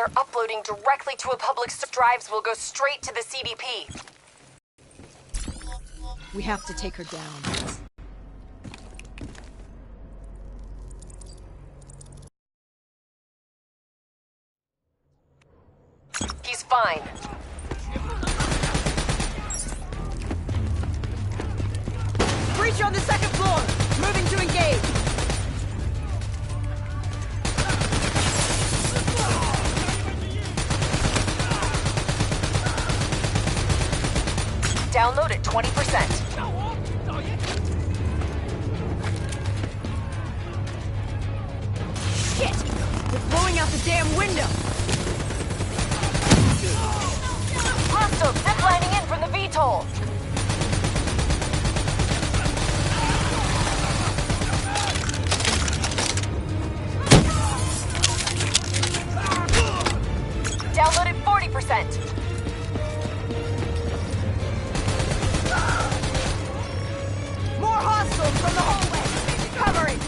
they're uploading directly to a public drives will go straight to the CDP. We have to take her down. He's fine. Breach on the second floor! Moving to engage! Download at 20%. Shit! They're blowing out the damn window! Hostile ziplining in from the VTOL. Download at 40%. More hostiles from the hallway! Cover it!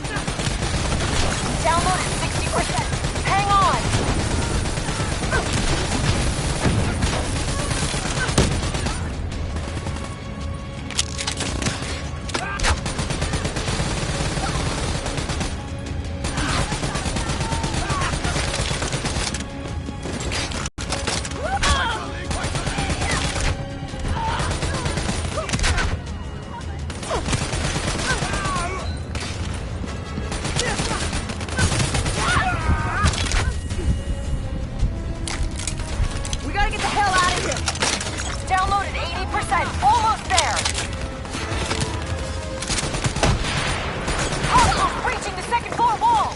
Download at 60%. Hang on! Download at 80%. Almost there. Hostiles breaching the second floor wall.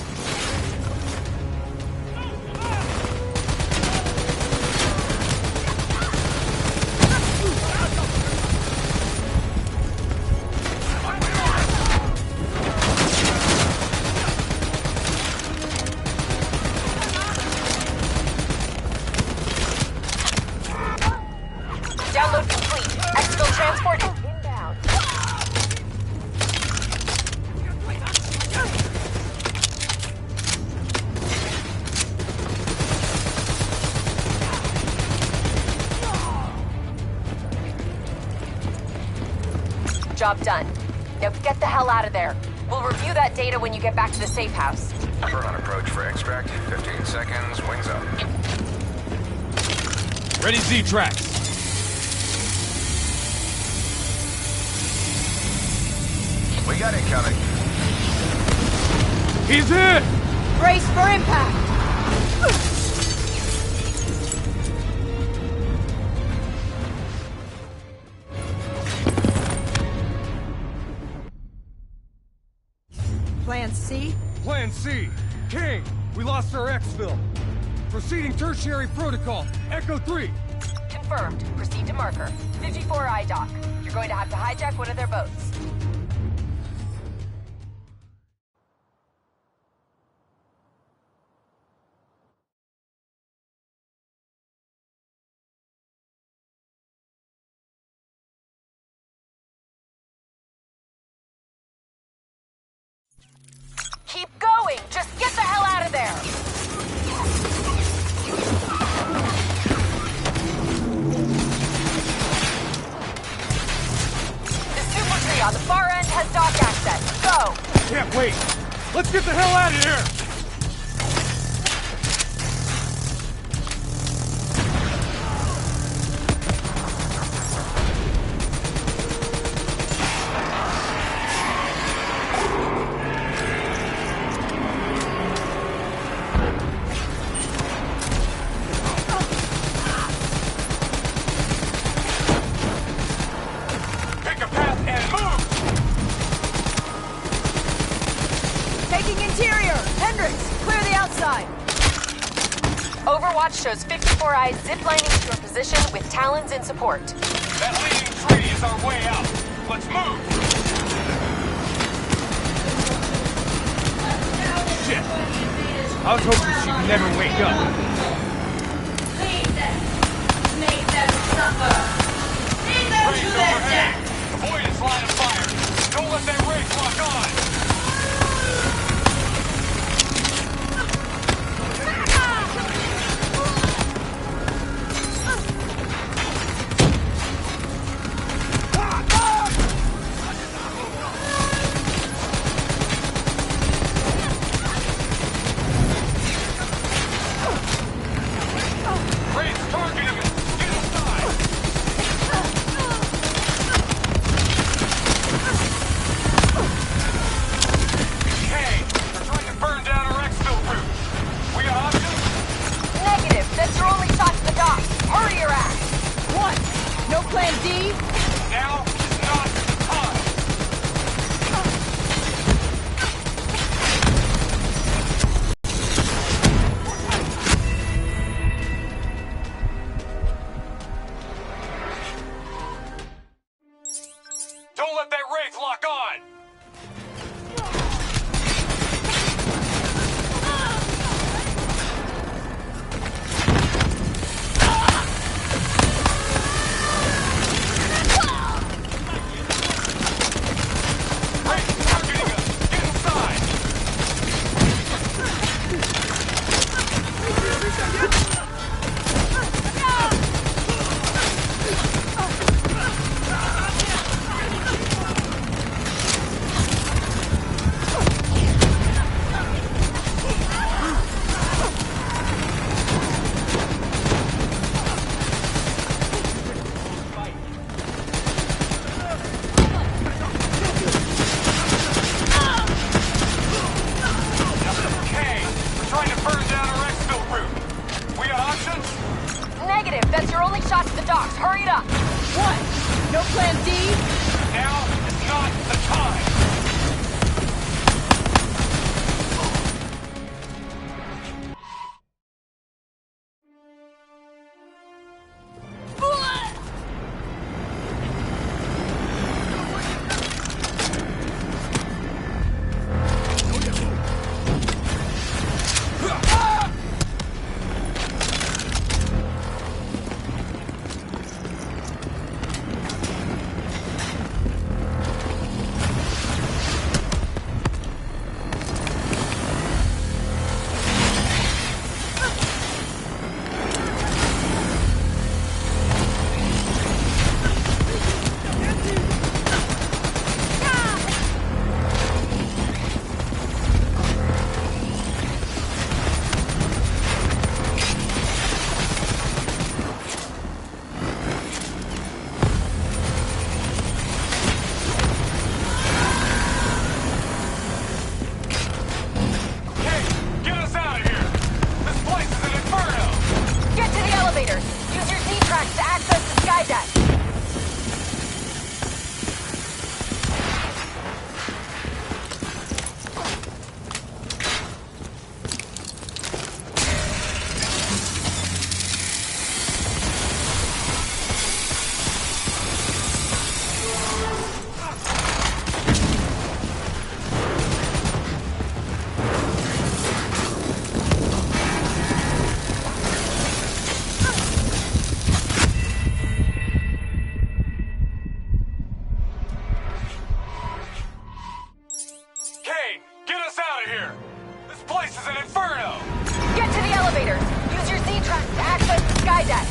Download complete. Exfil transport is inbound. Job done. Now get the hell out of there. We'll review that data when you get back to the safe house. Burn on approach for extract. 15 seconds. Wings up. Ready Z-tracks. We got incoming. He's hit! Brace for impact! Plan C? Plan C. King, we lost our exfil. Proceeding tertiary protocol. Echo 3. Confirmed. Proceed to marker. 54I dock. You're going to have to hijack one of their boats. Keep going! Just get the hell out of there! The super tree on the far end has dock access. Go! Can't wait. Let's get the hell out of here! Overwatch shows 54 eyes ziplining to a position with talons in support. That leading tree is our way out. Let's move! Shit! I was hoping she'd never wake up. Lead them! Make them suffer! Lead them to their death! Avoid its line of fire! Don't let that race lock on! No plan D? Now is not the time! Don't let that wraith lock on! Wraith targeting us! Get inside! Okay, we're trying to burn down our exfil route. We got options? Negative. That's your only shot to the docks. Hurry it up. What? No plan D? Now is not the time! Get us out of here! This place is an inferno! Get to the elevators. Use your Z-tracks to access the sky deck. Kane, get us out of here! This place is an inferno! Get to the elevators. Use your Z-tracks to access the sky deck.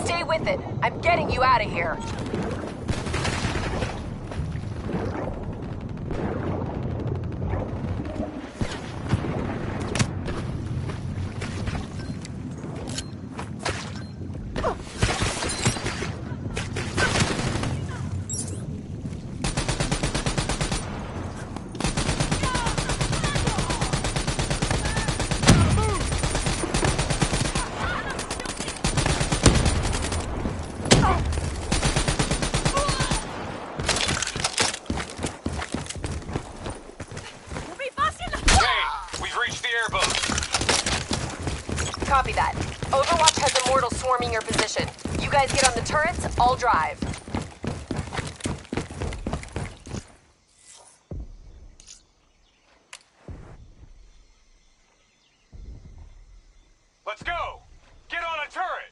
Stay with it. I'm getting you out of here. Copy that. Overwatch has Immortals swarming your position. You guys get on the turrets, I'll drive. Let's go! Get on a turret!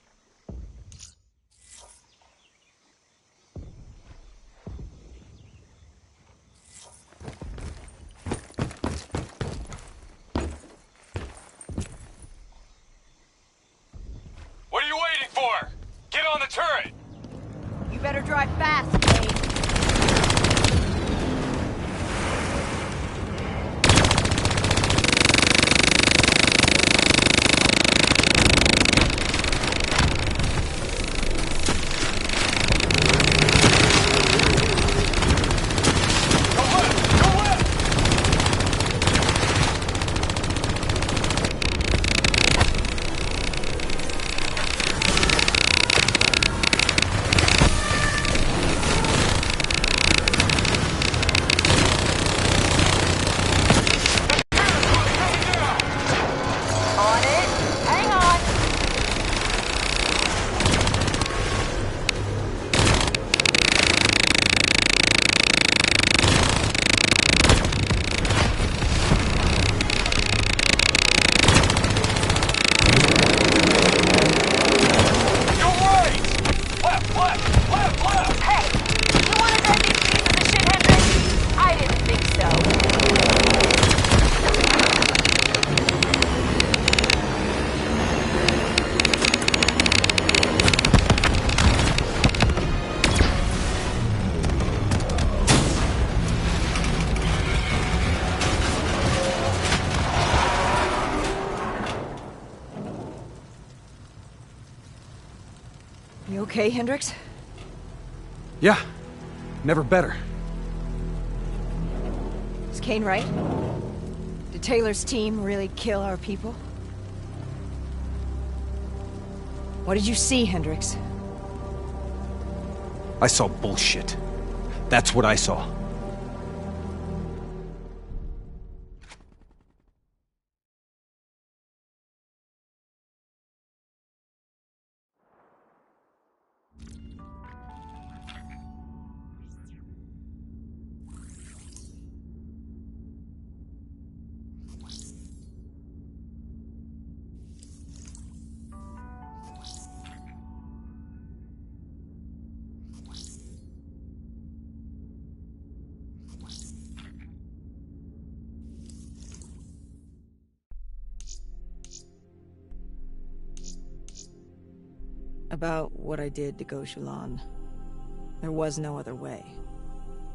okay, Hendricks? Yeah. Never better. Is Kane right? Did Taylor's team really kill our people? What did you see, Hendricks? I saw bullshit. That's what I saw. About what I did to Goshulan. There was no other way.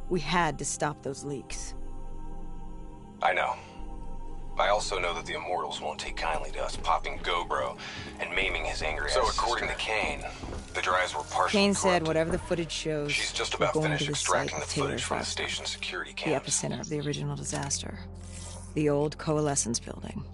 We had to stop those leaks. I know. I also know that the Immortals won't take kindly to us popping Go-Bro and maiming his angry ass. So according to Kane, the drives were partially Kane said corrupted. whatever the footage shows, She's just we're about going finished to the extracting site the of Taylor's footage from the restaurant, station's security the cams. epicenter of the original disaster. The old Coalescence building.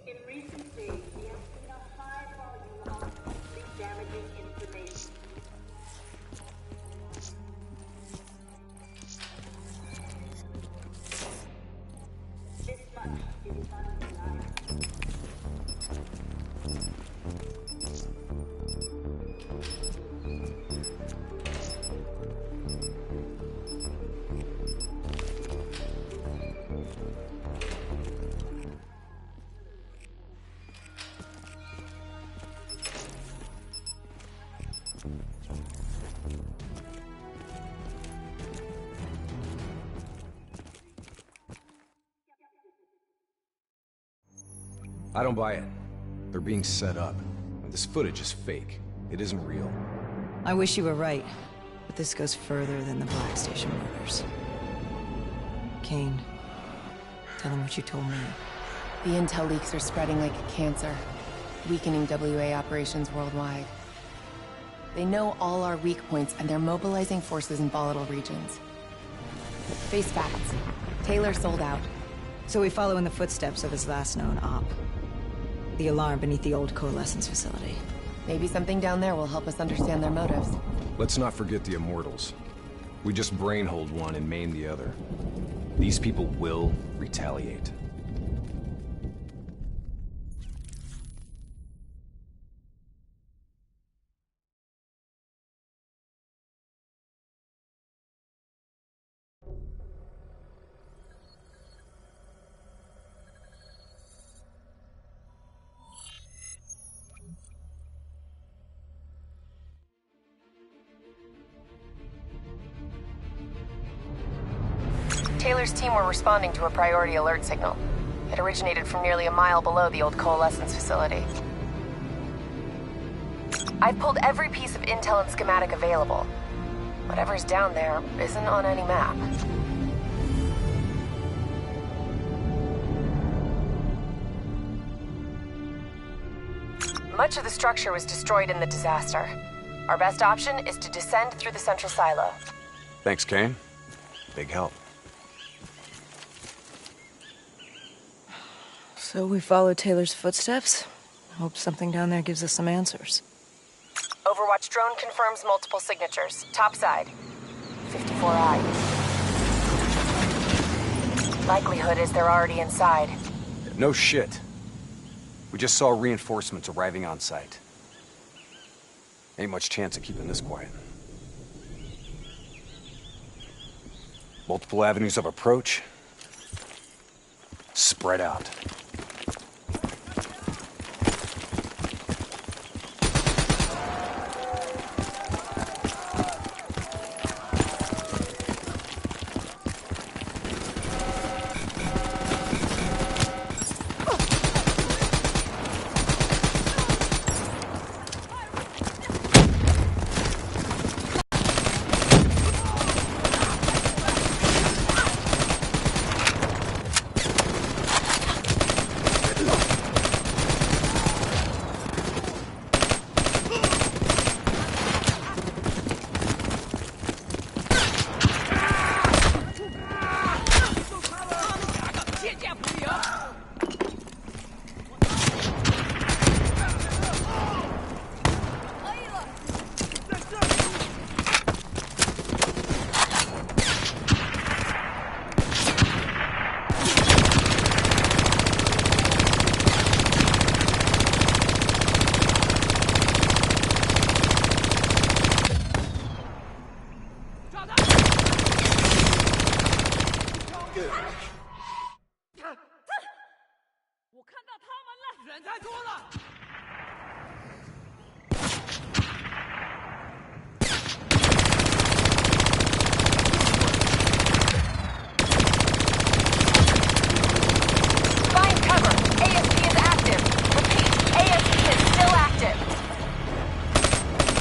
In recent days, we have seen a high volume of potentially damaging information. This much is undeniable. I don't buy it. They're being set up. This footage is fake. It isn't real. I wish you were right, but this goes further than the Black Station murders. Kane, tell him what you told me. The intel leaks are spreading like a cancer, weakening WA operations worldwide. They know all our weak points, and they're mobilizing forces in volatile regions. Face facts. Taylor sold out. So we follow in the footsteps of his last known op. The alarm beneath the old Coalescence facility. Maybe something down there will help us understand their motives. Let's not forget the Immortals. We just brainhold one and maim the other. These people will retaliate. Taylor's team were responding to a priority alert signal. It originated from nearly a mile below the old coalescence facility. I've pulled every piece of intel and schematic available. Whatever's down there isn't on any map. Much of the structure was destroyed in the disaster. Our best option is to descend through the central silo. Thanks, Kane. Big help. So we follow Taylor's footsteps. Hope something down there gives us some answers. Overwatch drone confirms multiple signatures. Topside. 54I. Likelihood is they're already inside. No shit. We just saw reinforcements arriving on site. Ain't much chance of keeping this quiet. Multiple avenues of approach. Spread out.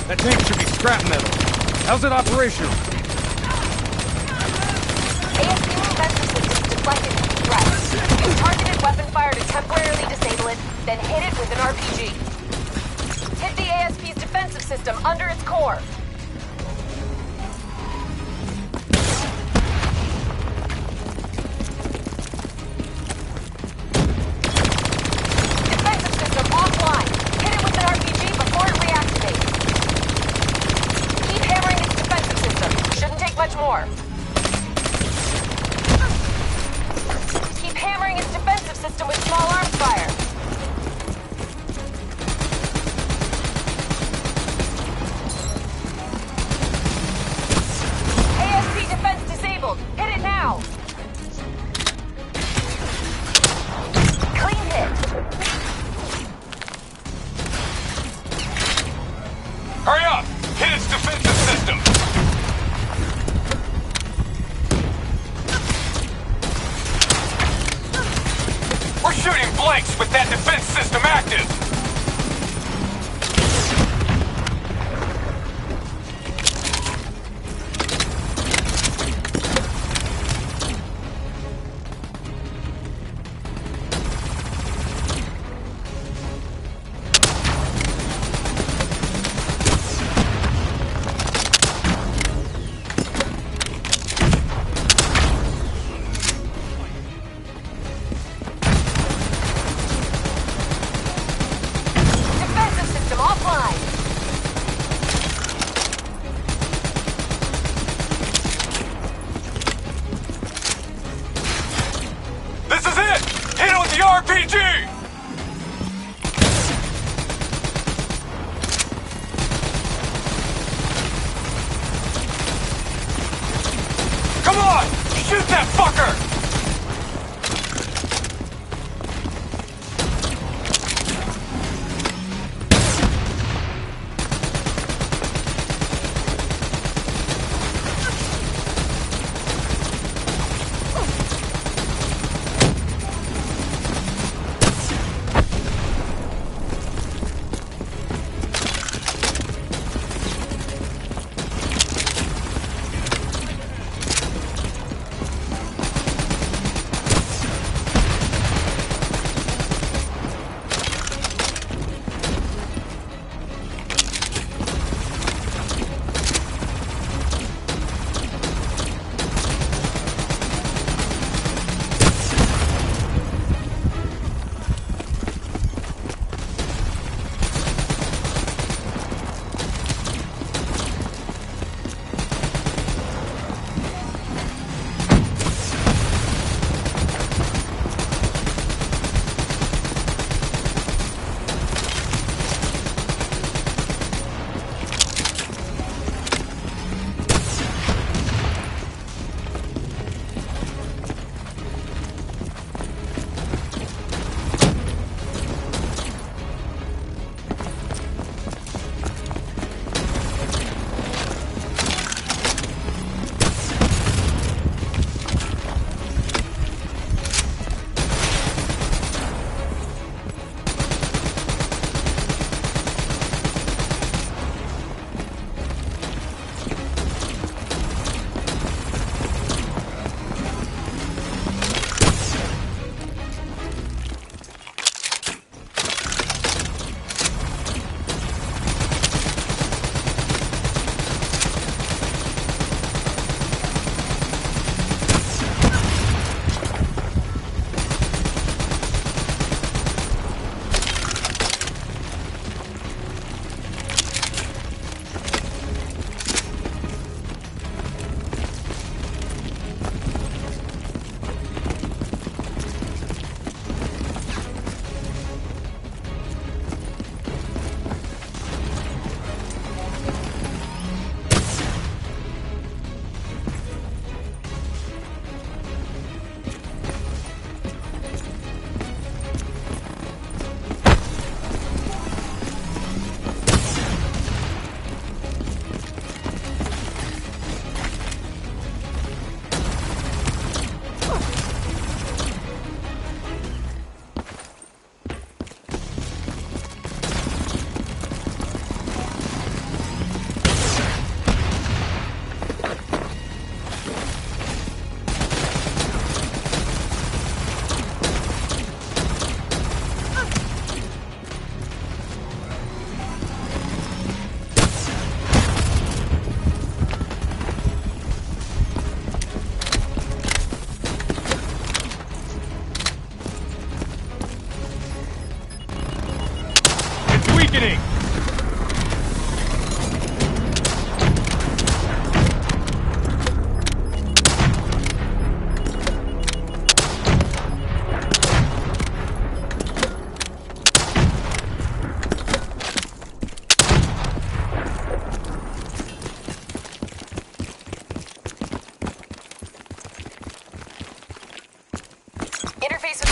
That tank should be scrap metal. How's it operational? ASP defensive systems deflected threats. Use targeted weapon fire to temporarily disable it, then hit it with an RPG. Hit the ASP's defensive system under its core. Defensive system offline. Hit it with an RPG before it reactivates. Keep hammering its defensive system. Shouldn't take much more. Keep hammering its defensive system with small arms fire. ASP defense disabled. Hit it now. Clean hit. Hurry up! Hit its defensive system! We're shooting blanks with that defense system active! Defensive system offline. This is it! Hit it with the RPG! Come on! Shoot that fucker!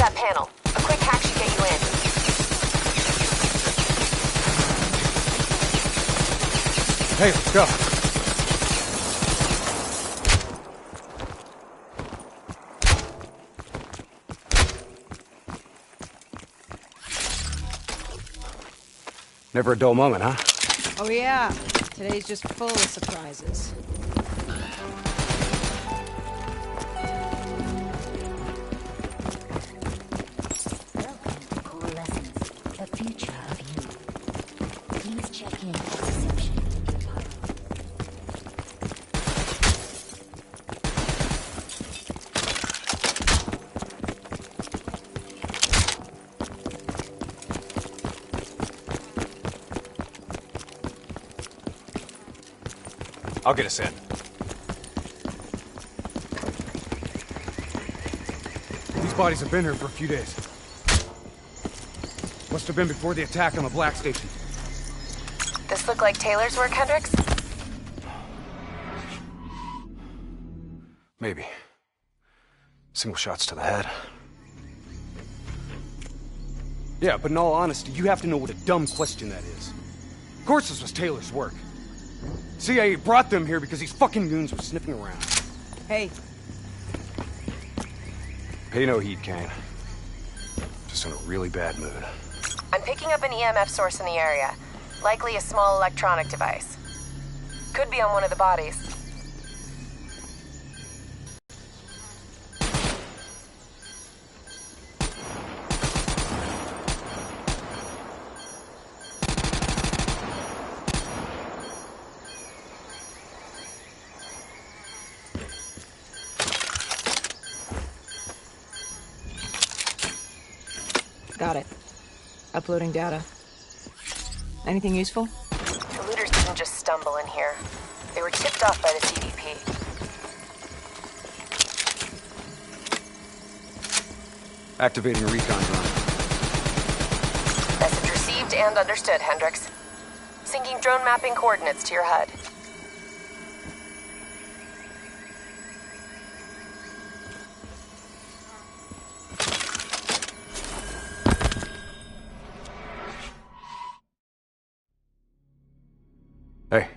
that panel. A quick hack should get you in. Hey, let's go. Never a dull moment, huh? Oh yeah, today's just full of surprises. Welcome to Core Lessons, the future of you. Please check in for reception. I'll get us in. These bodies have been here for a few days. Must have been before the attack on the Black Station. This look like Taylor's work, Hendricks? Maybe. Single shots to the head. Yeah, but in all honesty, you have to know what a dumb question that is. Of course this was Taylor's work. CIA brought them here because these fucking goons were sniffing around. Hey, Pay no heed, Kane. Just in a really bad mood. I'm picking up an EMF source in the area. Likely a small electronic device. Could be on one of the bodies. got it. Uploading data. Anything useful? The looters didn't just stumble in here. They were tipped off by the CDP. Activating recon drone. Message received and understood, Hendricks. Syncing drone mapping coordinates to your HUD. Hey.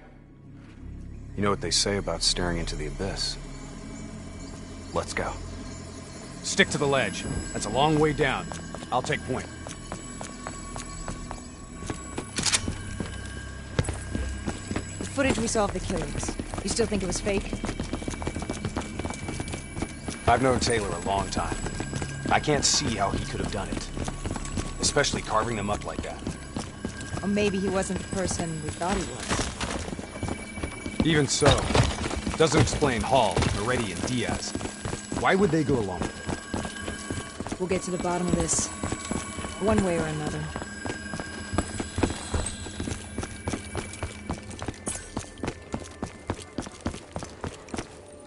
You know what they say about staring into the abyss? Let's go. Stick to the ledge. That's a long way down. I'll take point. The footage we saw of the killings. You still think it was fake? I've known Taylor a long time. I can't see how he could have done it. Especially carving them up like that. Or maybe he wasn't the person we thought he was. Even so, doesn't explain Hall, Moretti, and Diaz. Why would they go along with it? We'll get to the bottom of this, one way or another.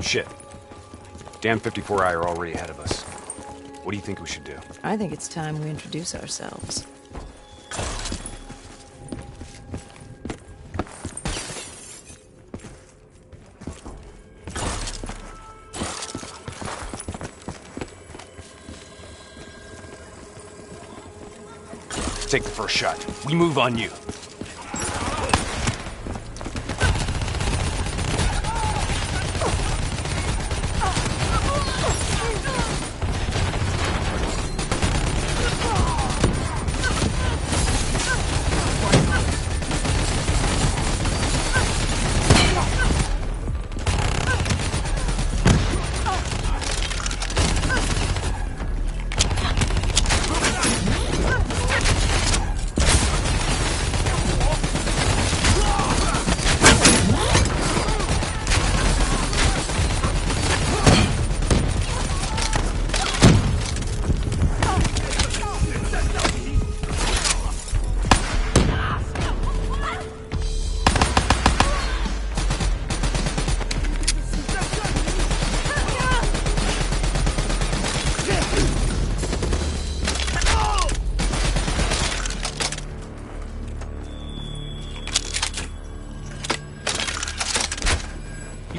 Shit. Damn 54I are already ahead of us. What do you think we should do? I think it's time we introduce ourselves. Take the first shot. We move on you.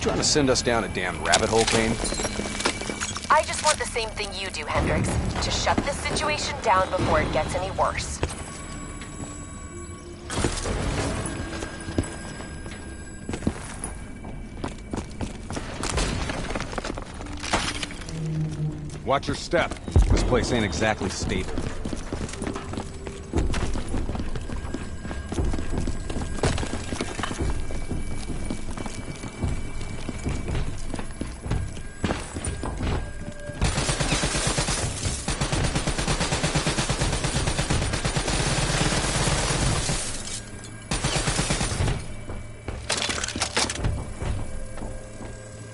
Trying to send us down a damn rabbit hole, Kane? I just want the same thing you do, Hendricks. To shut this situation down before it gets any worse. Watch your step. This place ain't exactly stable.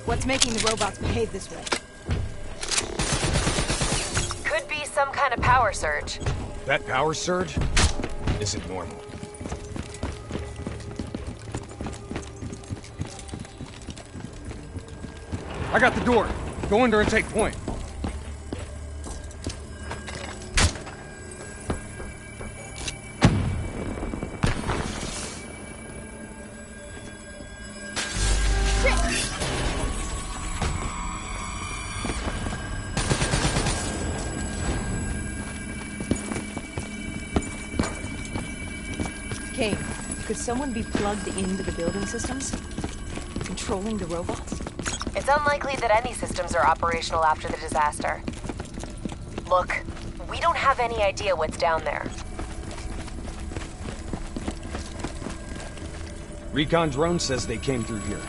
What's making the robots behave this way? Could be some kind of power surge. That power surge isn't normal. I got the door. Go in there and take point. Kane, could someone be plugged into the building systems? Controlling the robots? It's unlikely that any systems are operational after the disaster. Look, we don't have any idea what's down there. Recon drone says they came through here.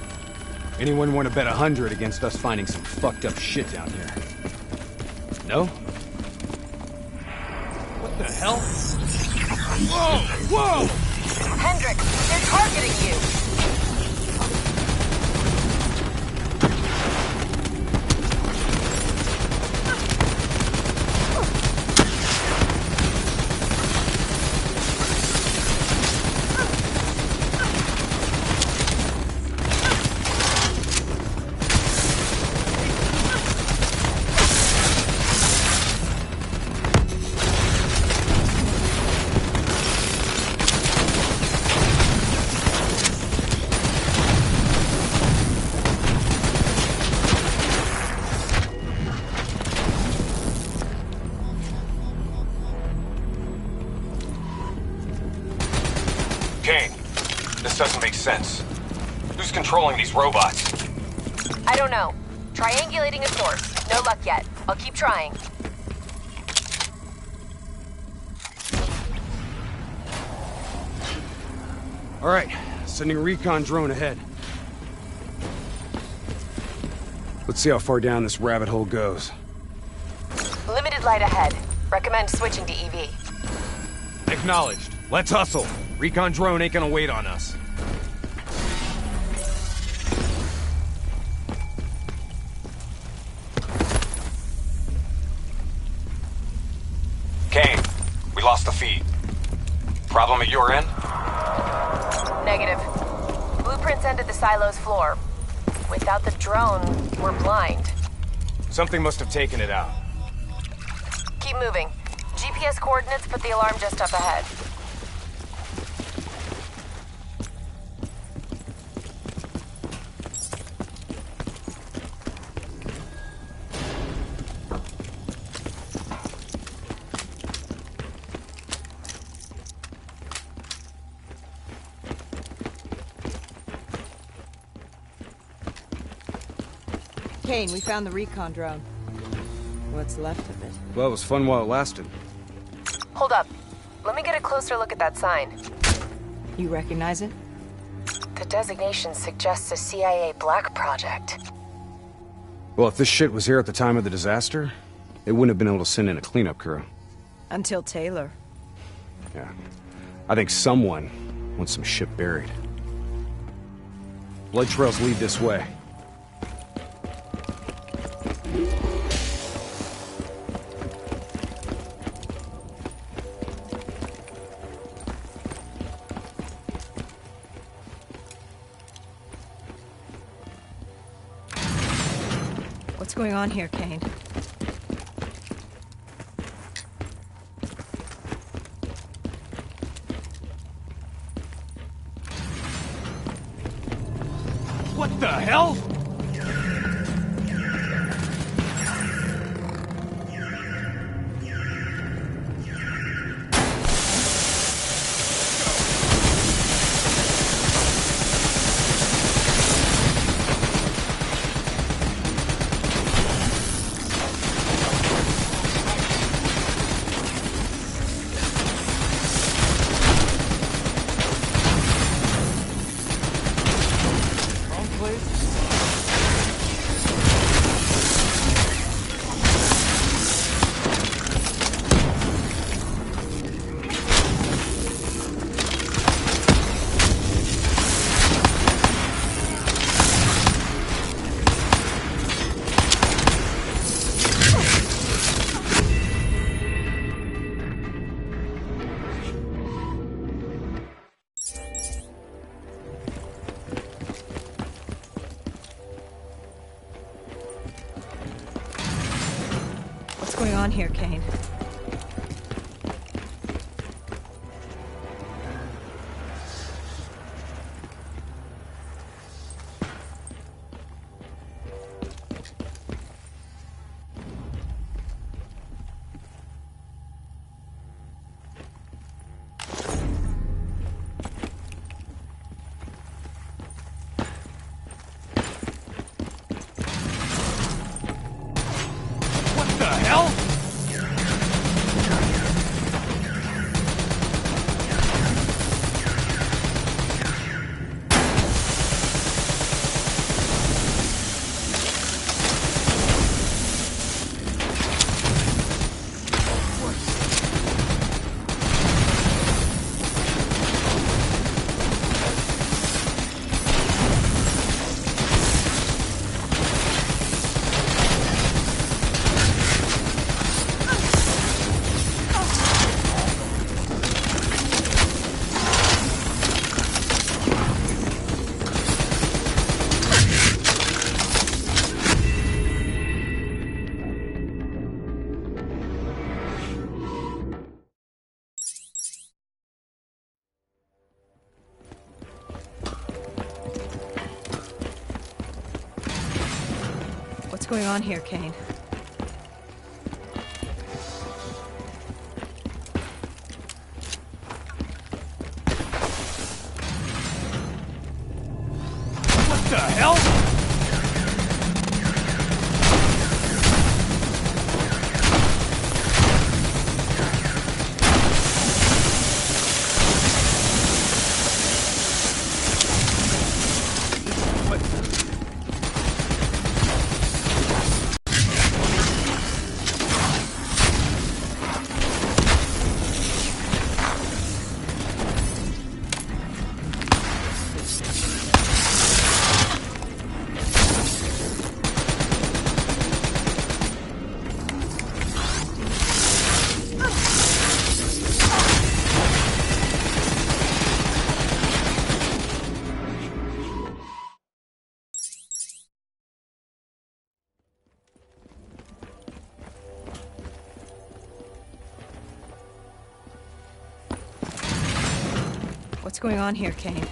Anyone want to bet 100 against us finding some fucked up shit down here? No? What the hell? Whoa! Whoa! Hendricks, they're targeting you! Kane, this doesn't make sense. Who's controlling these robots? I don't know. Triangulating a source. No luck yet. I'll keep trying. All right, sending a recon drone ahead. Let's see how far down this rabbit hole goes. Limited light ahead. Recommend switching to EV. Acknowledged. Let's hustle. Recon drone ain't gonna wait on us. Kane, we lost the feed. Problem at your end? Negative. Blueprints ended the silo's floor. Without the drone, we're blind. Something must have taken it out. Keep moving. GPS coordinates put the alarm just up ahead. Kane, we found the recon drone. What's left of it? Well, it was fun while it lasted. Hold up. Let me get a closer look at that sign. You recognize it? The designation suggests a CIA black project. Well, if this shit was here at the time of the disaster, they wouldn't have been able to send in a cleanup crew. Until Taylor. Yeah. I think someone wants some shit buried. Blood trails lead this way. What's going on here, Kane? What the hell? please? What's going on here, Kane? What the hell? What's going on here, Kane? What the hell? What's going on here, Kane?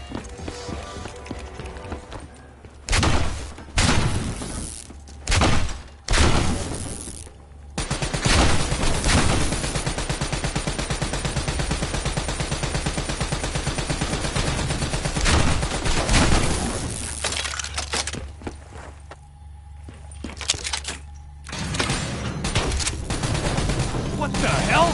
What the hell?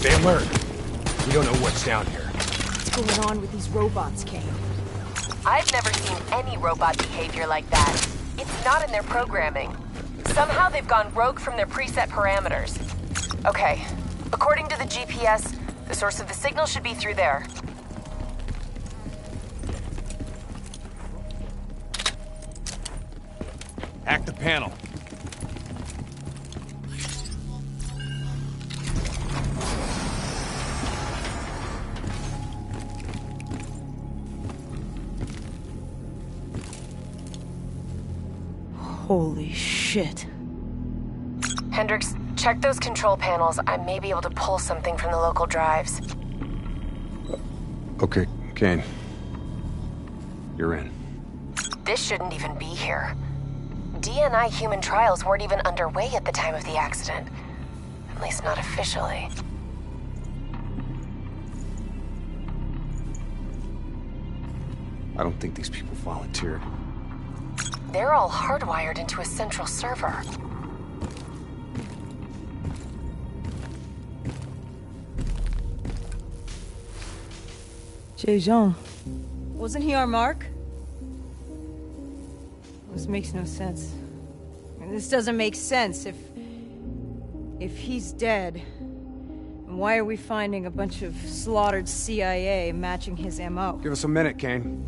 Stay alert. We don't know what's down here. What's going on with these robots, Kane? I've never seen any robot behavior like that. It's not in their programming. Somehow they've gone rogue from their preset parameters. Okay, according to the GPS, the source of the signal should be through there. Hack the panel. Holy shit. Hendricks, check those control panels. I may be able to pull something from the local drives. Okay, Kane. You're in. This shouldn't even be here. DNI human trials weren't even underway at the time of the accident. At least not officially. I don't think these people volunteered. They're all hardwired into a central server. Jean. Wasn't he our mark? This makes no sense. And this doesn't make sense. If he's dead, then why are we finding a bunch of slaughtered CIA matching his MO? Give us a minute, Kane.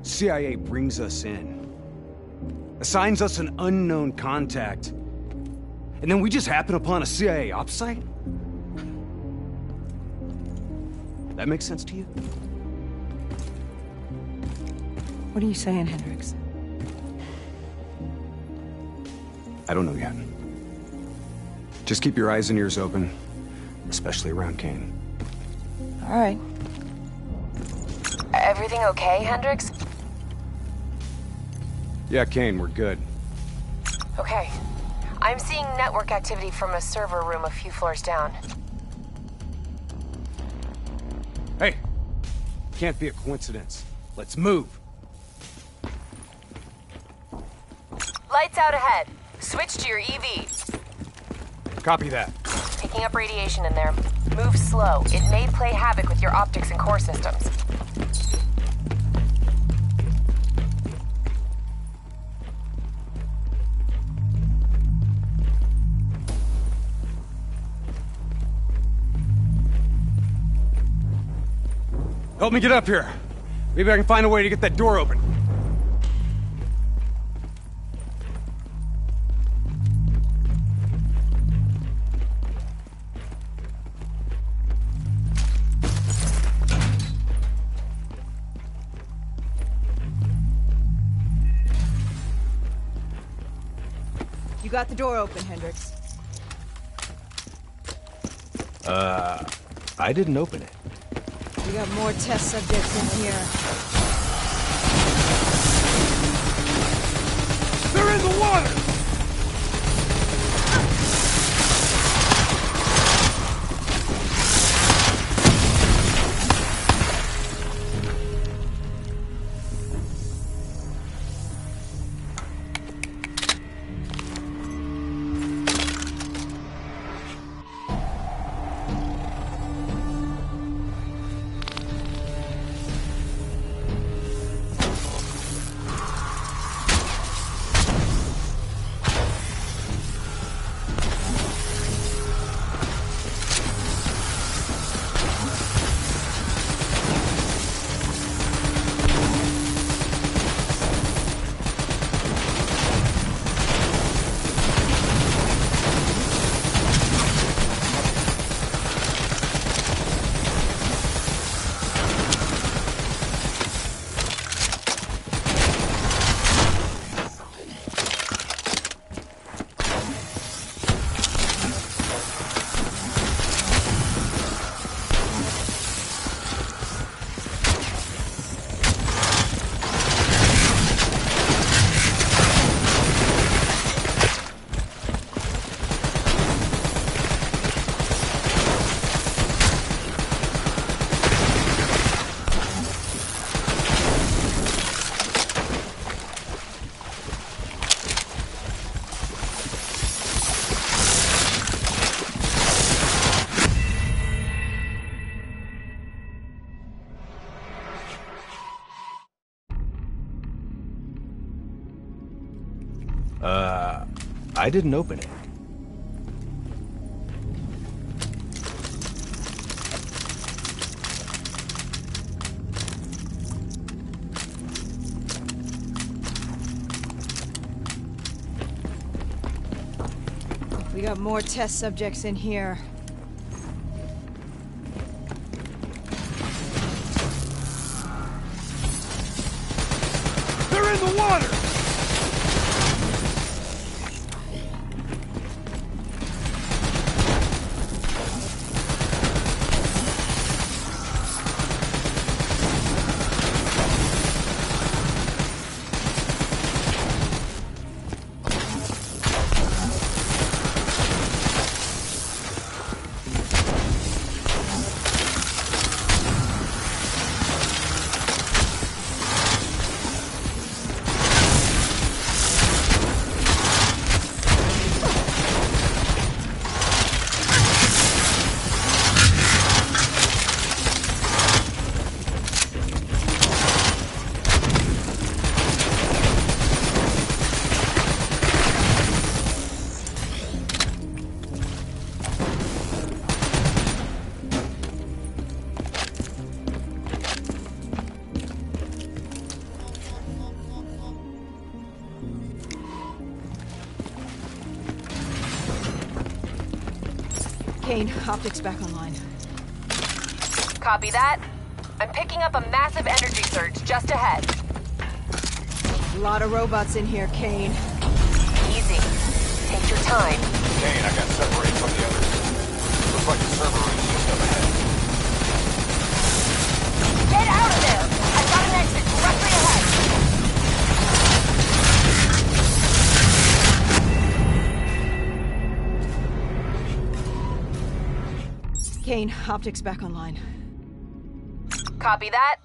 CIA brings us in, assigns us an unknown contact, and then we just happen upon a CIA ops site? That makes sense to you? What are you saying, Hendricks? I don't know yet. Just keep your eyes and ears open, especially around Kane. All right. Everything okay, Hendricks? Yeah, Kane, we're good. Okay. I'm seeing network activity from a server room a few floors down. Hey, can't be a coincidence. Let's move. Lights out ahead. Switch to your EV. Copy that. Picking up radiation in there. Move slow. It may play havoc with your optics and core systems. Help me get up here. Maybe I can find a way to get that door open. You got the door open, Hendricks. I didn't open it. We got more test subjects in here. They're in the water! I didn't open it. We got more test subjects in here. They're in Kane, optics back online. Copy that. I'm picking up a massive energy surge just ahead. A lot of robots in here, Kane. Easy. Take your time. Kane, I got separated from the others. Looks like the server room's just up ahead. Get out of there! I've got an exit directly ahead. Kane, optics back online. Copy that.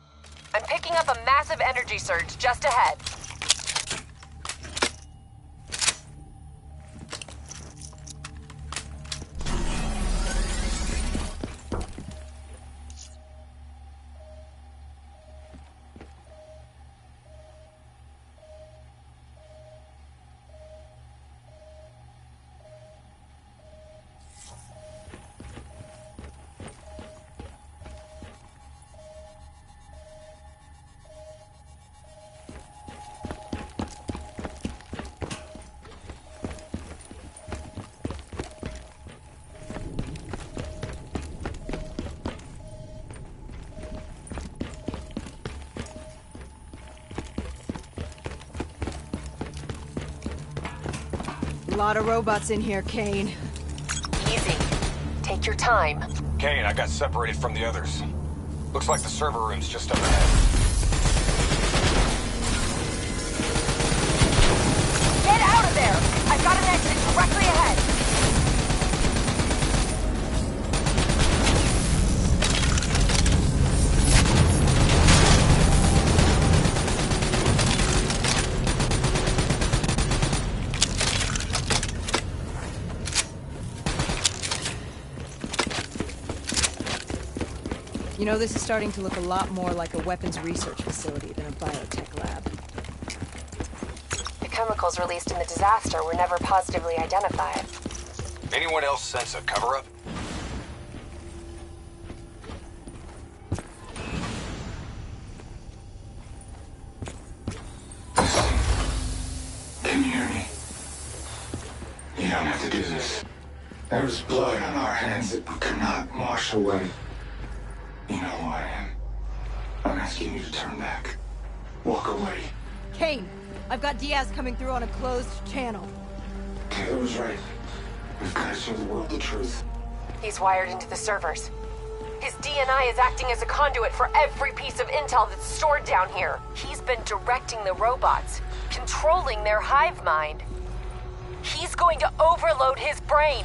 I'm picking up a massive energy surge just ahead. A lot of robots in here, Kane. Easy. Take your time. Kane, I got separated from the others. Looks like the server room's just up ahead. Get out of there! I've got an exit directly ahead. You know, this is starting to look a lot more like a weapons research facility than a biotech lab. The chemicals released in the disaster were never positively identified. Anyone else sense a cover-up? Can you hear me? You don't have to do this. There was blood on our hands that we could not wash away. You know who I am. I'm asking you to turn back. Walk away. Kane, I've got Diaz coming through on a closed channel. Taylor was right. We've got to show the world the truth. He's wired into the servers. His DNI is acting as a conduit for every piece of intel that's stored down here. He's been directing the robots, controlling their hive mind. He's going to overload his brain.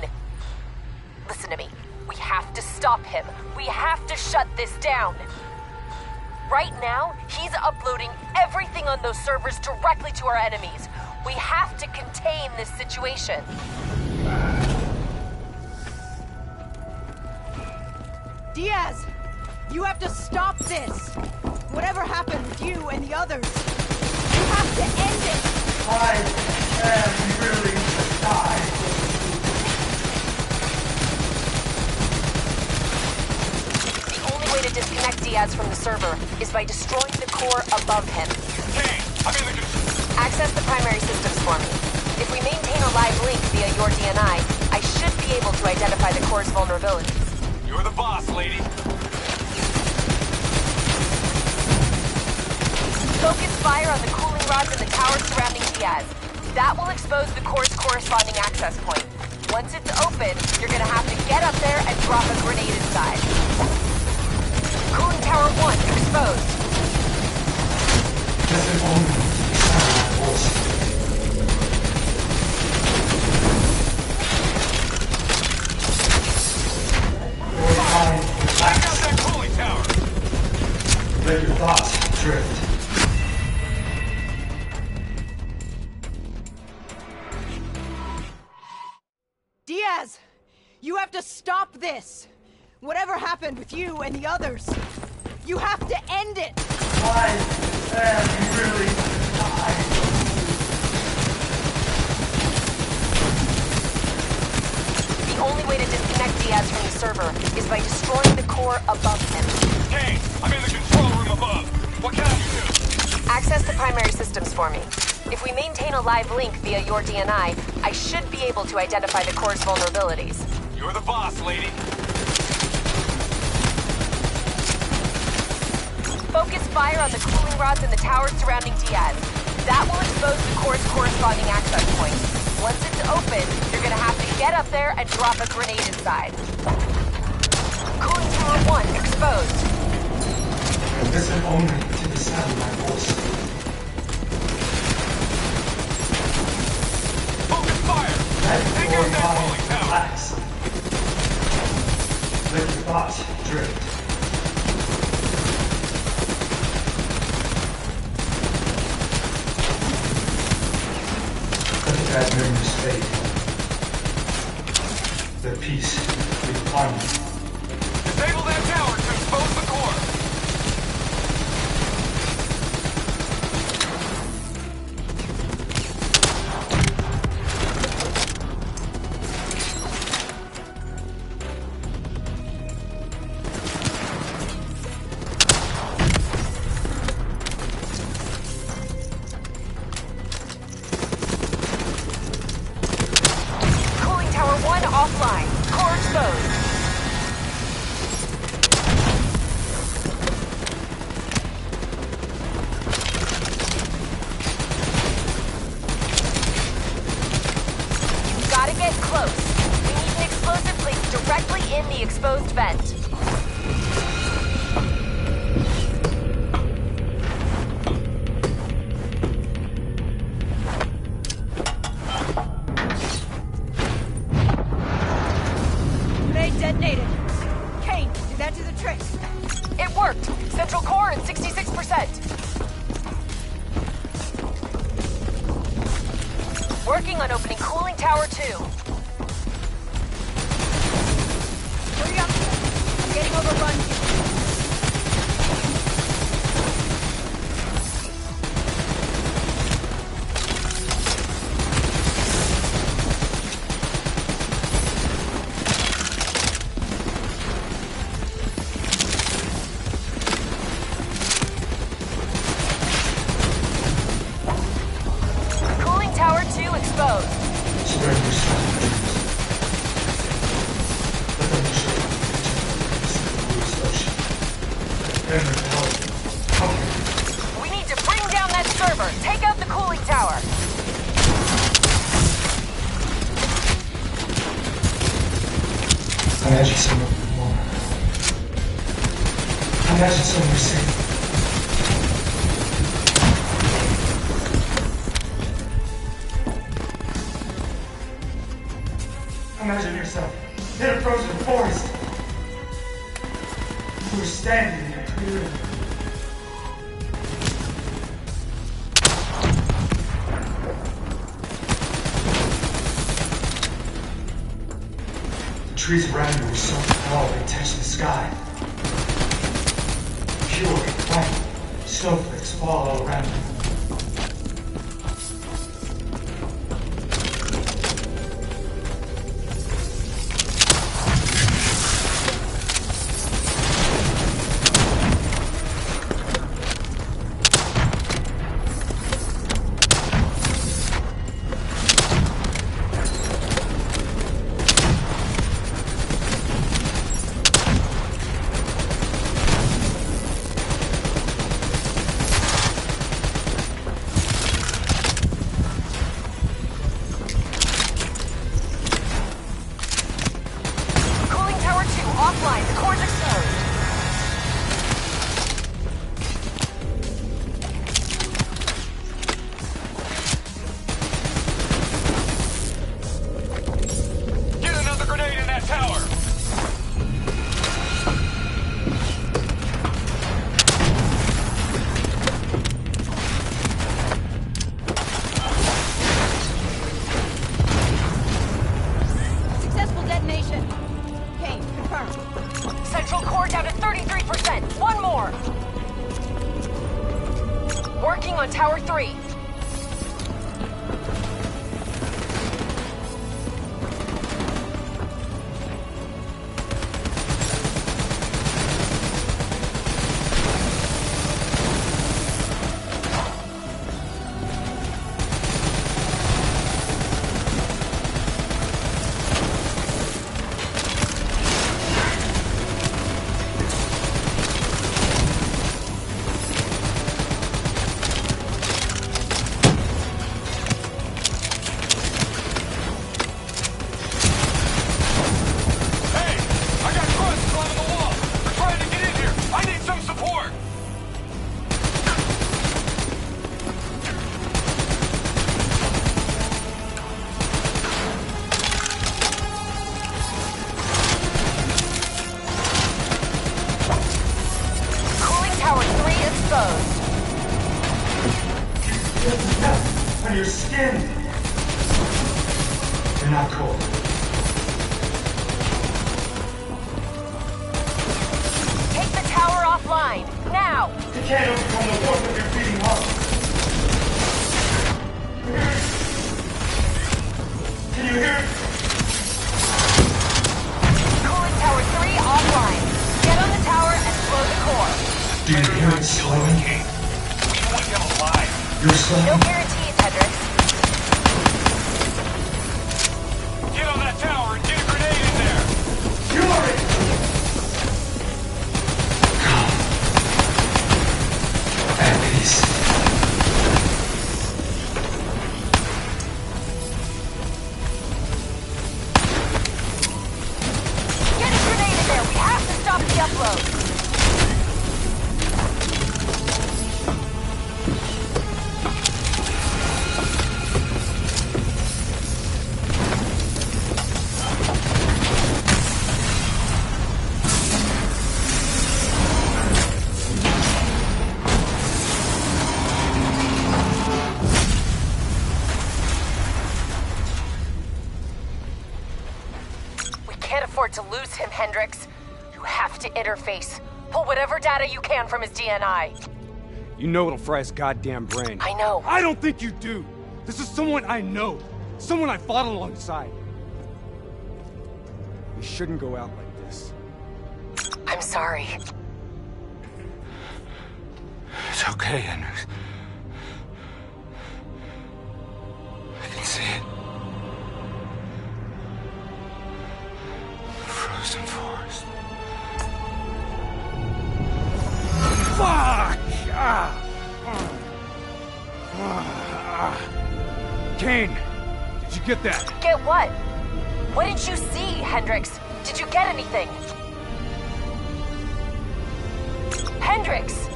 Listen to me. We have to stop him. We have to shut this down. Right now, he's uploading everything on those servers directly to our enemies. We have to contain this situation. Diaz! You have to stop this! Whatever happened with you and the others, you have to end it! I am really die. To disconnect Diaz from the server is by destroying the core above him. Kane, I'm in the... Access the primary systems for me. If we maintain a live link via your DNI, I should be able to identify the core's vulnerabilities. You're the boss, lady. Focus fire on the cooling rods in the towers surrounding Diaz. That will expose the core's corresponding access point. Once it's open, you're gonna have to get up there and drop a grenade inside. Cooling Tower 1 exposed. Check out that cooling tower! Let your thoughts drift. Diaz! You have to stop this! Whatever happened with you and the others, you have to end it! I am really die. The only way to disconnect Diaz from the server is by destroying the core above him. Kane, I'm in the control room above. What can I do? Access the primary systems for me. If we maintain a live link via your DNI, I should be able to identify the core's vulnerabilities. You're the boss, lady. Focus fire on the cooling rods in the towers surrounding Diaz. That will expose the core's corresponding access point. Once it's open, you're gonna have to get up there and drop a grenade inside. Cooling tower 1 exposed. Listen only to the sound of my voice. Focus fire! Take out that cooling tower! Relax. Let your thoughts drift. Let the bad memories fade. Their peace be upon you. Disable that tower to expose the core! Cooling tower 1 offline. Core exposed. Gotta get close. We need an explosive placed directly in the exposed vent. Grenade detonated. Kane, do that to the trick. It worked. Central core at 66%. Working on opening cooling tower 2. Hurry up. I'm getting overrun here. Cooling tower 2 exposed. Spread yourself. Let them show you the ocean. And repel you. We need to bring down that server. Take out the cooling tower. Imagine somewhere more. Imagine somewhere safe. Imagine yourself in a frozen forest. You were standing in a clearing. The trees around you were so tall they touched the sky. Pure white snowflakes fall all around you. your skin. You're not cold. Take the tower offline, now! You can't overcome the warmth of your beating heart. Can you hear it? Cooling tower 3 offline. Get on the tower and blow the core. Do you hear it slowing? We want him alive. You're slowing? No guarantees, Hendricks. Get on that tower and get a grenade in there. Fury! Calm. At peace. Get a grenade in there. We have to stop the upload. We can't afford to lose him, Hendricks. You have to interface. Pull whatever data you can from his DNI. You know it'll fry his goddamn brain. I know. I don't think you do. This is someone I know. Someone I fought alongside. We shouldn't go out like this. I'm sorry. It's okay, Hendricks. I can see it. Frozen forest. Fuck! Kane, did you get that? Get what? What did you see, Hendricks? Did you get anything? Hendricks!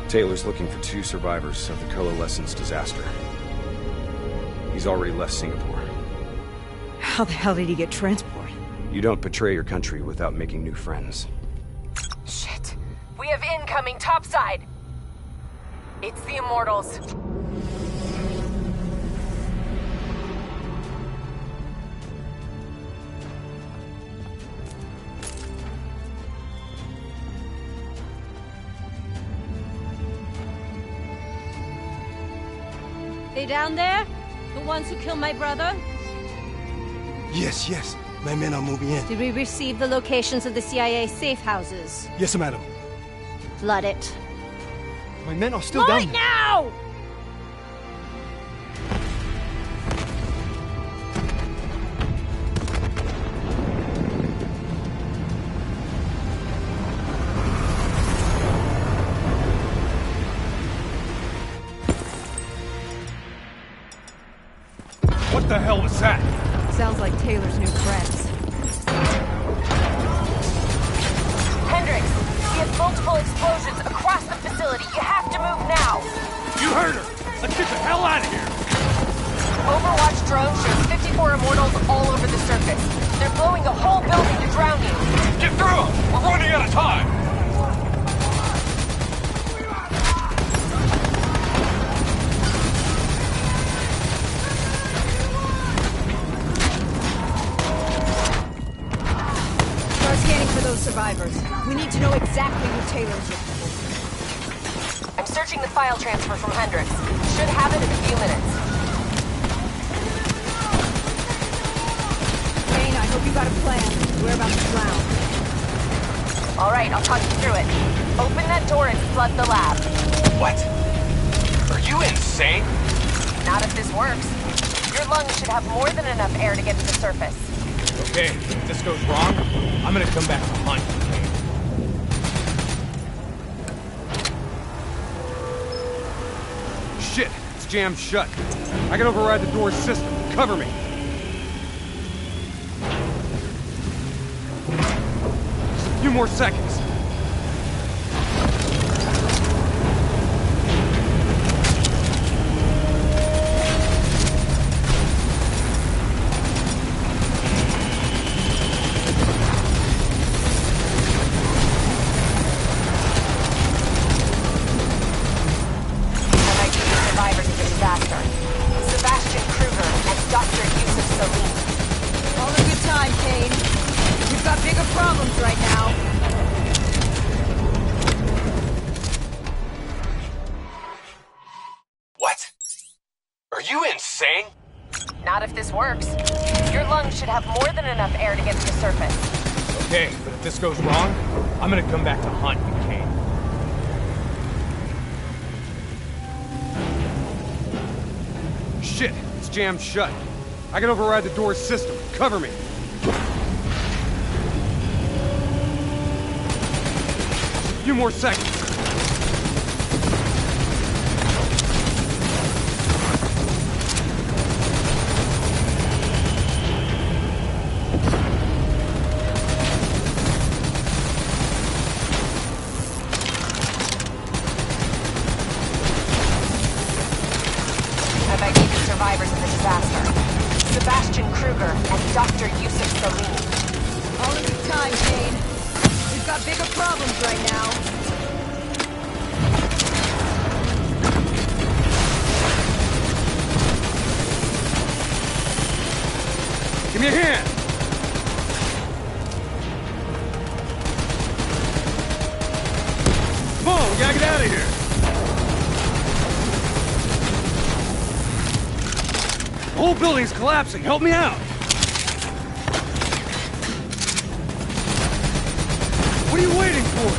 Taylor's looking for 2 survivors of the coalescence disaster. He's already left Singapore. How the hell did he get transport? You don't betray your country without making new friends. Shit. We have incoming topside. It's the Immortals. They down there? The ones who killed my brother? Yes, yes. My men are moving in. Did we receive the locations of the CIA safe houses? Yes, madam. Flood it. My men are still Right down there. now! What the hell was that? Sounds like Taylor's new friends. Hendricks, we have multiple explosions across the facility. You have to move now. You heard her! Let's get the hell out of here! Overwatch drone shows 54 Immortals all over the surface. They're blowing the whole building to drown you. Get through them! We're running out of time! Start scanning for those survivors. We need to know exactly who Taylor's with. I'm searching the file transfer from Hendricks. Should have it in a few minutes. Kane, I hope you got a plan. We're about to drown. All right, I'll talk you through it. Open that door and flood the lab. What? Are you insane? Not if this works. Your lungs should have more than enough air to get to the surface. Okay, if this goes wrong, I'm gonna come back to hunt. Shit, it's jammed shut. I can override the door's system. Cover me. Just a few more seconds. Are you insane? Not if this works. Your lungs should have more than enough air to get to the surface. Okay, but if this goes wrong, I'm gonna come back to haunt you, Kane. Shit, it's jammed shut. I can override the door's system. Cover me. A few more seconds. Give me a hand! Come on, we gotta get out of here! The whole building's collapsing, help me out! What are you waiting for?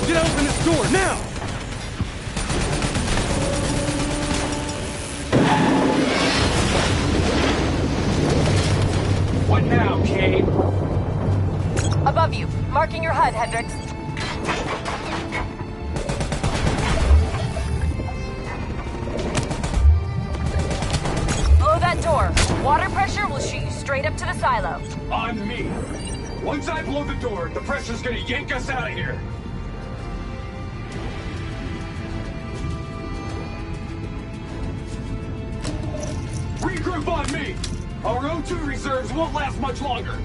We gotta open this door, now! What now, Kane? Above you, marking your HUD, Hendricks. Blow that door. Water pressure will shoot you straight up to the silo. On me. Once I blow the door, the pressure's gonna yank us out of here. Regroup on me! Our O2 reserves won't last much longer.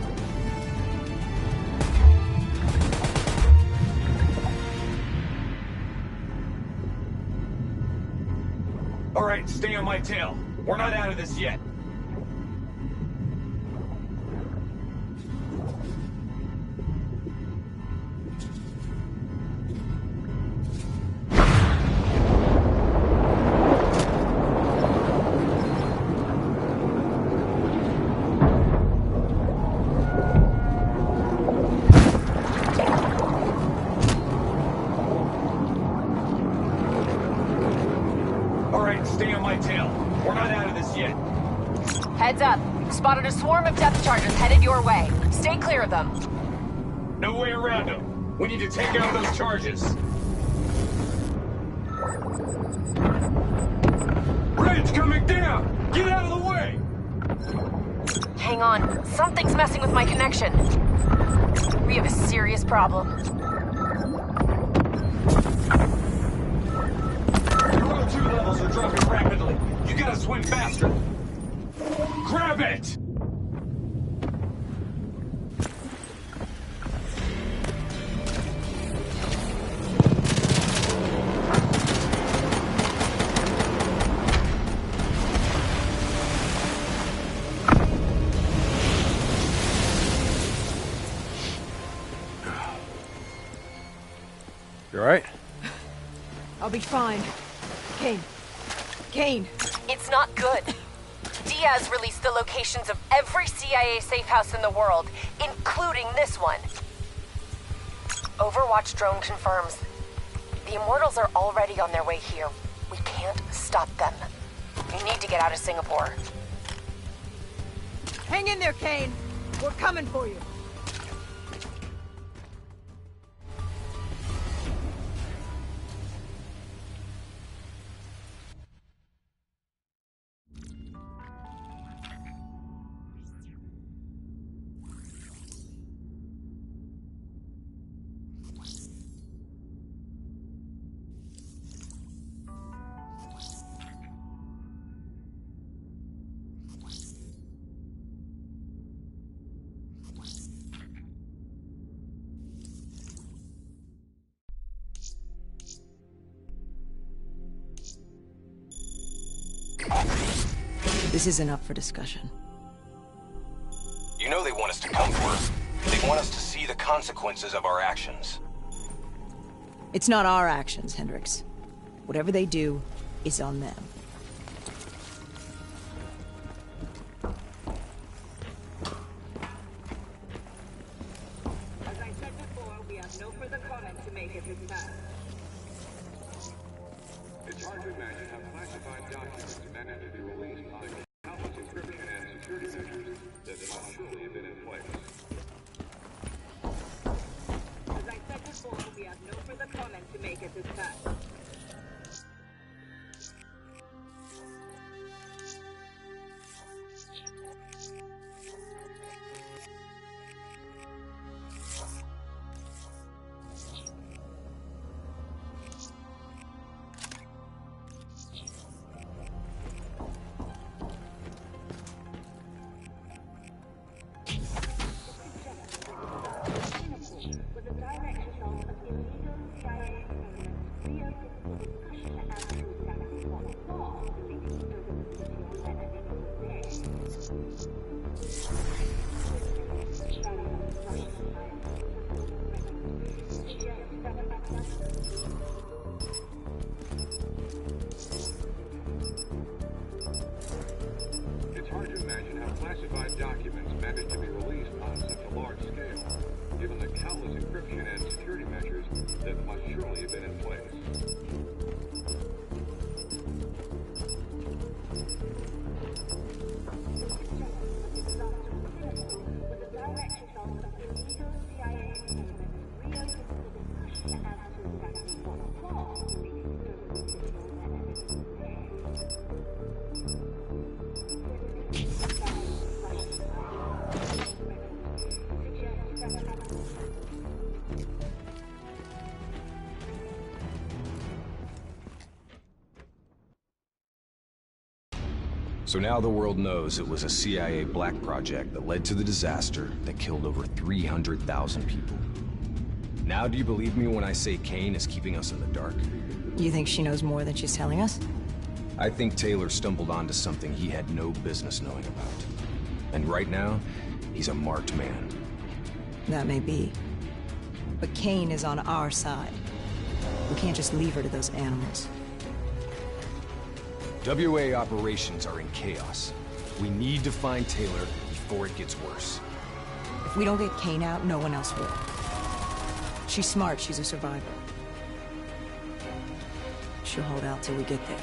All right, stay on my tail. We're not out of this yet. Stay on my tail. We're not out of this yet. Heads up. Spotted a swarm of depth charges headed your way. Stay clear of them. No way around them. We need to take out those charges. Bridge coming down! Get out of the way! Hang on. Something's messing with my connection. We have a serious problem. Levels are dropping rapidly. You gotta swim faster. Grab it! You all right? I'll be fine. Kane. It's not good. Diaz released the locations of every CIA safe house in the world, including this one. Overwatch drone confirms. The Immortals are already on their way here. We can't stop them. You need to get out of Singapore. Hang in there, Kane. We're coming for you. This isn't up for discussion. You know they want us to come for us. They want us to see the consequences of our actions. It's not our actions, Hendricks. Whatever they do is on them. Classified documents managed to be released on such a large scale, given the countless encryption and security measures that must surely have been in place. So now the world knows it was a CIA black project that led to the disaster that killed over 300,000 people. Now do you believe me when I say Kane is keeping us in the dark? You think she knows more than she's telling us? I think Taylor stumbled onto something he had no business knowing about. And right now, he's a marked man. That may be. But Kane is on our side. We can't just leave her to those animals. WA operations are in chaos. We need to find Taylor before it gets worse. If we don't get Kane out, no one else will. She's smart, she's a survivor. She'll hold out till we get there.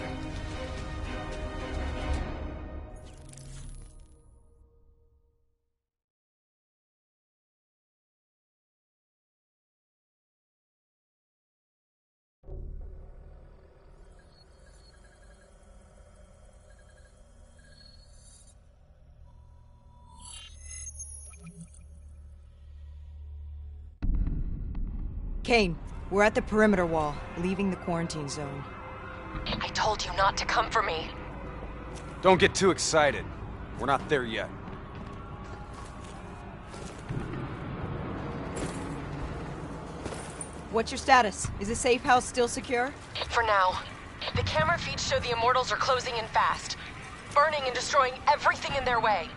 Kane, we're at the perimeter wall, leaving the quarantine zone. I told you not to come for me. Don't get too excited. We're not there yet. What's your status? Is the safe house still secure? For now. The camera feeds show the Immortals are closing in fast, burning and destroying everything in their way.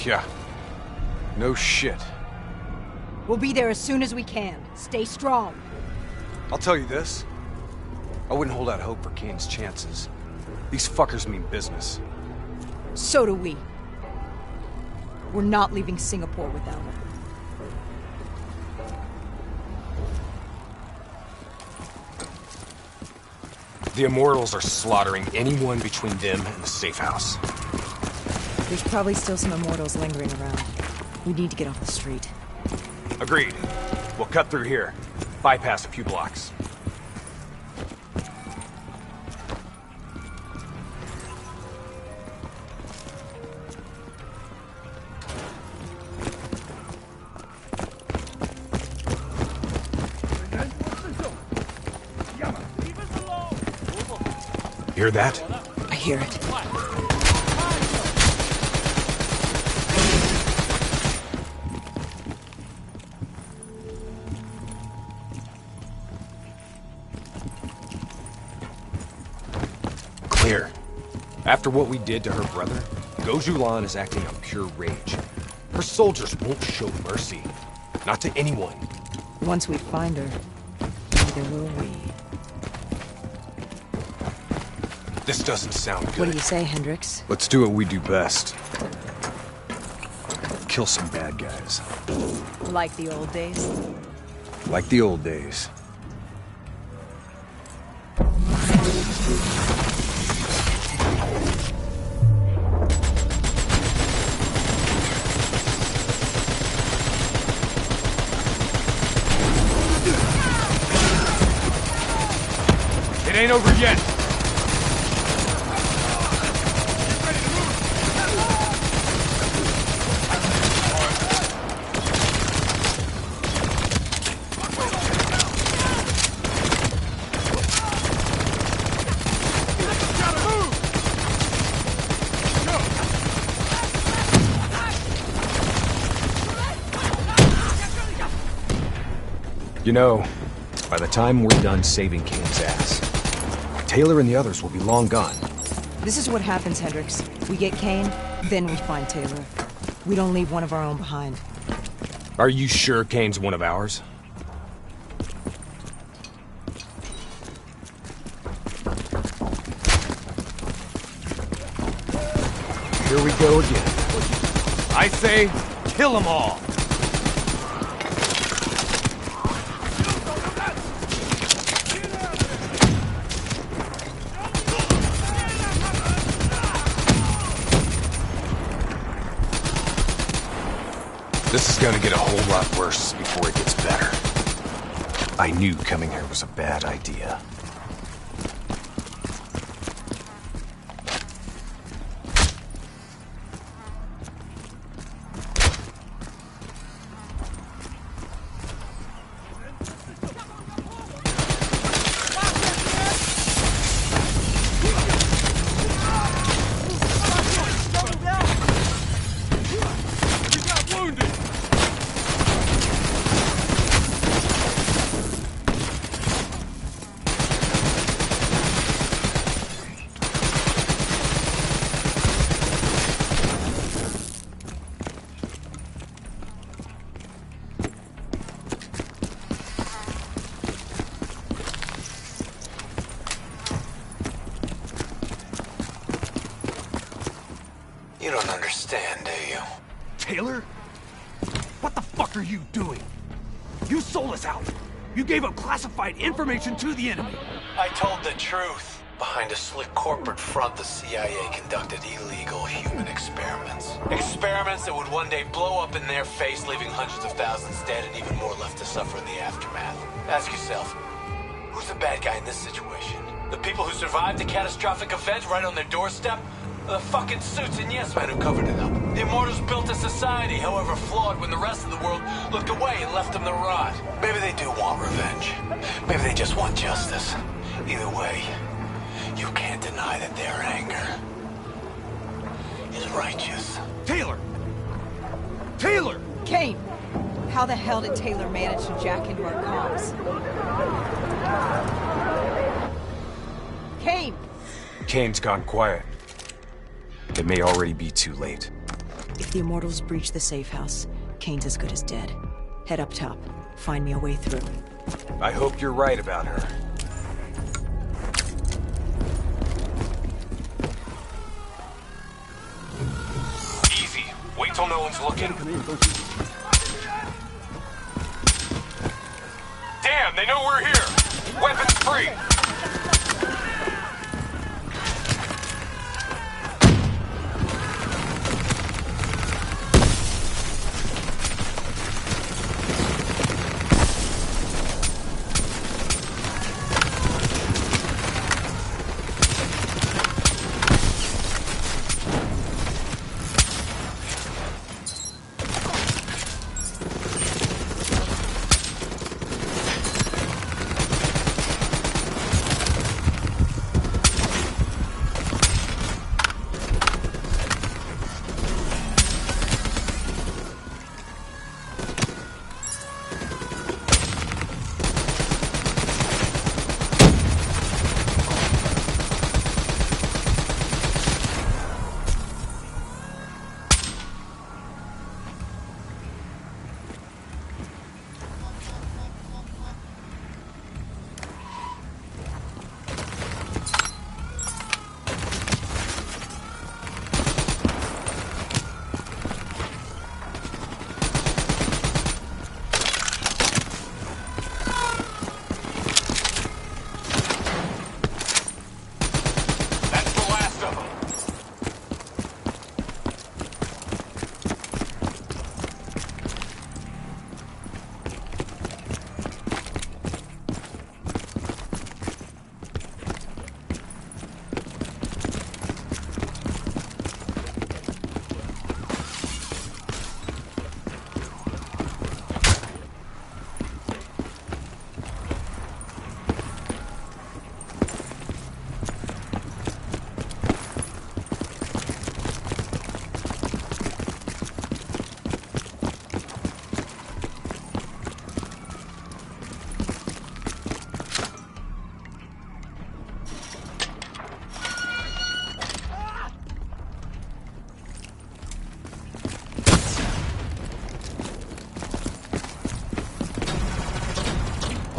Yeah. No shit. We'll be there as soon as we can. Stay strong. I'll tell you this. I wouldn't hold out hope for Kane's chances. These fuckers mean business. So do we. We're not leaving Singapore without her. The Immortals are slaughtering anyone between them and the safe house. There's probably still some Immortals lingering around. We need to get off the street. Agreed. We'll cut through here. Bypass a few blocks. Hear that? I hear it. Clear. After what we did to her brother, Gojulan is acting on pure rage. Her soldiers won't show mercy. Not to anyone. Once we find her, neither will we. This doesn't sound good. What do you say, Hendricks? Let's do what we do best. Kill some bad guys. Like the old days? Like the old days. It ain't over yet. You know, by the time we're done saving Kane's ass, Taylor and the others will be long gone. This is what happens, Hendricks. We get Kane, then we find Taylor. We don't leave one of our own behind. Are you sure Kane's one of ours? Here we go again. I say, kill them all! This is gonna get a whole lot worse before it gets better. I knew coming here was a bad idea. You don't understand, do you? Taylor? What the fuck are you doing? You sold us out. You gave up classified information to the enemy. I told the truth. Behind a slick corporate front, the CIA conducted illegal human experiments. Experiments that would one day blow up in their face, leaving hundreds of thousands dead and even more left to suffer in the aftermath. Ask yourself, who's the bad guy in this situation? The people who survived a catastrophic event right on their doorstep? Or the fucking suits and yes men who covered it up? The Immortals built a society, however flawed, when the rest of the world looked away and left them to rot. Maybe they do want revenge. Maybe they just want justice. Either way, you can't deny that their anger is righteous. Taylor! Taylor! Kane! How the hell did Taylor manage to jack into our comms? Kane! Kane's gone quiet. It may already be too late. If the Immortals breach the safe house, Kane's as good as dead. Head up top. Find me a way through. I hope you're right about her. Easy. Wait till no one's looking. Damn, they know we're here. Weapons free.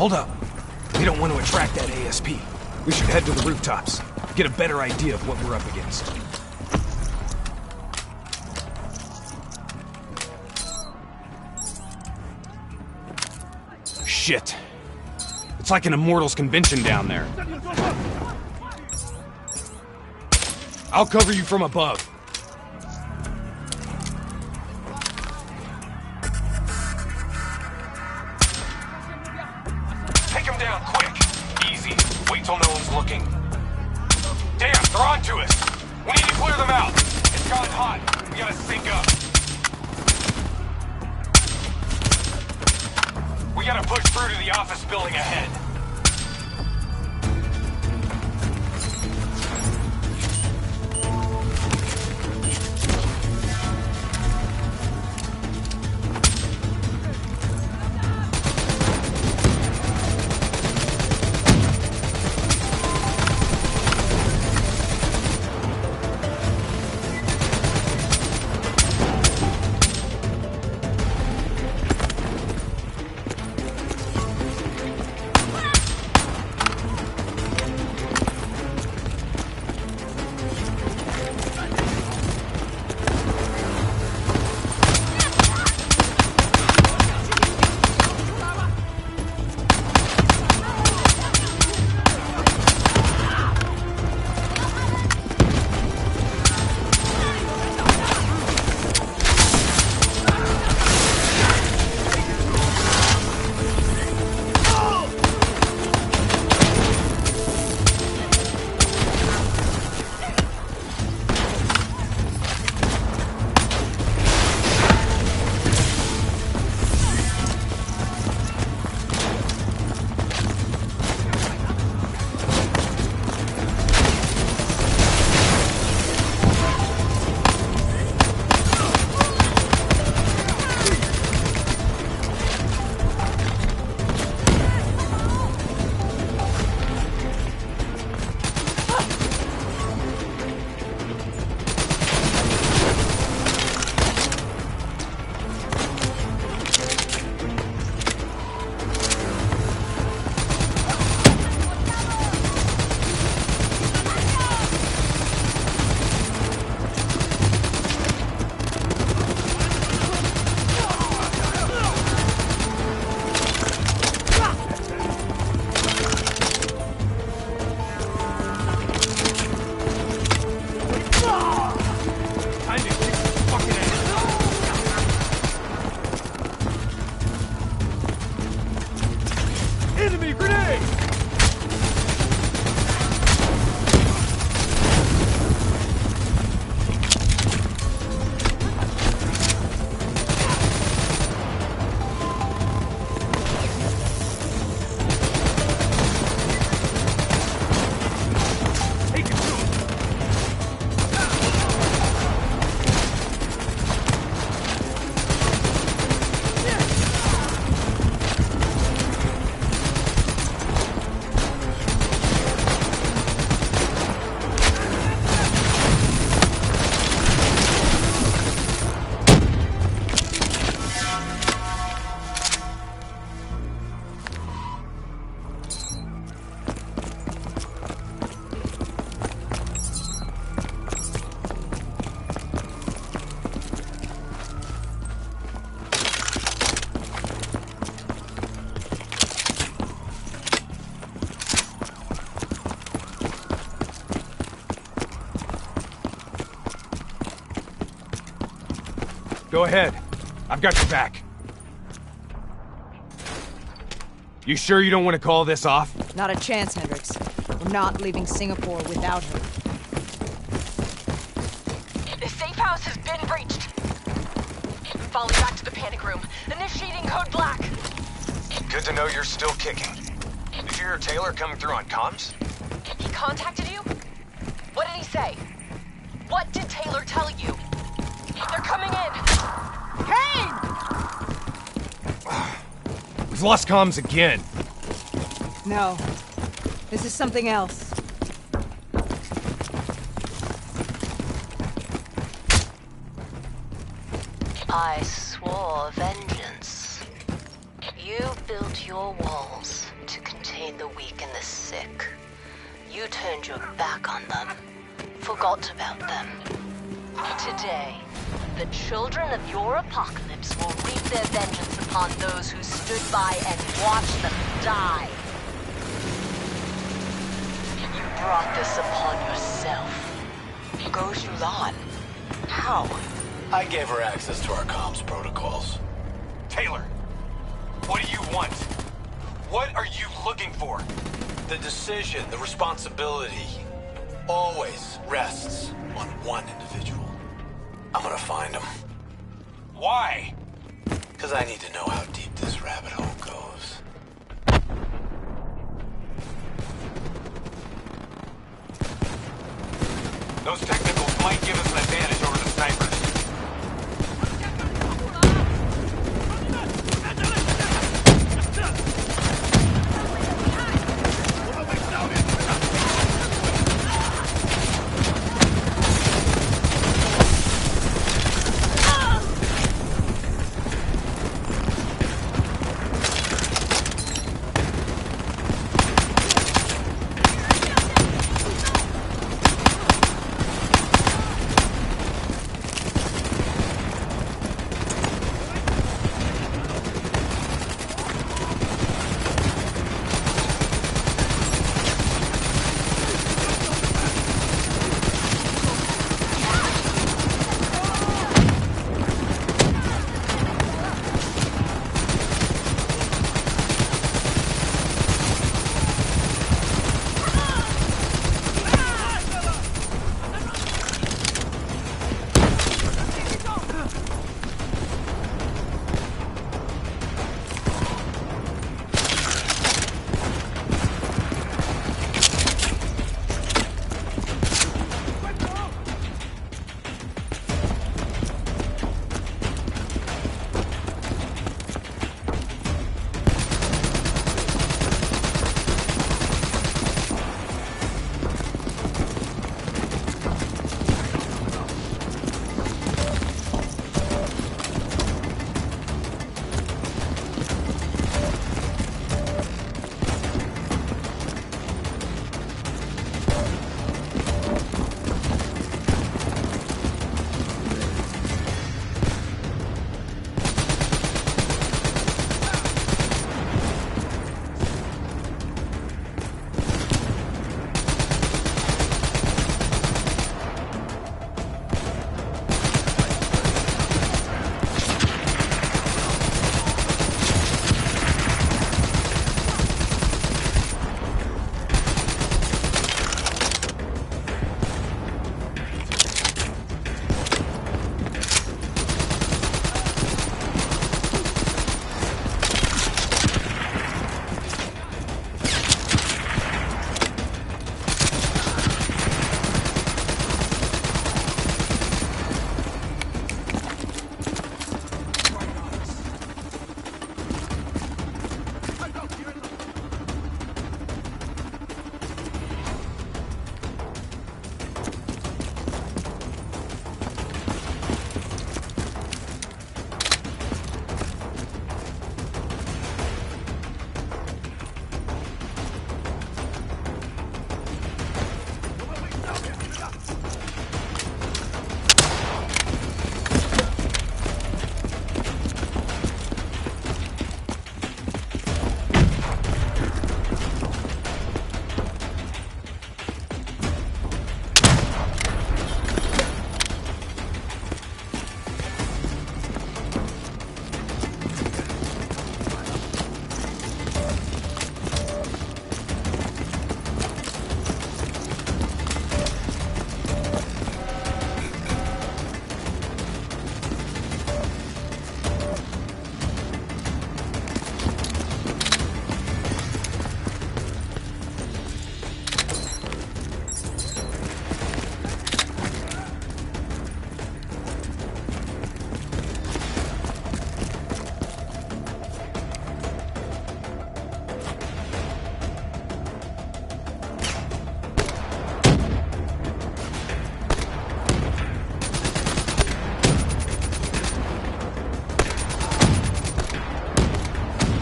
Hold up. We don't want to attract that ASP. We should head to the rooftops. Get a better idea of what we're up against. Shit. It's like an Immortals convention down there. I'll cover you from above. Take him down, quick. Easy. Wait till no one's looking. Damn, they're onto us. We need to clear them out. It's gotten hot. We gotta sync up. We gotta push through to the office building ahead. Go ahead. I've got your back. You sure you don't want to call this off? Not a chance, Hendricks. We're not leaving Singapore without her. The safe house has been breached. Falling back to the panic room. Initiating code black. Good to know you're still kicking. Did you hear Taylor coming through on comms? He contacted you? What did he say? What did Taylor tell you? They're coming in! Kane! We've lost comms again. No. This is something else. I swore vengeance. You built your walls to contain the weak and the sick. You turned your back on them, forgot about them. Today, The children of your apocalypse will reap their vengeance upon those who stood by and watched them die. You brought this upon yourself. Go Shulan. How? I gave her access to our comms protocols. Taylor, what do you want? What are you looking for? The decision, the responsibility, always rests on one individual. I'm gonna find him. Why? Because I need to know how deep this rabbit hole goes. Those technicals might give us an advantage over the snipers.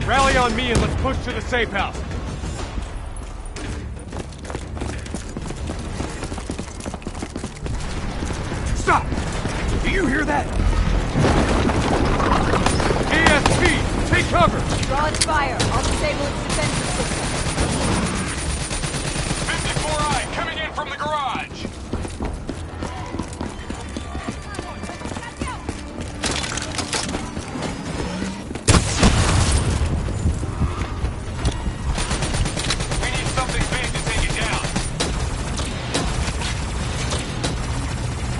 Rally on me and let's push to the safe house. Stop! Do you you hear that? ASP, take cover! Draw its fire. I'll disable its defensive system. 54i coming in from the garage! We need something big to take it down.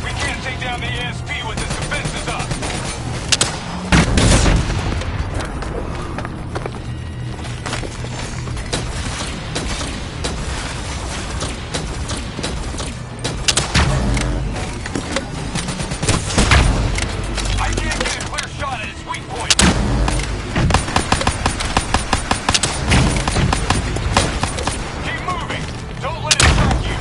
We can't take down the ASP with his defenses up. I can't get a clear shot at its weak point. Keep moving. Don't let it shock you.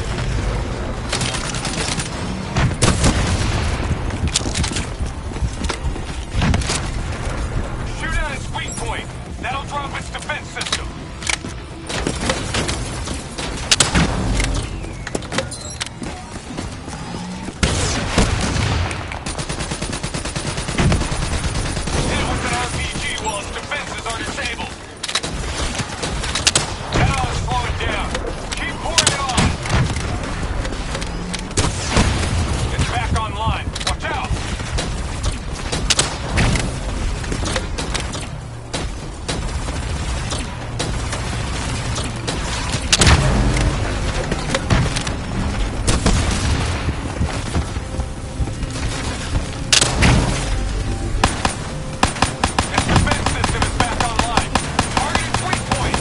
Shoot at its weak point. That'll drop its defense system. Hit it with an RPG while its defenses are disabled. That ought to slow it down. Keep pouring it on. It's back online. Watch out. Its defense system is back online. Target its weak point.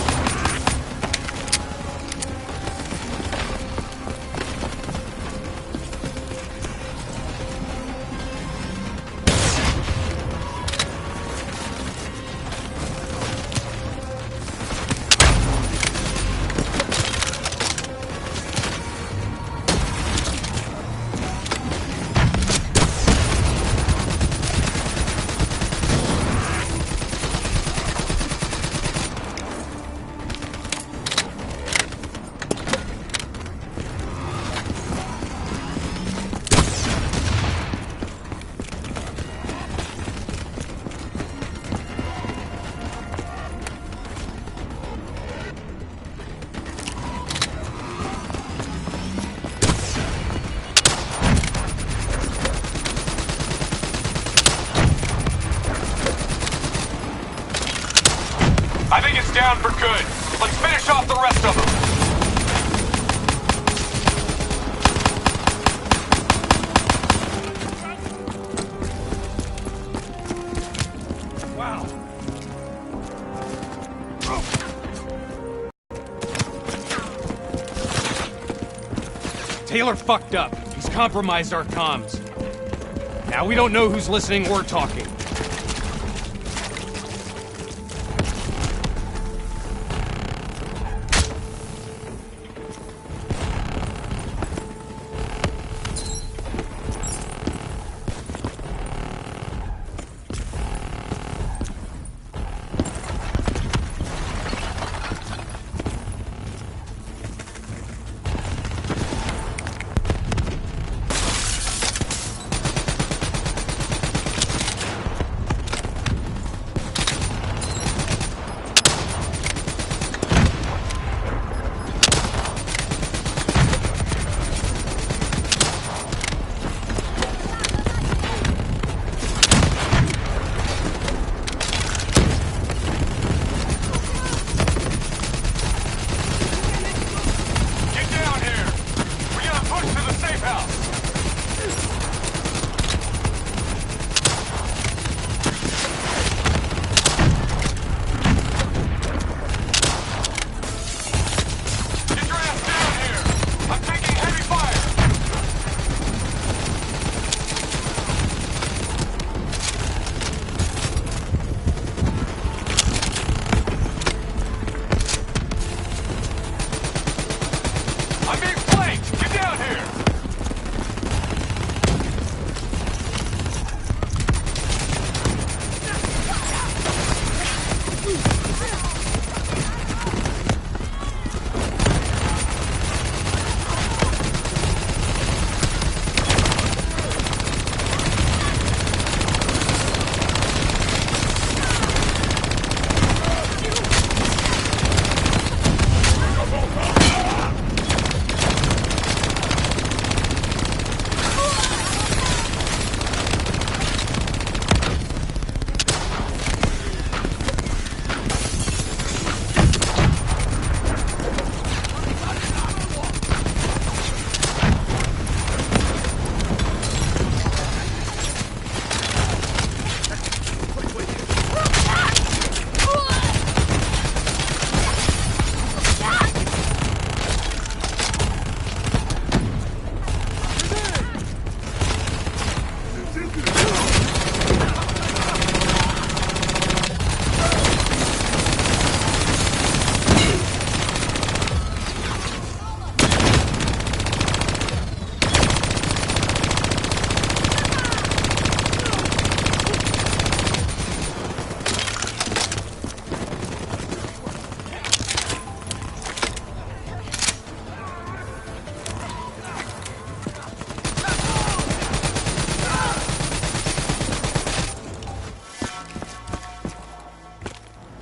I think it's down for good. Let's finish off the rest of them. Wow. Taylor fucked up. He's compromised our comms. Now we don't know who's listening or talking.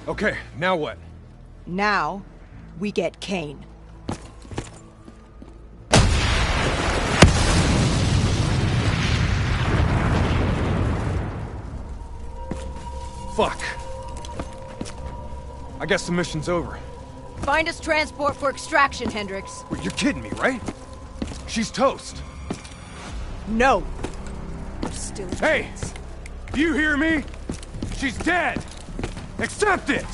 Okay, now what? Now, we get Kane. Fuck. I guess the mission's over. Find us transport for extraction, Hendricks. Wait, you're kidding me, right? She's toast. No. There's still a Hey! chance. Do you hear me? She's dead! Accept it!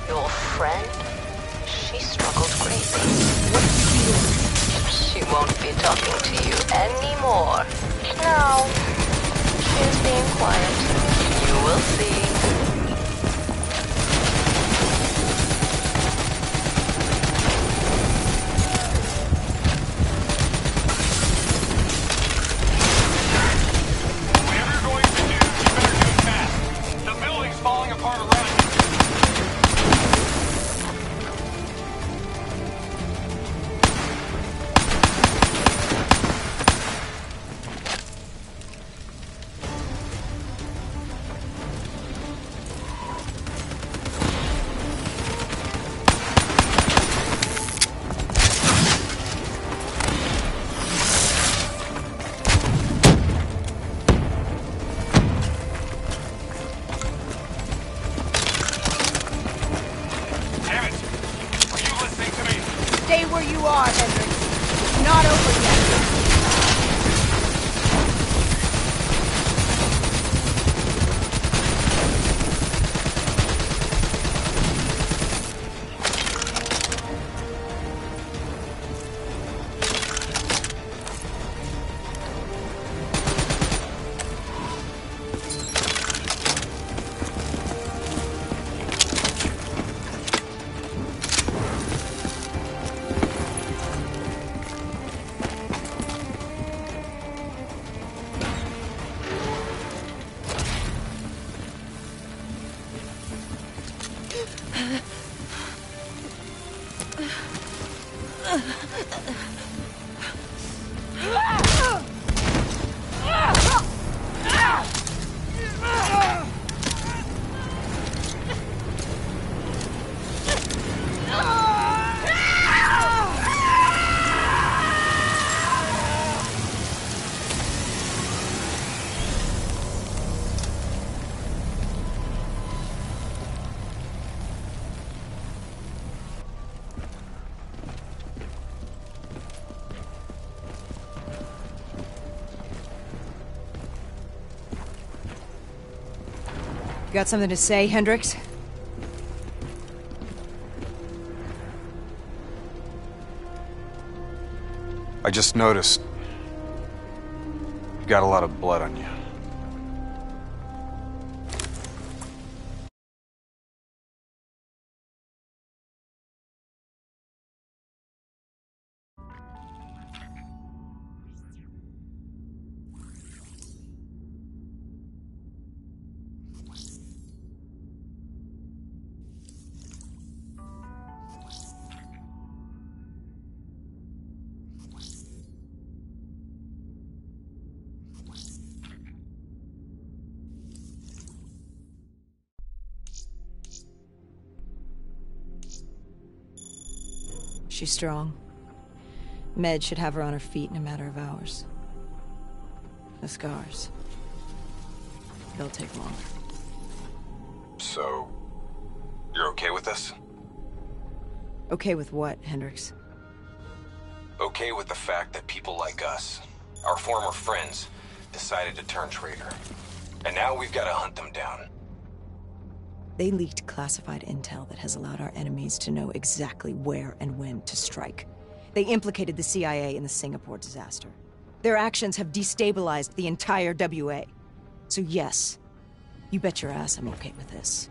Your friend? She struggled greatly. She won't be talking to you anymore. Now, she's being quiet. You will see. Whatever you're going to do, you better do it fast. The building's falling apart around you. Damn it! Are you listening to me? Stay where you are, Hendricks. It's not over yet. Got something to say, Hendricks? I just noticed you got a lot of blood on you. She's strong. Med should have her on her feet in a matter of hours. The scars. They'll take longer. So, you're okay with this? Okay with what, Hendricks? Okay with the fact that people like us, our former friends, decided to turn traitor. And now we've got to hunt them down. They leaked classified intel that has allowed our enemies to know exactly where and when to strike. They implicated the CIA in the Singapore disaster. Their actions have destabilized the entire WA. So yes, you bet your ass I'm okay with this.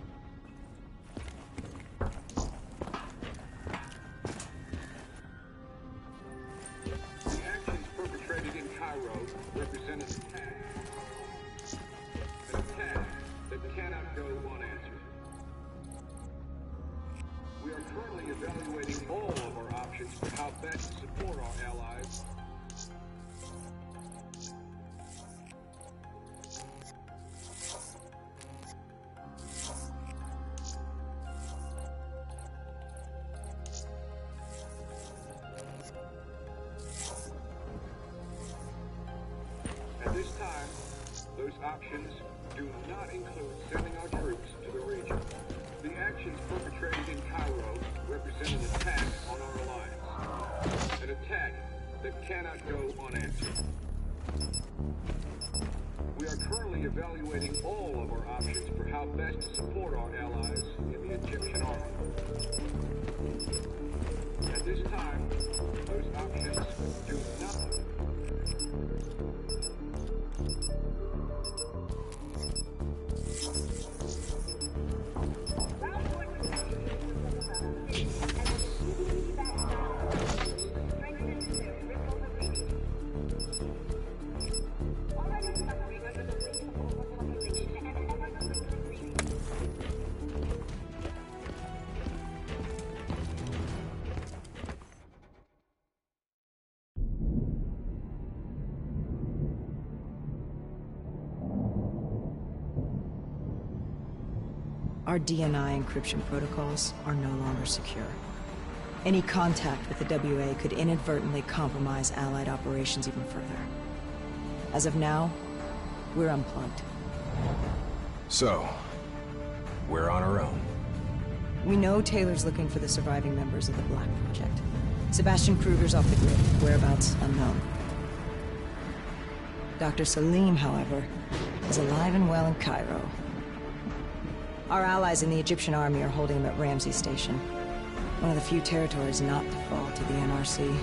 The actions perpetrated in Cairo represent an attack. An attack that cannot go unanswered. We are currently evaluating all of our options for how best to support our allies. At this time, those options do not include sending our troops to the region. The actions perpetrated in Cairo represent an attack on our alliance. An attack that cannot go unanswered. We are currently evaluating all of our options for how best to support our allies in the Egyptian army. At this time, those options do not. Our DNI encryption protocols are no longer secure. Any contact with the WA could inadvertently compromise Allied operations even further. As of now, we're unplugged. So, we're on our own. We know Taylor's looking for the surviving members of the Black Project. Sebastian Kruger's off the grid, whereabouts unknown. Dr. Salim, however, is alive and well in Cairo. Our allies in the Egyptian army are holding him at Ramsey Station, one of the few territories not to fall to the NRC.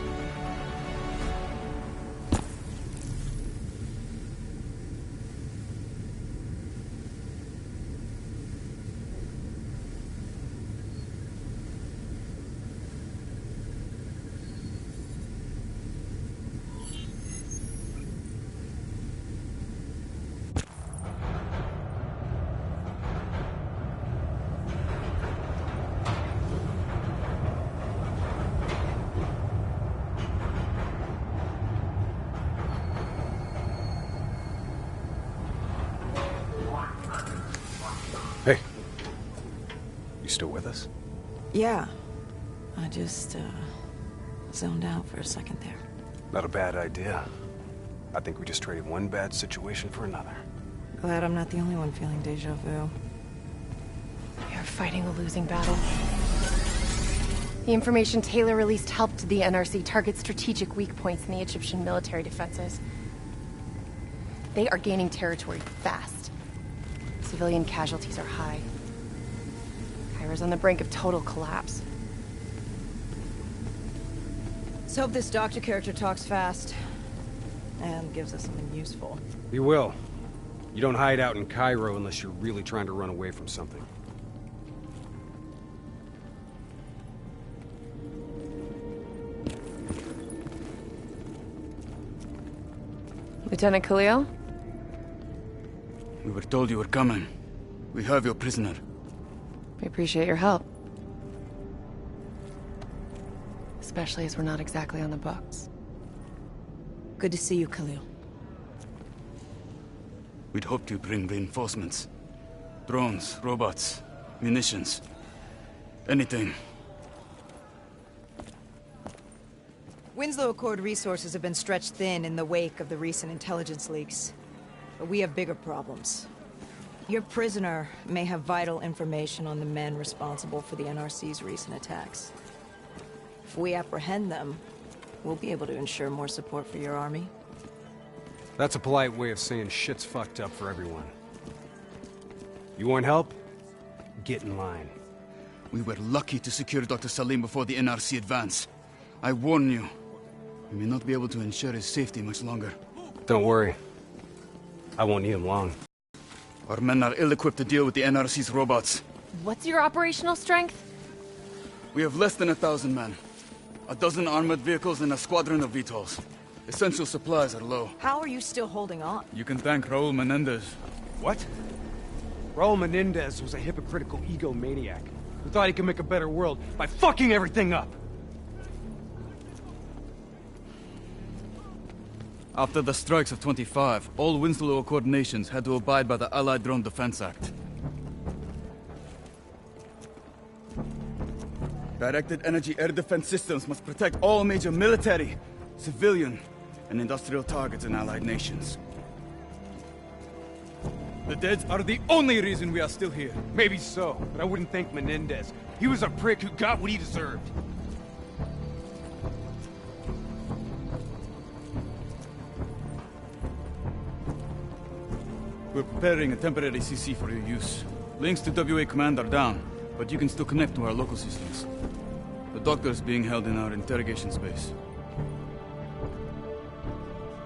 Hey. You still with us? Yeah. I just, zoned out for a second there. Not a bad idea. I think we just traded one bad situation for another. Glad I'm not the only one feeling deja vu. You're fighting a losing battle. The information Taylor released helped the NRC target strategic weak points in the Egyptian military defenses. They are gaining territory fast. Civilian casualties are high. Cairo's on the brink of total collapse. Let's hope this doctor character talks fast. And gives us something useful. He will. You don't hide out in Cairo unless you're really trying to run away from something. Lieutenant Khalil? We were told you were coming. We have your prisoner. We appreciate your help. Especially as we're not exactly on the books. Good to see you, Khalil. We'd hoped to bring reinforcements. Drones, robots, munitions. Anything. Winslow Accord resources have been stretched thin in the wake of the recent intelligence leaks. But we have bigger problems. Your prisoner may have vital information on the men responsible for the NRC's recent attacks. If we apprehend them, we'll be able to ensure more support for your army. That's a polite way of saying shit's fucked up for everyone. You want help? Get in line. We were lucky to secure Dr. Salim before the NRC advance. I warn you, we may not be able to ensure his safety much longer. Don't worry. I won't need him long. Our men are ill-equipped to deal with the NRC's robots. What's your operational strength? We have less than 1,000 men. 12 armored vehicles and a squadron of VTOLs. Essential supplies are low. How are you still holding on? You can thank Raul Menendez. What? Raul Menendez was a hypocritical egomaniac who thought he could make a better world by fucking everything up. After the strikes of 25, all Winslow Accord nations had to abide by the Allied Drone Defense Act. Directed energy air defense systems must protect all major military, civilian, and industrial targets in Allied nations. The dead are the only reason we are still here. Maybe so, but I wouldn't thank Menendez. He was a prick who got what he deserved. We're preparing a temporary CC for your use. Links to WA Command are down, but you can still connect to our local systems. The doctor is being held in our interrogation space.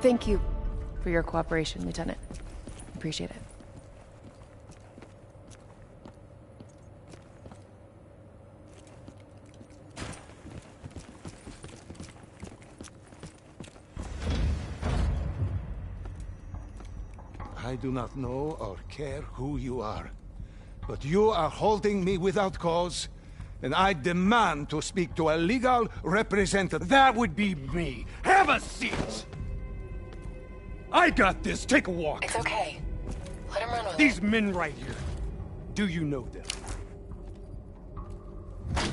Thank you for your cooperation, Lieutenant. Appreciate it. I do not know or care who you are, but you are holding me without cause, and I demand to speak to a legal representative. That would be me. Have a seat! I got this. Take a walk. It's okay. Let him run with These it. men right here. Do you know them?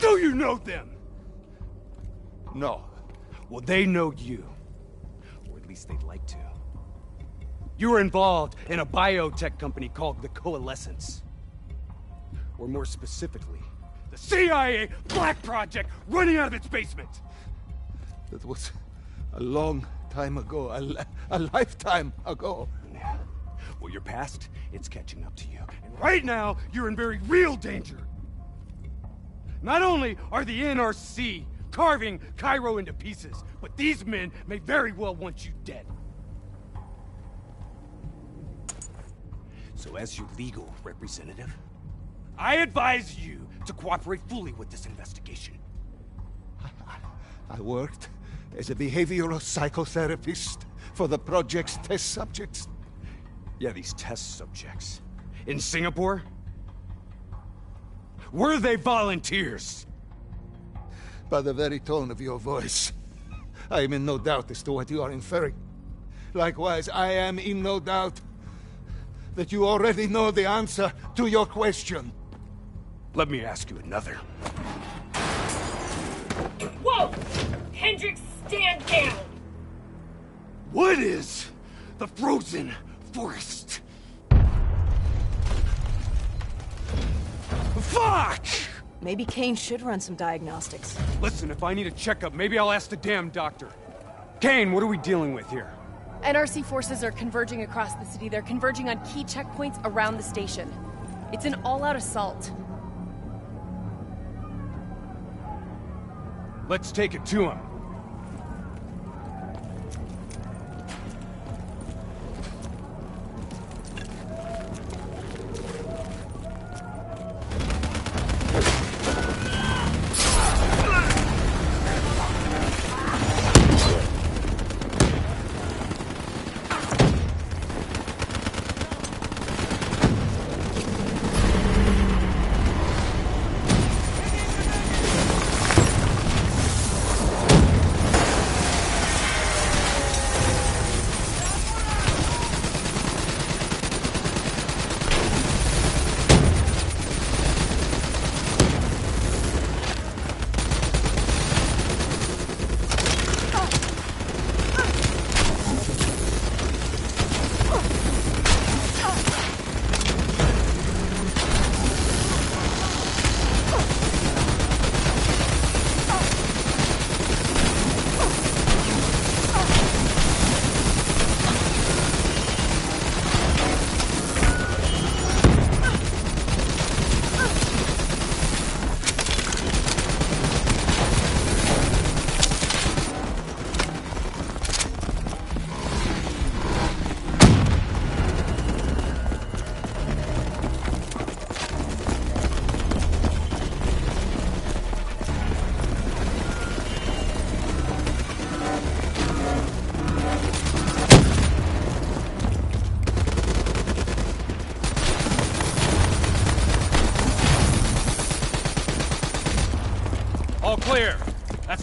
Do you know them? No. Well, they know you. Or at least they'd like to. You were involved in a biotech company called the Coalescence. Or more specifically, the CIA Black Project running out of its basement. That was a long time ago, a lifetime ago. Well, your past, it's catching up to you. And right now, you're in very real danger. Not only are the NRC carving Cairo into pieces, but these men may very well want you dead. So as your legal representative, I advise you to cooperate fully with this investigation. I worked as a behavioral psychotherapist for the project's test subjects. Yeah, these test subjects. In Singapore? Were they volunteers? By the very tone of your voice, I am in no doubt as to what you are inferring. Likewise, I am in no doubt that you already know the answer to your question. Let me ask you another. Whoa! Hendricks, stand down! What is the frozen forest? Fuck! Maybe Kane should run some diagnostics. Listen, if I need a checkup, maybe I'll ask the damn doctor. Kane, what are we dealing with here? NRC forces are converging across the city. They're converging on key checkpoints around the station. It's an all-out assault. Let's take it to him.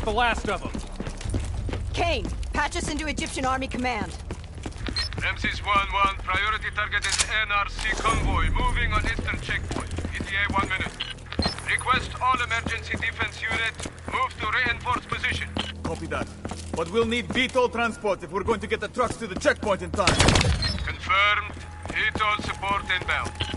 That's the last of them. Kane, patch us into Egyptian Army Command. Ramses 1-1, priority target is NRC convoy, moving on eastern checkpoint. ETA 1 minute. Request all emergency defense unit, move to reinforced position. Copy that. But we'll need VTOL transport if we're going to get the trucks to the checkpoint in time. Confirmed. VTOL support inbound.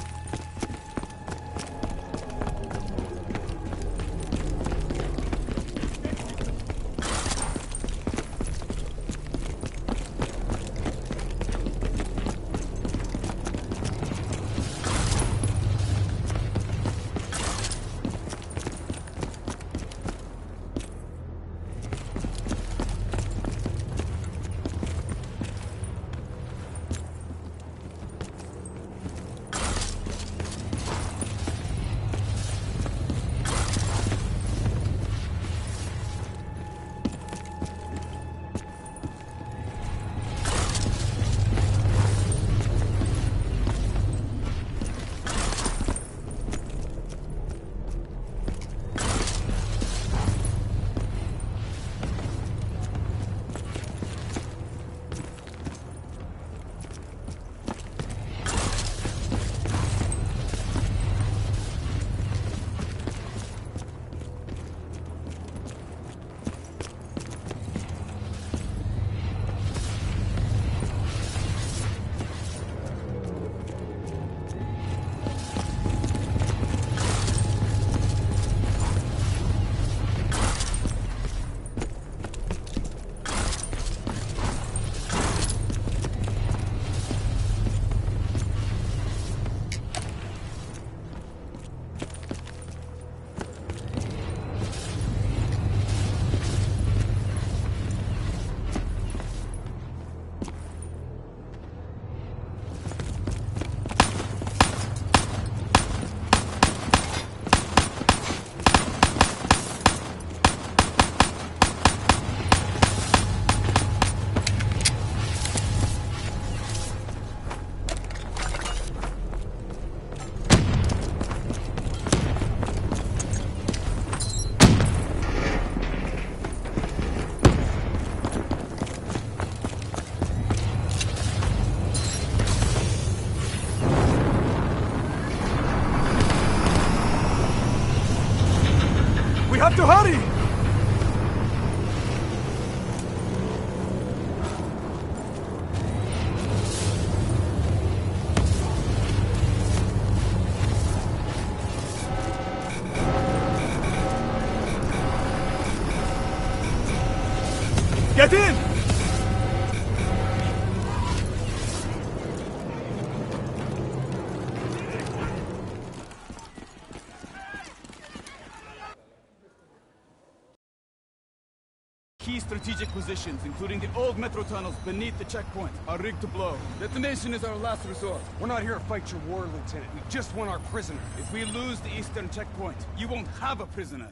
have to hurry! Get in! Key strategic positions, including the old metro tunnels beneath the checkpoint, are rigged to blow. Detonation is our last resort. We're not here to fight your war, Lieutenant. We just want our prisoner. If we lose the eastern checkpoint, you won't have a prisoner.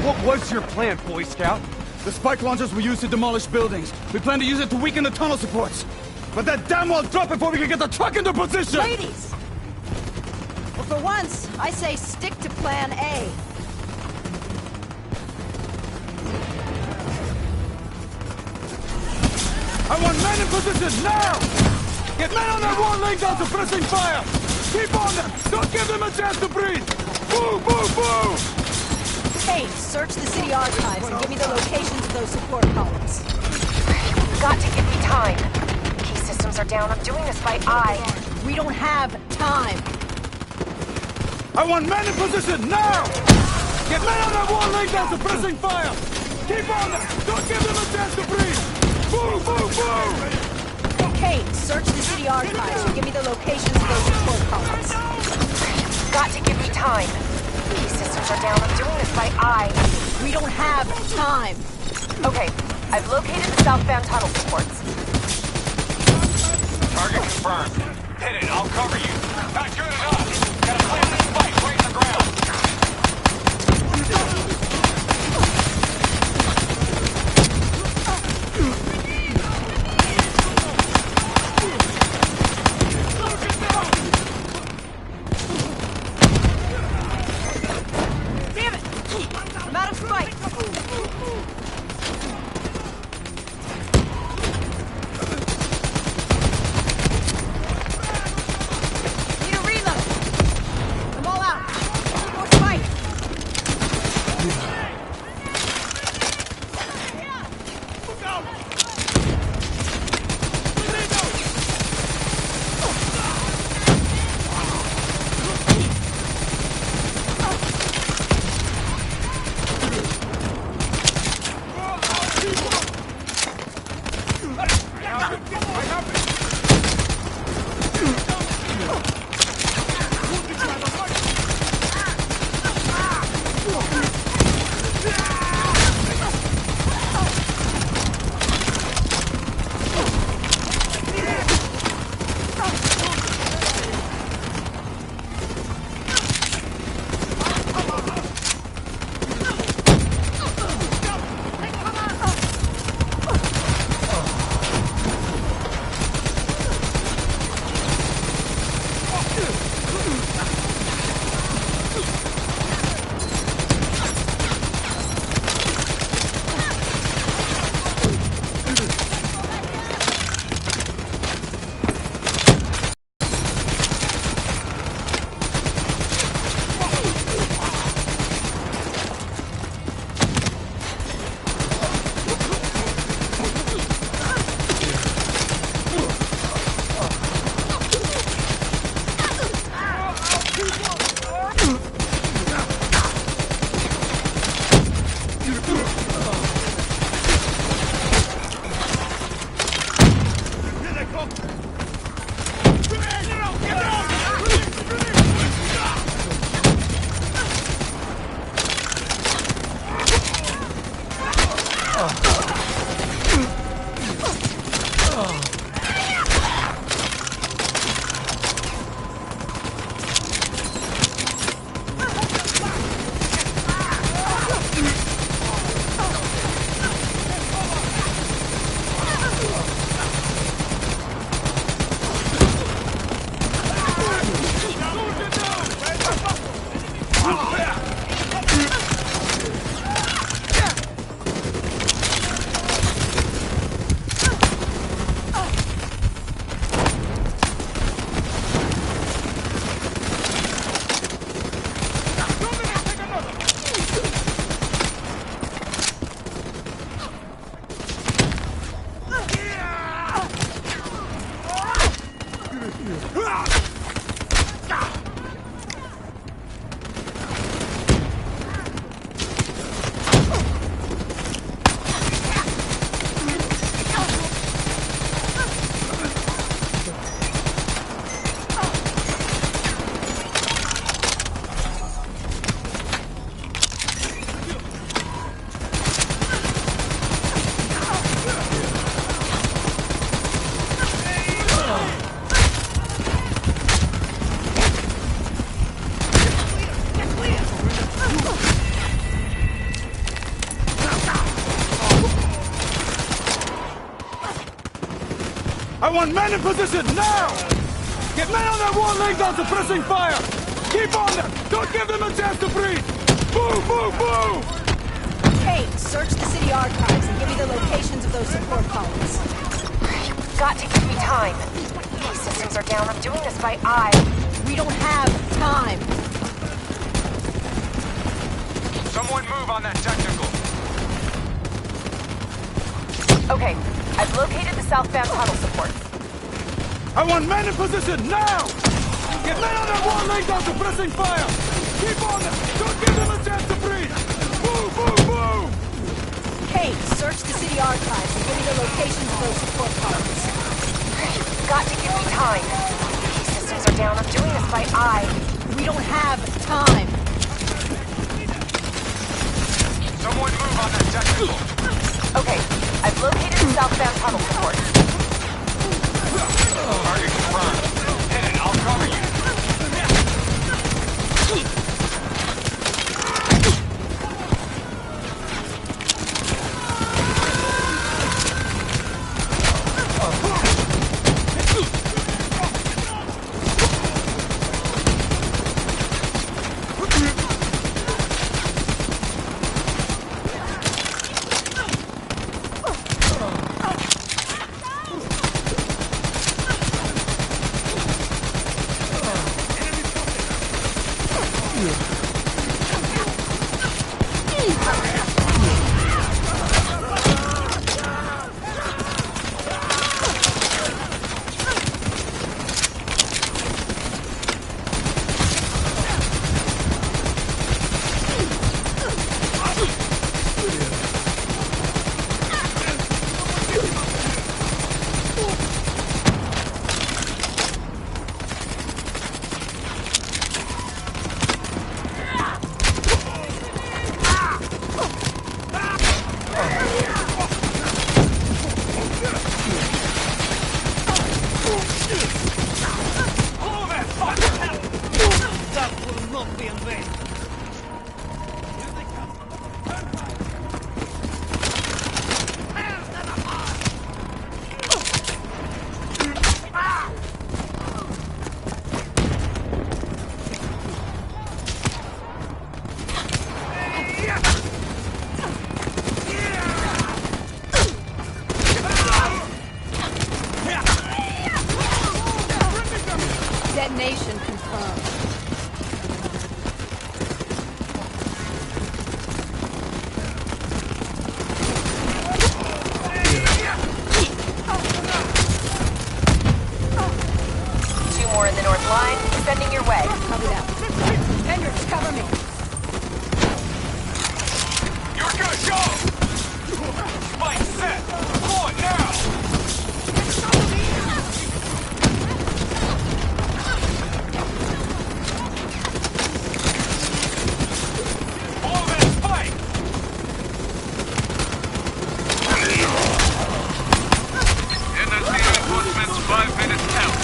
What was your plan, Boy Scout? The spike launchers were used to demolish buildings. We plan to use it to weaken the tunnel supports. But that damn wall dropped before we can get the truck into position! Ladies! Well, for once, I say stick to plan A. I want men in position, now! Get men on that wall laying down suppressing fire! Keep on them! Don't give them a chance to breathe! Move, move, move! Hey, search the city archives and give me the locations of those support columns. You've got to give me time. Key systems are down. I'm doing this by eye. We don't have time. I want men in position, now! Get men on that wall laying down suppressing fire! Keep on them! Don't give them a chance to breathe! Move, move, move! Kate, search the city archives and give me the locations of those support columns. You've got to give me time. These systems are down. I'm doing this by eye. We don't have time. Okay, I've located the southbound tunnel supports. Target confirmed. Hit it, I'll cover you. Not good enough. Gotta plant this spike right in the ground. Damn it! I'm out of spike. Need a reload. I'm all out. More spike. I want men in position, now! Get men on their war laying down suppressing fire! Keep on them! Don't give them a chance to breathe! Move, move, move! Kate, search the city archives and give me the locations of those support columns. You've got to give me time. These systems are down. I'm doing this by eye. We don't have time. Someone move on that technical. Okay, I've located the southbound tunnel supports. I want men in position, now! Get men on their war laying down suppressing fire! Keep on them! Don't give them a chance to breathe! Move, move, move! Kate, search the city archives and give me the locations of those support columns. You've got to give me time. These systems are down. I'm doing this by eye. We don't have time. Someone move on that technical. Okay, I've located the southbound tunnel support. Target confirmed. Hit it, I'll cover you. Detonation confirmed. Two more in the north line, sending your way. Copy that. Hendricks, cover me. You're good, go! Spike set! Come on, now! Follow that spike! Energy reinforcements 5 minutes out.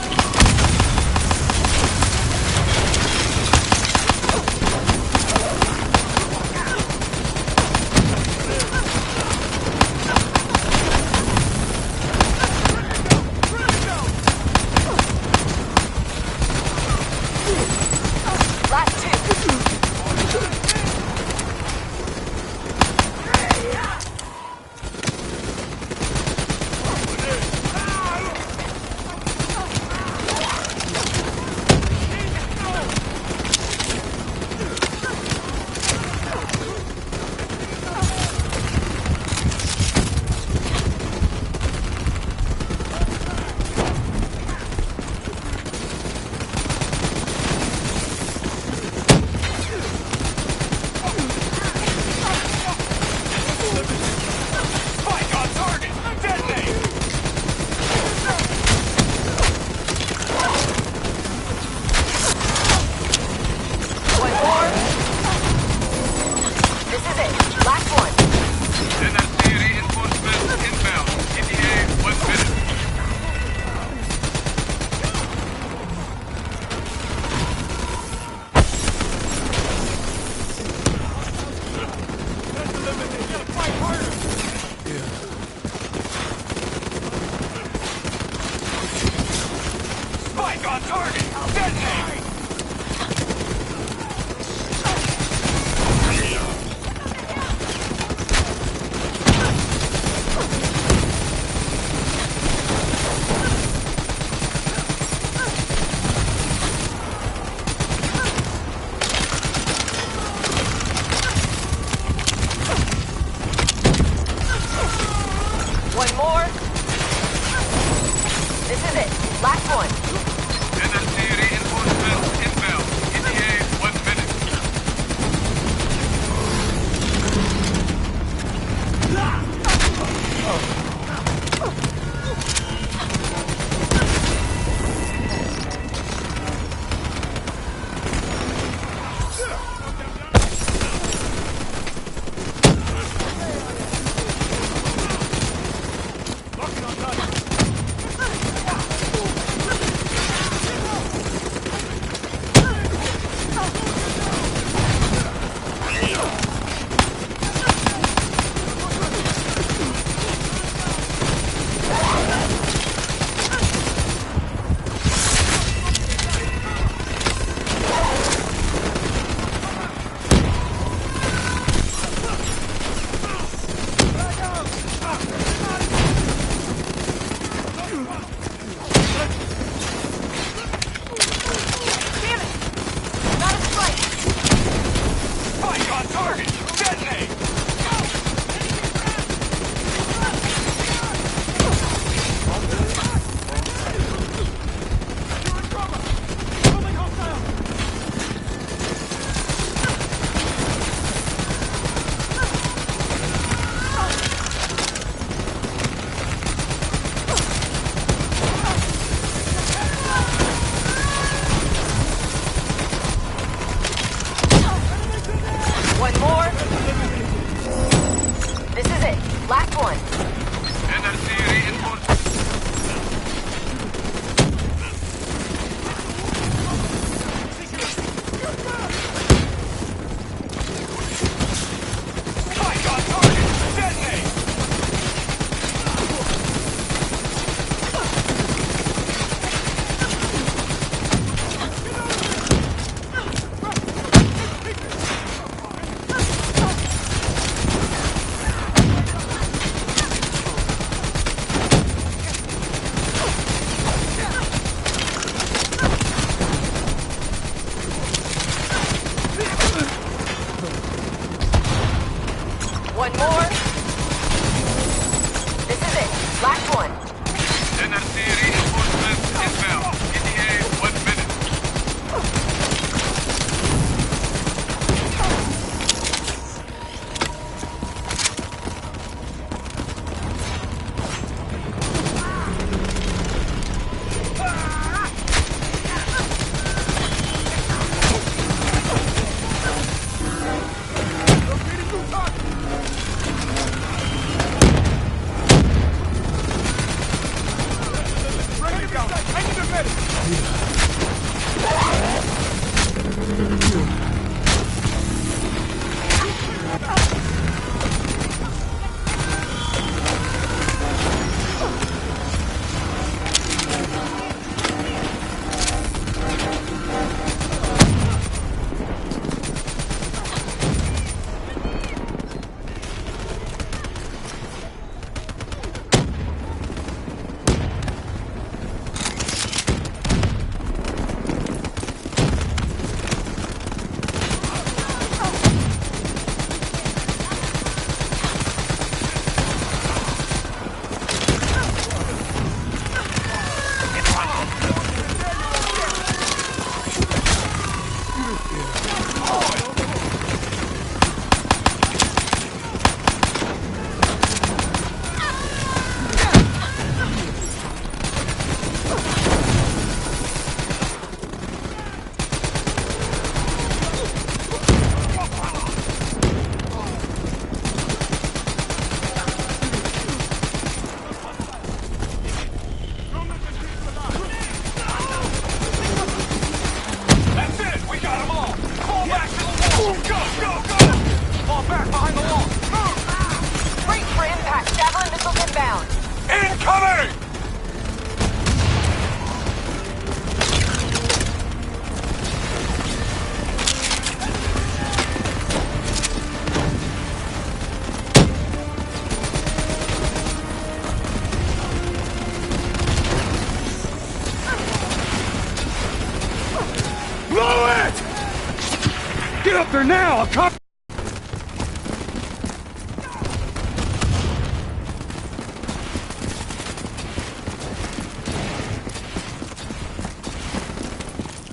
Get up there now! I'll come!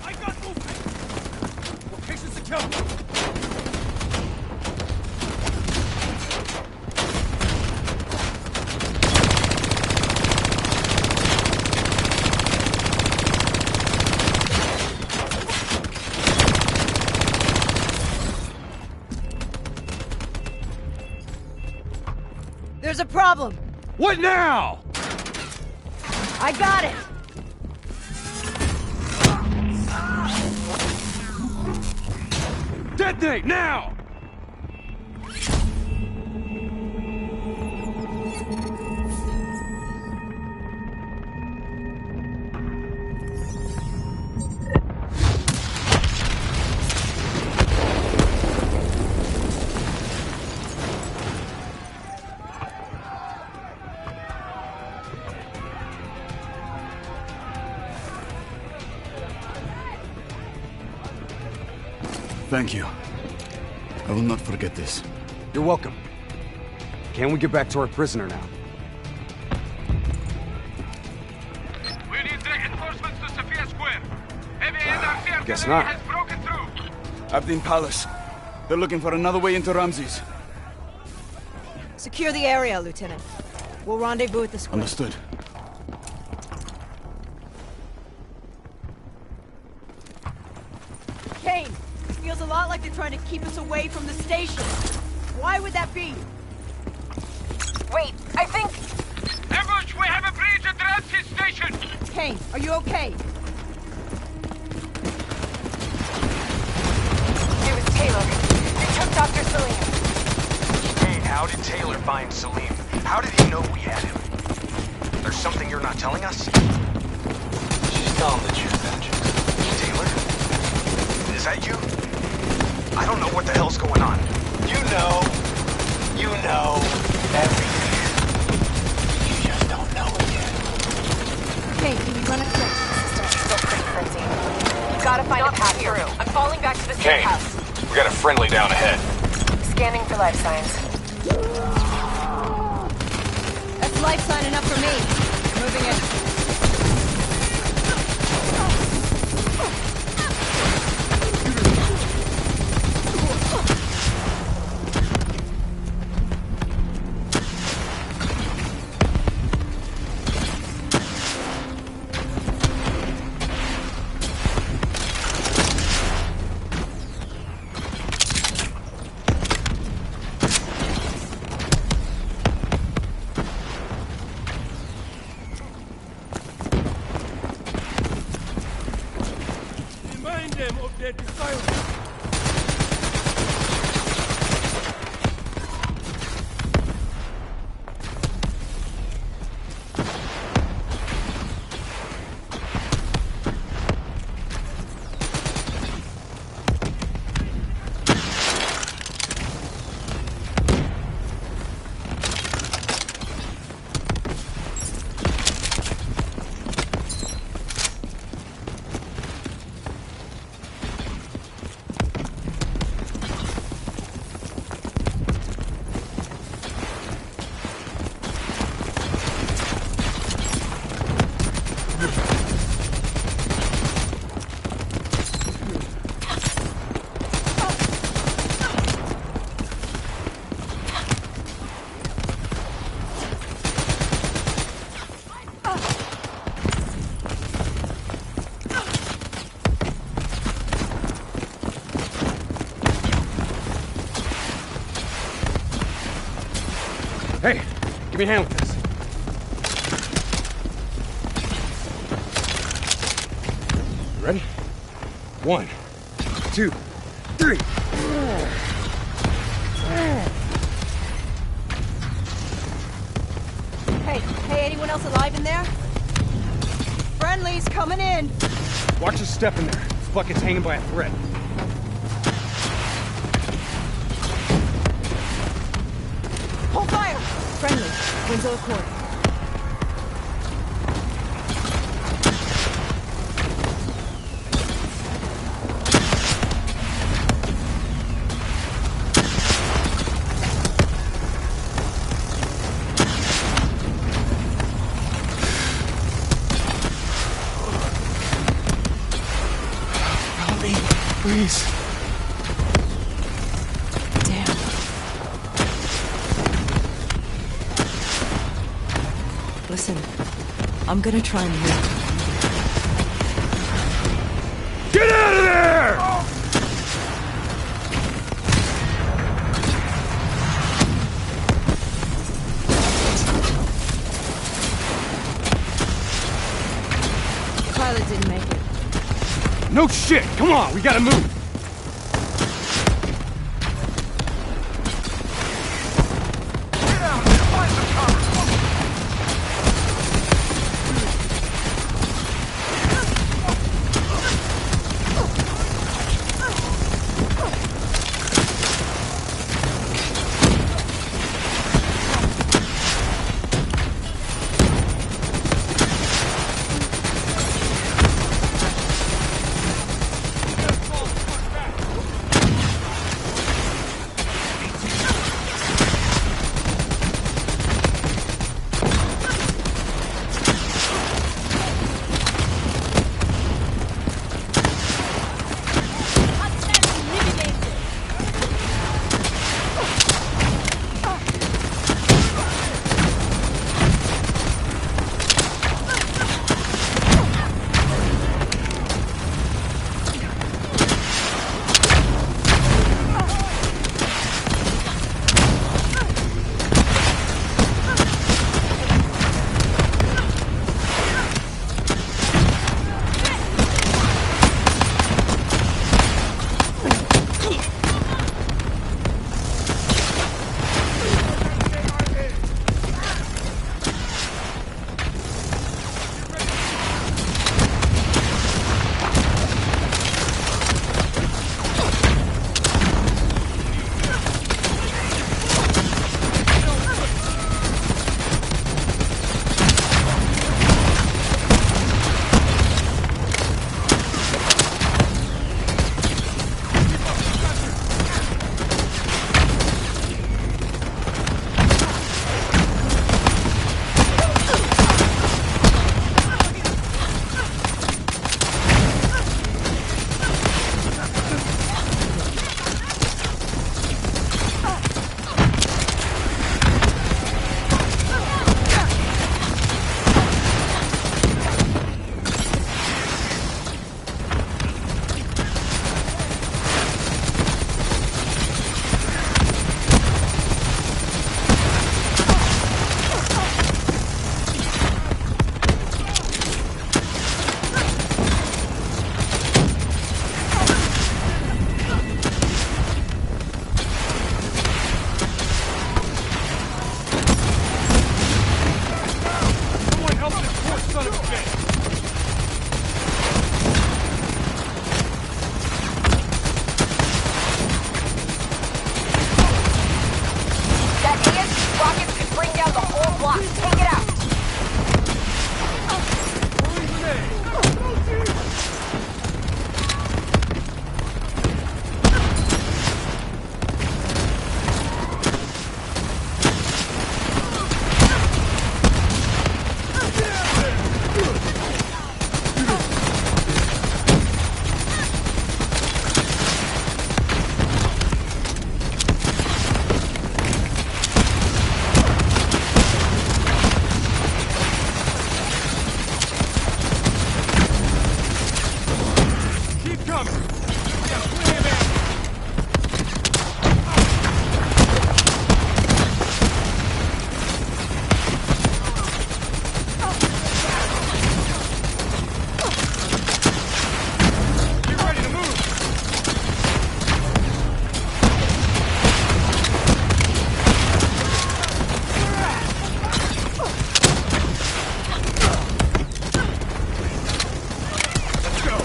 I got movement! Location secure! There's a problem! What now? I got it! Detonate now! Thank you. I will not forget this. You're welcome. Can we get back to our prisoner now? We need reinforcements to Sophia Square. Heavy NRC Guess artillery not. has broken through. Abdin Palace. They're looking for another way into Ramses. Secure the area, Lieutenant. We'll rendezvous at the square. Understood. Kane, this feels a lot like they're trying to keep us away from the station. Why would that be? Wait, I think... Ambush, we have a breach at Ramses Station! Kane, are you okay? It was Taylor. They took Dr. Salim. Hey, how did Taylor find Salim? How did he know we had him? There's something you're not telling us? She's telling the truth, Patrick. Taylor? Is that you? I don't know what the hell's going on. You know everything. You just don't know it yet. Kane, can you run a clip? She's still pretty crazy. You gotta find a path through. I'm falling back to the safe Kane, house. we got a friendly down ahead. Scanning for life signs. That's life sign enough for me. Moving in. them of their desires. Hey, give me a hand with this. You ready? 1, 2, 3. Hey, anyone else alive in there? Friendly's coming in. Watch your step in there. This bucket's hanging by a thread. Hold fire! Friendly, Winslow Accord. Help me, please. Listen, I'm gonna try and move. Get out of there! Pilot didn't make it. No shit! Come on, we gotta move! coming! We got plenty of ammo! Get ready to move! Let's go!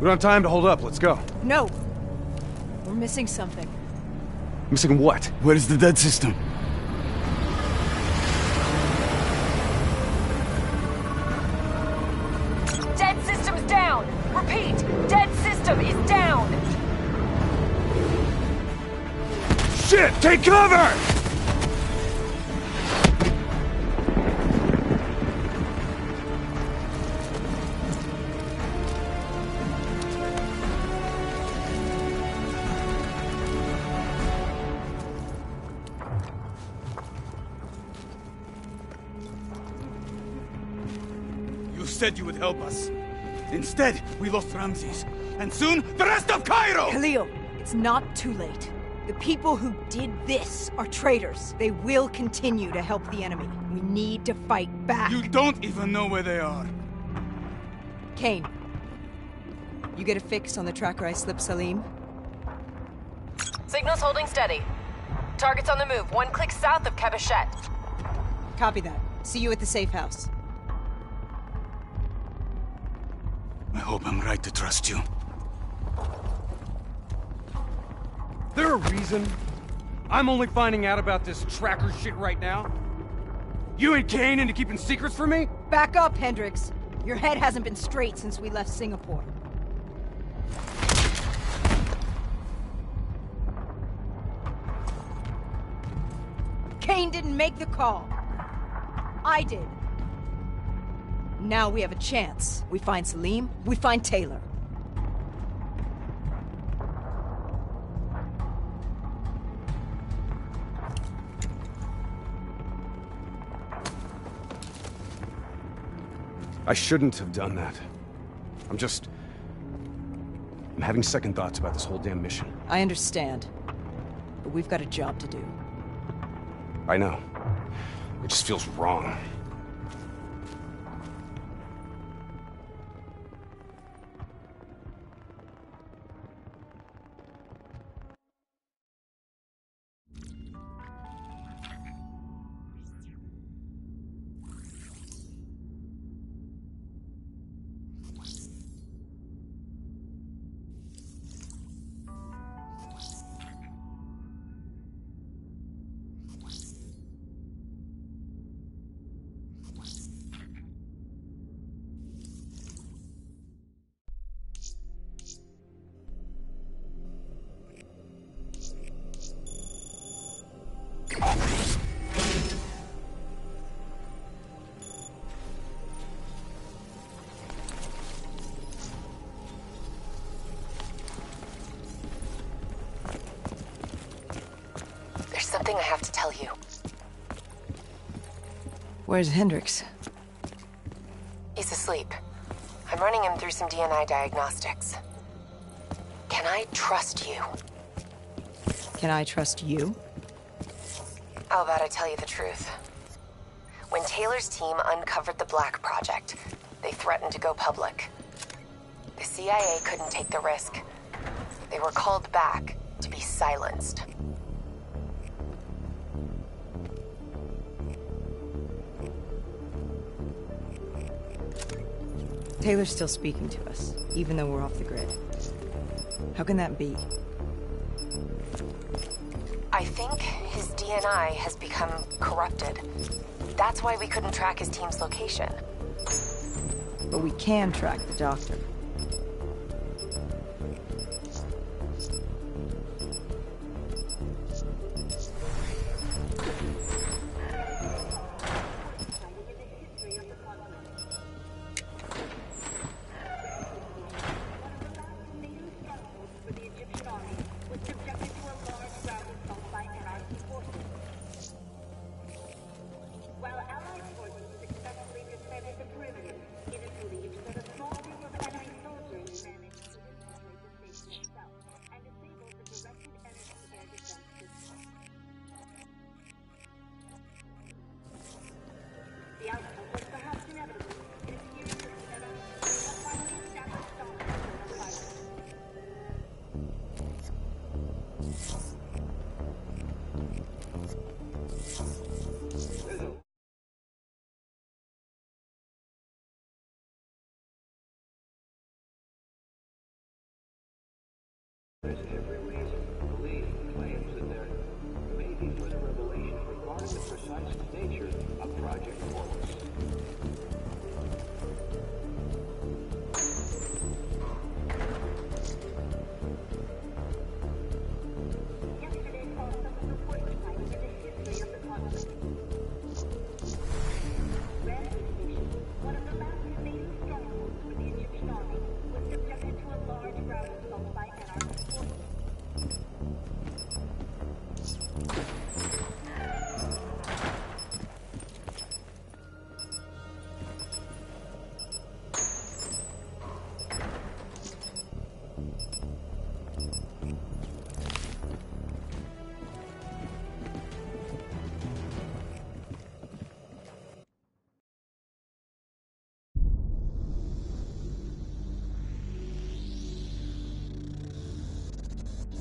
We don't have time to hold up. Let's go. No! We're missing something. Missing what? Where is the dead system? Dead system's down! Repeat, dead system is down! Shit! Take cover! You said you would help us. Instead, we lost Ramses. And soon, the rest of Cairo! Khalil, it's not too late. The people who did this are traitors. They will continue to help the enemy. We need to fight back. You don't even know where they are. Kane, you get a fix on the tracker I slipped Salim? Signal's holding steady. Target's on the move, 1 click south of Cabochette. Copy that. See you at the safe house. I hope I'm right to trust you. There a reason I'm only finding out about this tracker shit right now? You and Kane into keeping secrets from me? Back up, Hendricks. Your head hasn't been straight since we left Singapore. Kane didn't make the call. I did. Now we have a chance. We find Salim, we find Taylor. I shouldn't have done that. I'm having second thoughts about this whole damn mission. I understand. But we've got a job to do. I know. It just feels wrong. Something I have to tell you. Where's Hendricks? He's asleep. I'm running him through some DNA diagnostics. Can I trust you? Can I trust you? How about I tell you the truth? When Taylor's team uncovered the Black Project, they threatened to go public. The CIA couldn't take the risk. They were called back to be silenced. Taylor's still speaking to us, even though we're off the grid. How can that be? I think his DNA has become corrupted. That's why we couldn't track his team's location. But we can track the doctor. has every reason to believe claims that there may be further revelation regarding the precise nature of Project Wallace. Yesterday saw some of the worst nights in the history of the continent. Ramsey Station, one of the last remaining strongholds for the Egyptian army, was subjected to a large ground assault by anarchist forces.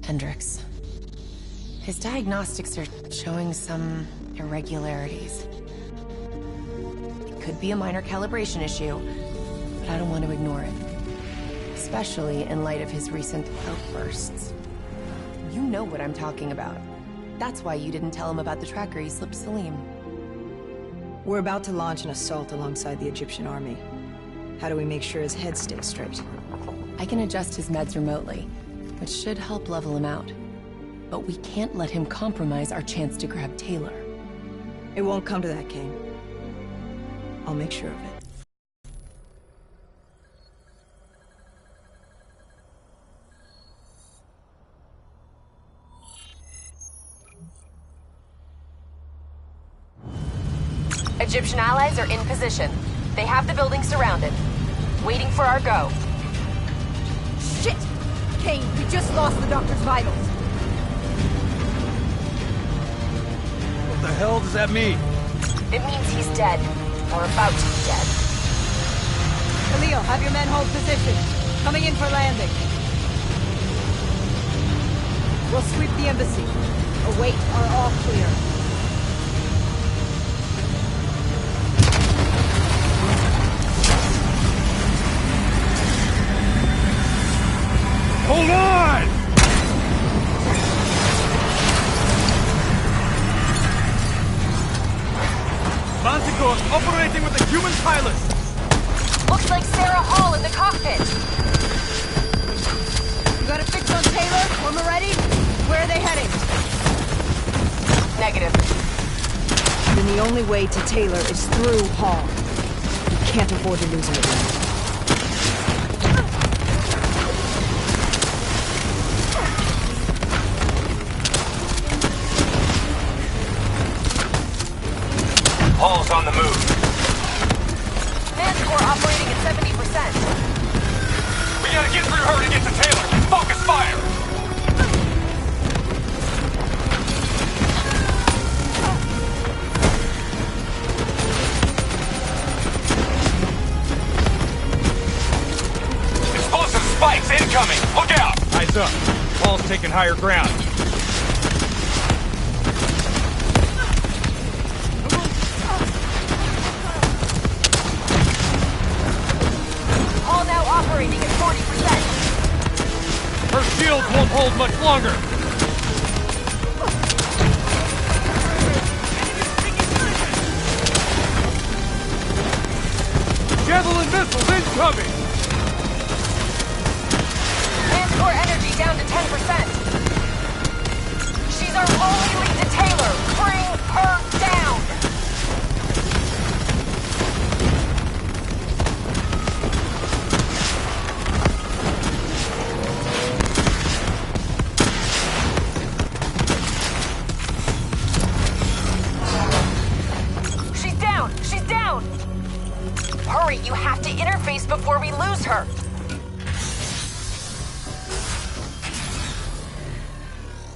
Hendricks. His diagnostics are showing some irregularities. It could be a minor calibration issue, but I don't want to ignore it. Especially in light of his recent outbursts. You know what I'm talking about. That's why you didn't tell him about the tracker he slipped Salim. We're about to launch an assault alongside the Egyptian army. How do we make sure his head stays straight? I can adjust his meds remotely, which should help level him out. But we can't let him compromise our chance to grab Taylor. It won't come to that, Kane. I'll make sure of it. Egyptian allies are in position. They have the building surrounded. Waiting for our go. Shit! Kane, we just lost the doctor's vitals. What the hell does that mean? It means he's dead. Or about to be dead. Khalil, have your men hold position. Coming in for landing. We'll sweep the embassy. Await our all clear. Hold on! Manticore operating with a human pilot! Looks like Sarah Hall in the cockpit. You got a fix on Taylor? When we're ready? Where are they heading? Negative. Then the only way to Taylor is through Hall. We can't afford to lose him again. Hall's on the move. Manticore operating at 70%. We gotta get through her to get to Taylor. Focus fire! Explosive spikes incoming! Look out! Eyes up. Hall's taking higher ground. Hall now operating at 40%. Her shields won't hold much longer. Javelin missiles incoming! Manticore energy down to 10%. She's our only lead to Taylor. Bring her down! She's down! She's down! Hurry, you have to interface before we lose her!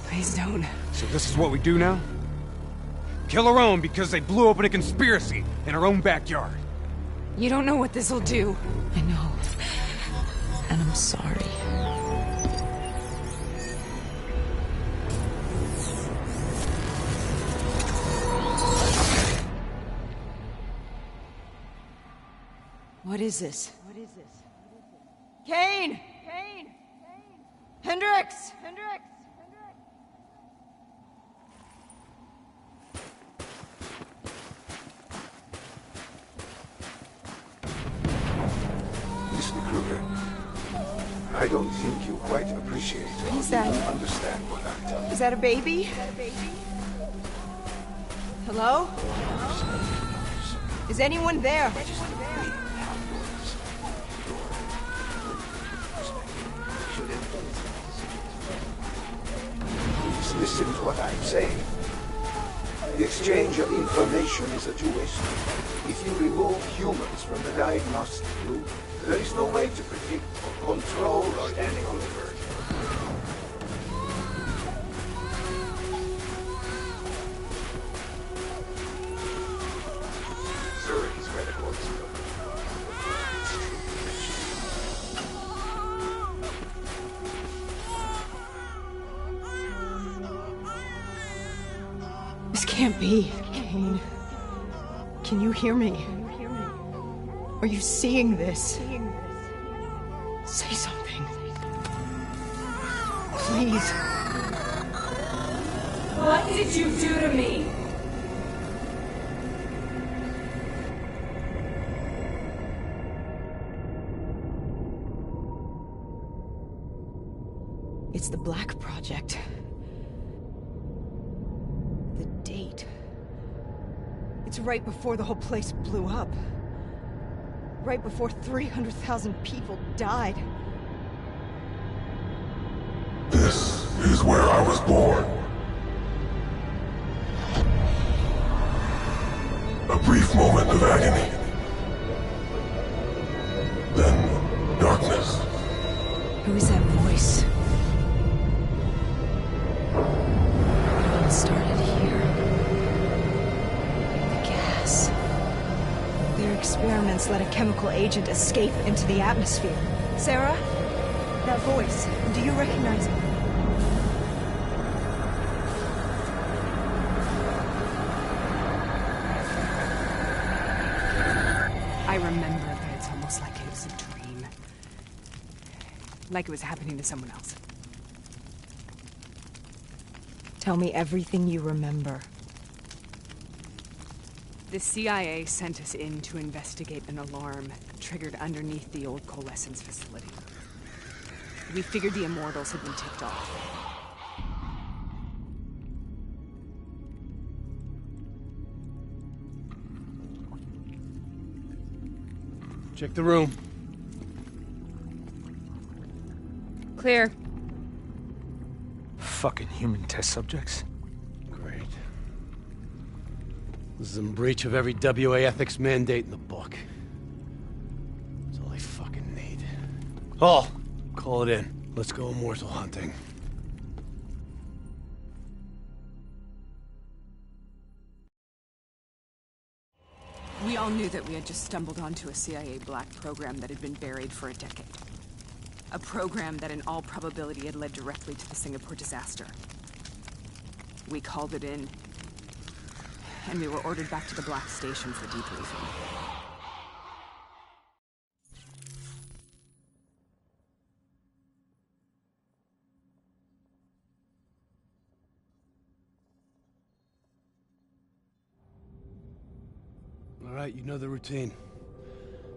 Please don't. So this is what we do now? Kill our own because they blew open a conspiracy in our own backyard. You don't know what this'll do. I know. And I'm sorry. What is this? Kane! Kane! Hendrix! Hendrix! Mr. Kruger, I don't think you quite appreciate or Is that- even understand what I'm telling you. Is that a baby? Hello? Is anyone there? Please listen to what I'm saying. The exchange of information is a two-way street. If you remove humans from the diagnostic loop, there is no way to predict or control or any conversion. Sir, he's read a course. This can't be. Kane. Can you hear me? Are you seeing this? Say something. Please. What did you do to me? It's the Black Project. The date. It's right before the whole place blew up. Right before 300,000 people died. This is where I was born. A brief moment of agony. Then, darkness. Who is that voice? It all started here. The gas. Their experiments let a chemical agent escape into the atmosphere. Sarah? That voice. Do you recognize it? I remember, but it's almost like it was a dream. Like it was happening to someone else. Tell me everything you remember. The CIA sent us in to investigate an alarm triggered underneath the old coalescence facility. We figured the Immortals had been tipped off. Check the room. Clear. Fucking human test subjects. Great. This is in breach of every WA ethics mandate in the book. That's all I fucking need. Hall, call it in. Let's go immortal hunting. We all knew that we had just stumbled onto a CIA black program that had been buried for a decade. A program that in all probability had led directly to the Singapore disaster. We called it in, and we were ordered back to the Black Station for debriefing. All right, you know the routine.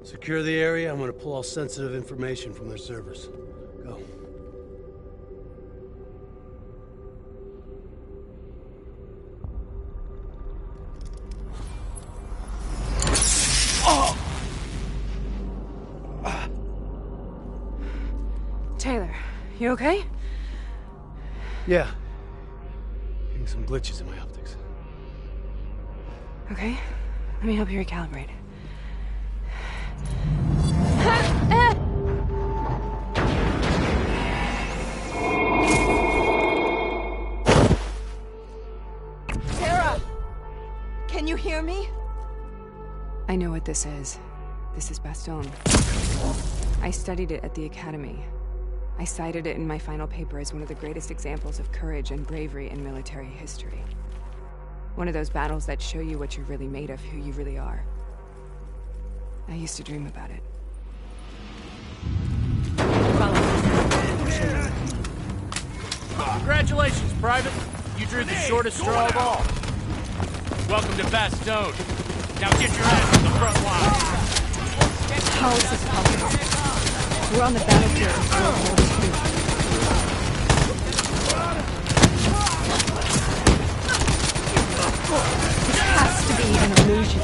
Secure the area. I'm gonna pull all sensitive information from their servers. Go. Taylor, you okay? Yeah. Getting some glitches in my optics. Okay, let me help you recalibrate. Sarah! Can you hear me? I know what this is. This is Bastogne. I studied it at the Academy. I cited it in my final paper as one of the greatest examples of courage and bravery in military history. One of those battles that show you what you're really made of, who you really are. I used to dream about it. Follow me. Congratulations, Private. You drew the shortest straw of all. Welcome to Bastone. Now get your ass to the front line. How is this possible? We're on the battlefield of World War II. This has to be an illusion.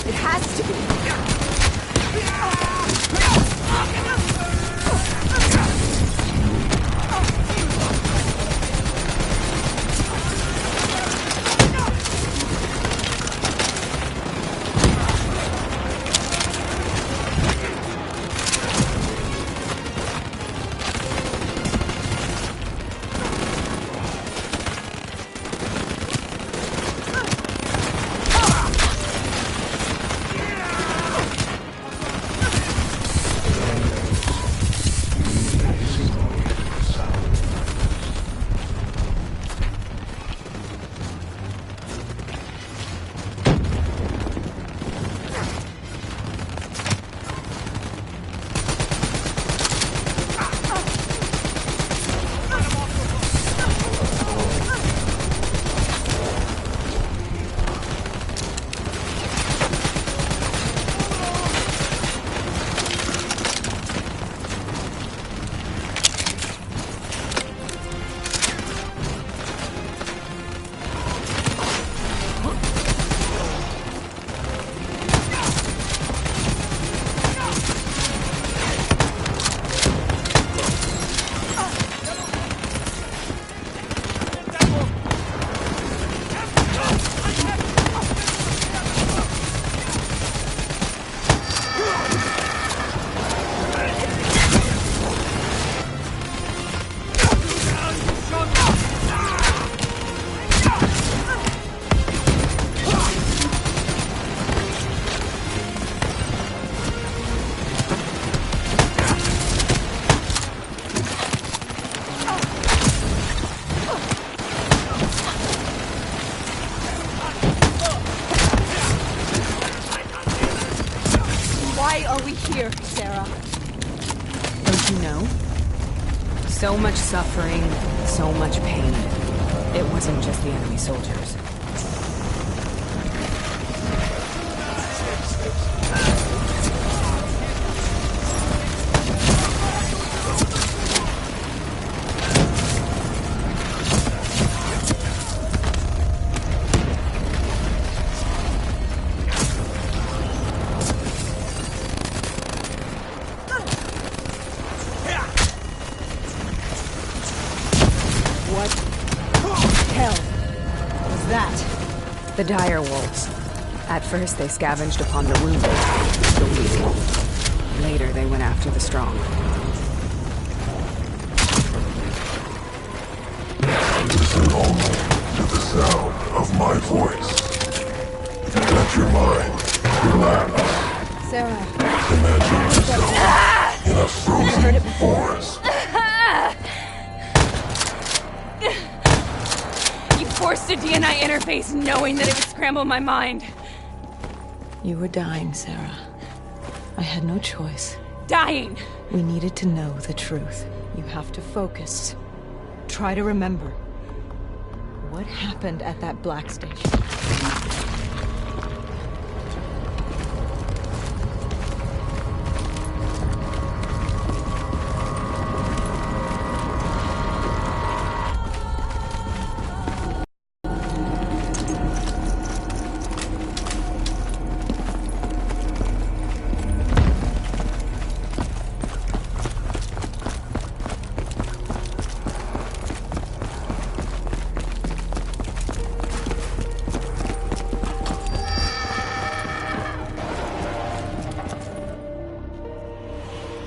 It has to be. So much suffering, so much pain. It wasn't just the enemy soldiers. The dire wolves. At first, they scavenged upon the wounded, the weak. Later, they went after the strong. Listen only to the sound of my voice. Let your mind relax. Sarah. Imagine yourself in a frozen forest. Forced a DNI interface knowing that it would scramble my mind. You were dying, Sarah. I had no choice. Dying! We needed to know the truth. You have to focus. Try to remember. What happened at that black station?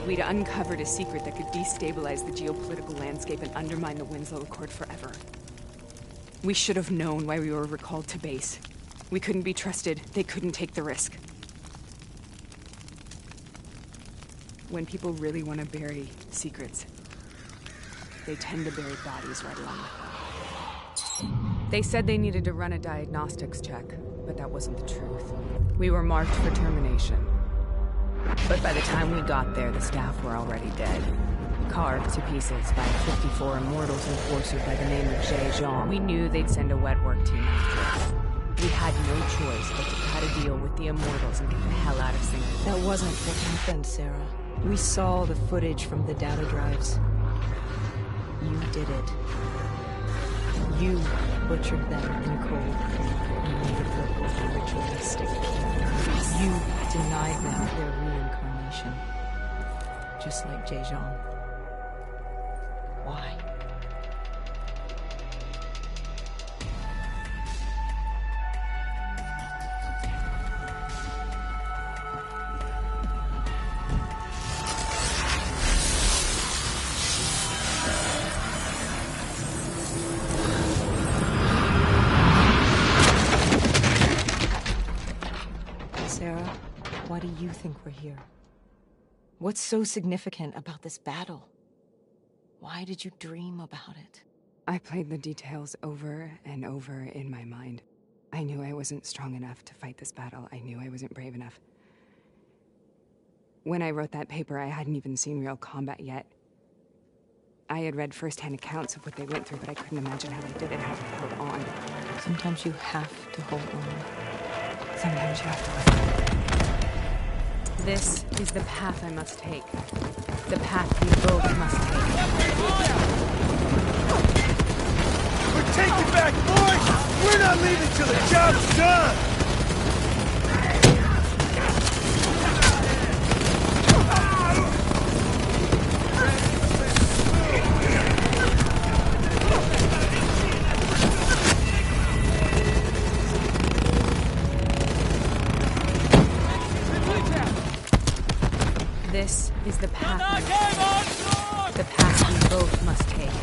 We'd uncovered a secret that could destabilize the geopolitical landscape and undermine the Winslow Accord forever. We should have known why we were recalled to base. We couldn't be trusted. They couldn't take the risk. When people really want to bury secrets, they tend to bury bodies right along with them. They said they needed to run a diagnostics check, but that wasn't the truth. We were marked for termination. But by the time we got there, the staff were already dead. carved to pieces by 54 Immortals enforcer by the name of Jay Zhang. We knew they'd send a wet work team after us. We had no choice but to cut a deal with the Immortals and get the hell out of Singapore. That wasn't what happened, Sarah. We saw the footage from the data drives. You did it. You butchered them in cold and made it look ritualistic. You denied them their reincarnation. Just like Jay Zhang. Why? Sarah, why do you think we're here? What's so significant about this battle? Why did you dream about it? I played the details over and over in my mind. I knew I wasn't strong enough to fight this battle. I knew I wasn't brave enough. When I wrote that paper, I hadn't even seen real combat yet. I had read first-hand accounts of what they went through, but I couldn't imagine how they did it, how they held on. Sometimes you have to hold on. Sometimes you have to let go. This is the path I must take. The path we both must take. We're taking back, boys! We're not leaving till the job's done! This is the path I must take. The path we both must take.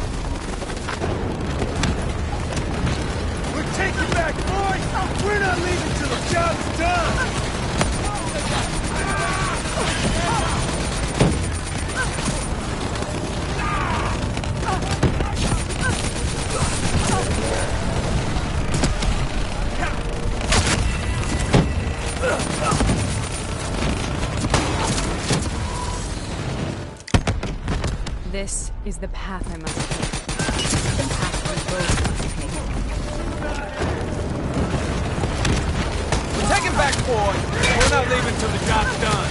We're taking back, boys! We're not leaving till the job's done! This is the path I must take. The path we both must take. We're taking back, boys! We're not leaving till the job's done!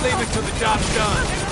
leave it till the job's done.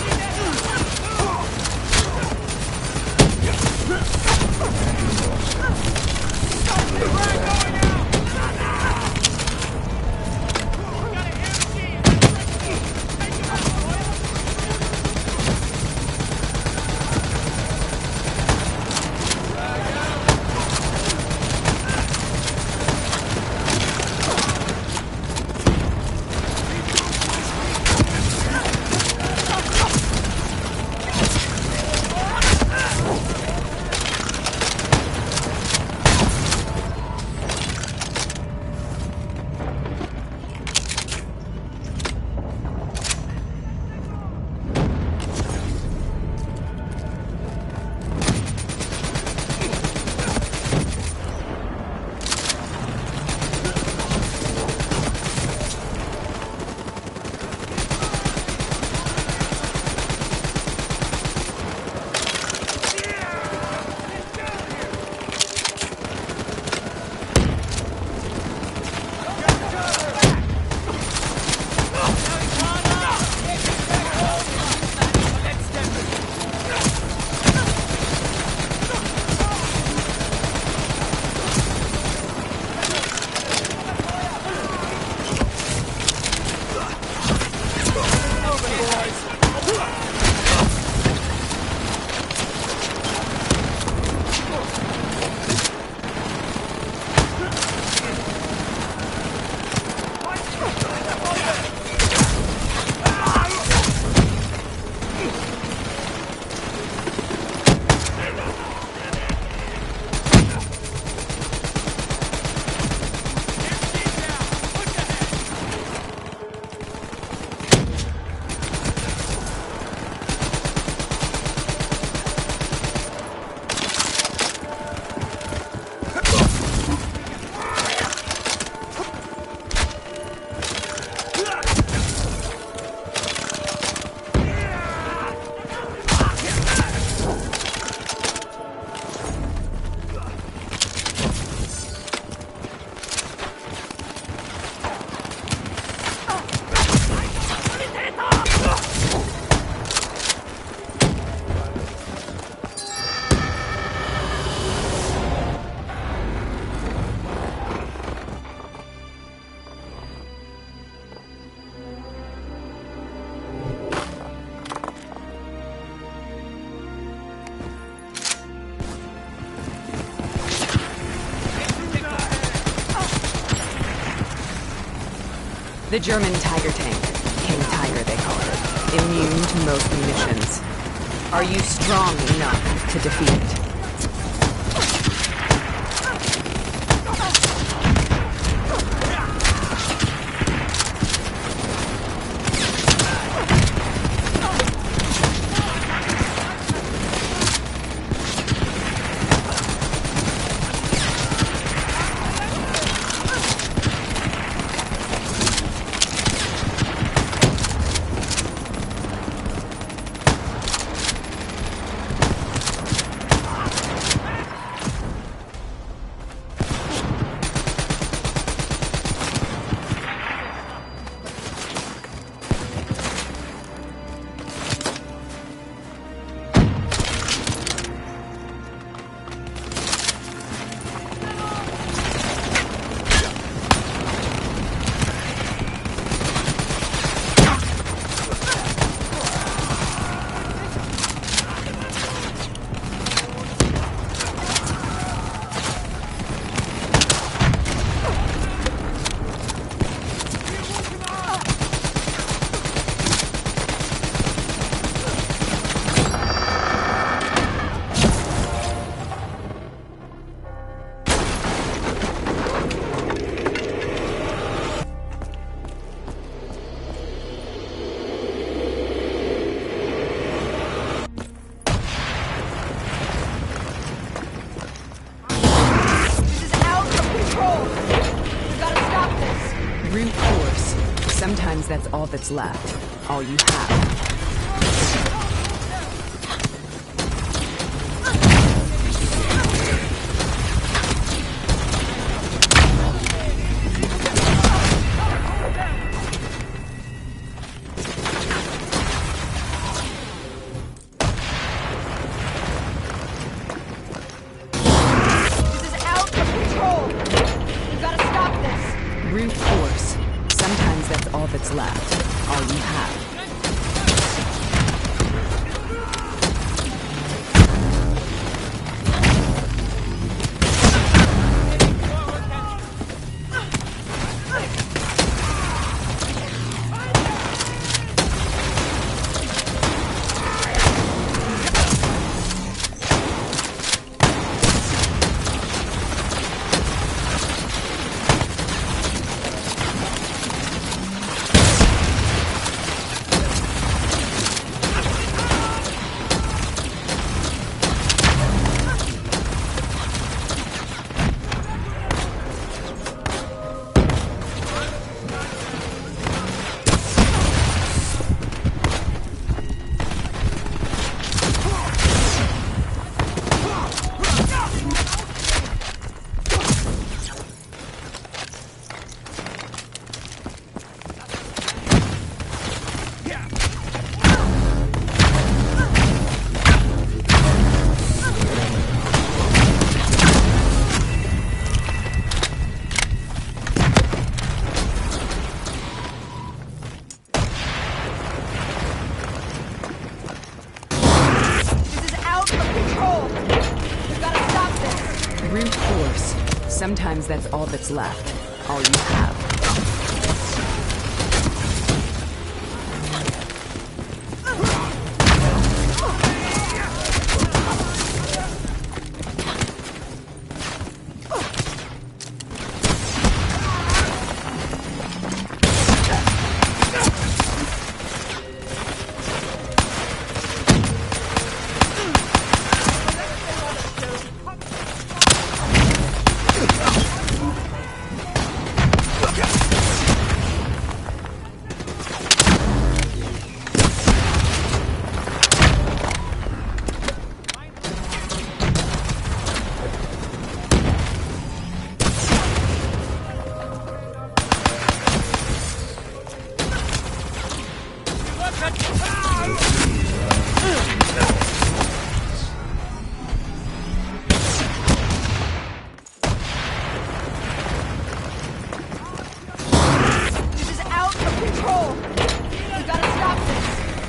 The German Tiger tank. King Tiger, they call it. Immune to most munitions. Are you strong enough to defeat it? Brute force. Sometimes that's all that's left. All you have. Brute force. Sometimes that's all that's left. All you have. Sometimes that's all that's left. All you have.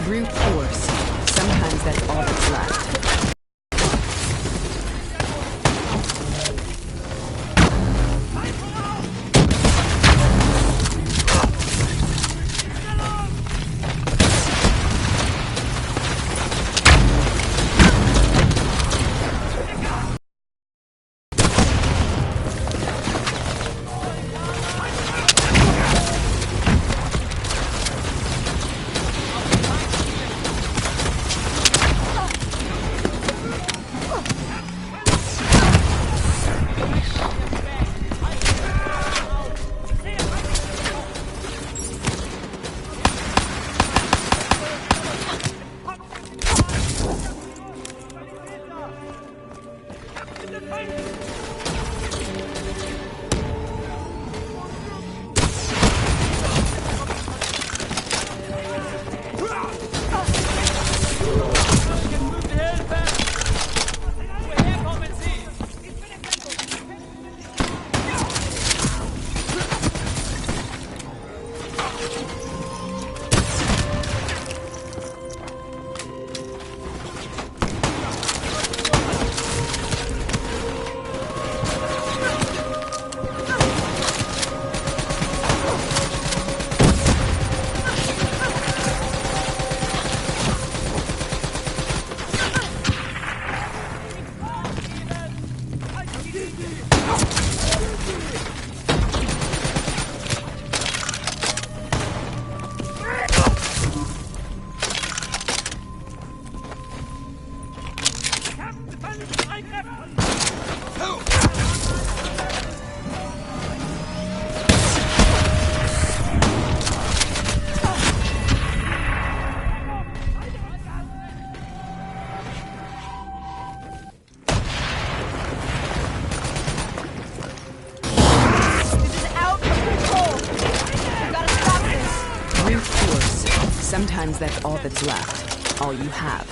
Brute force. Sometimes that's all that's left. Sometimes that's all that's left. All you have.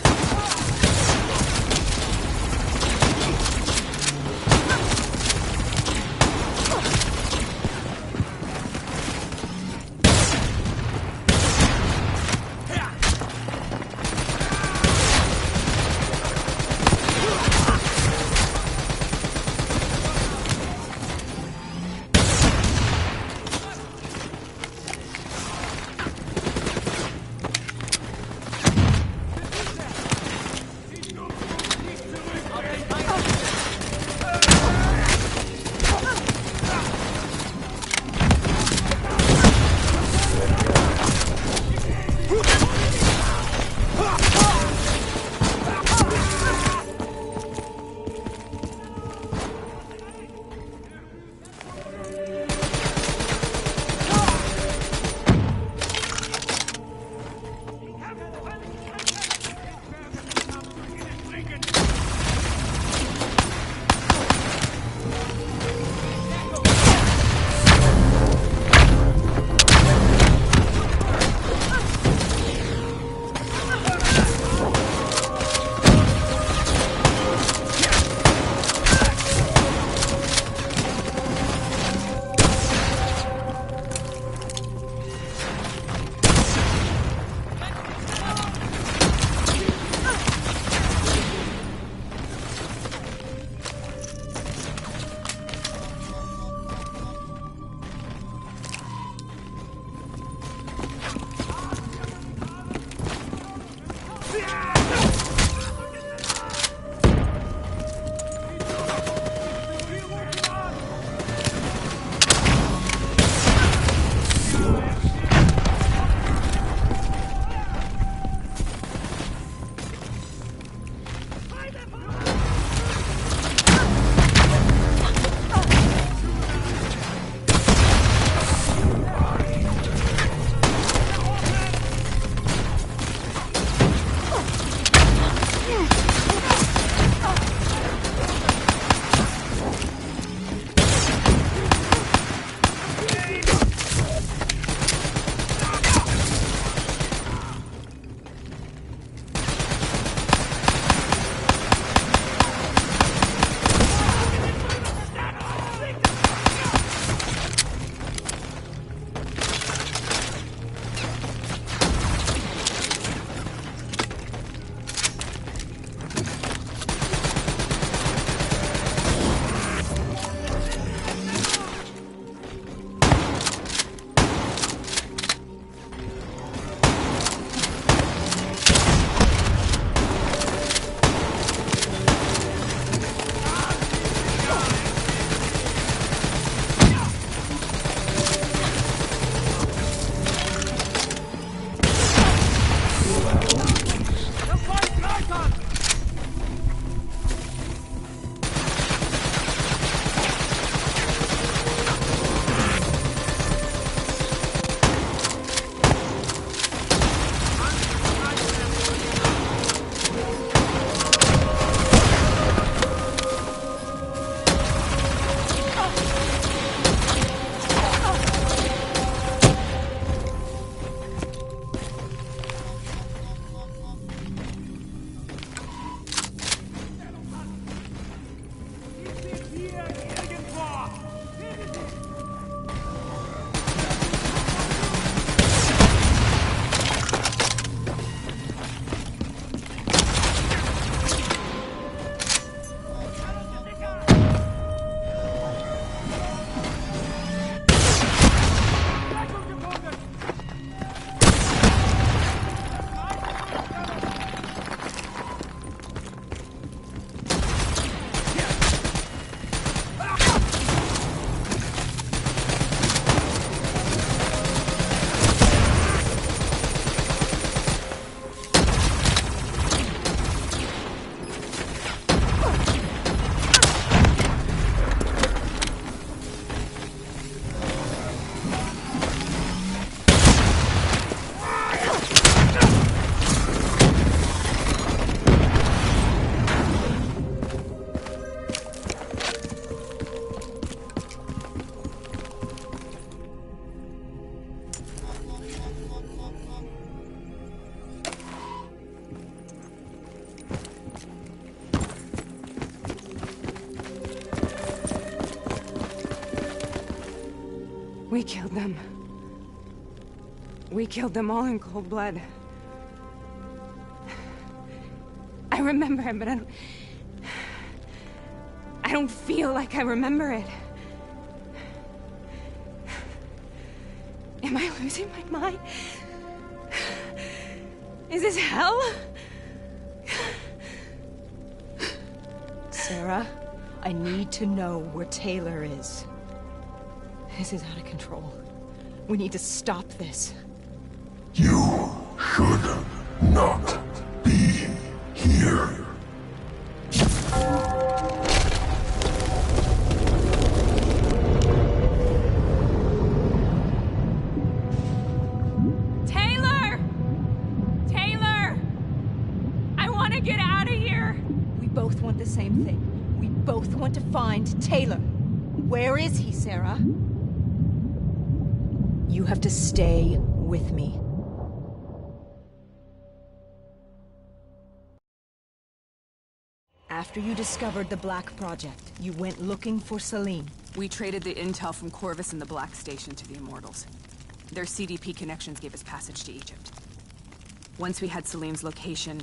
We killed them. We killed them all in cold blood. I remember it, but I don't feel like I remember it. Am I losing my mind? Is this hell? Sarah, I need to know where Taylor is. This is out of control. We need to stop this. You should not be here. Taylor! Taylor! I want to get out of here! We both want the same thing. We both want to find Taylor. Where is he, Sarah? You have to stay with me. After you discovered the Black Project, you went looking for Salim. We traded the intel from Corvus and the Black Station to the Immortals. Their CDP connections gave us passage to Egypt. Once we had Salim's location,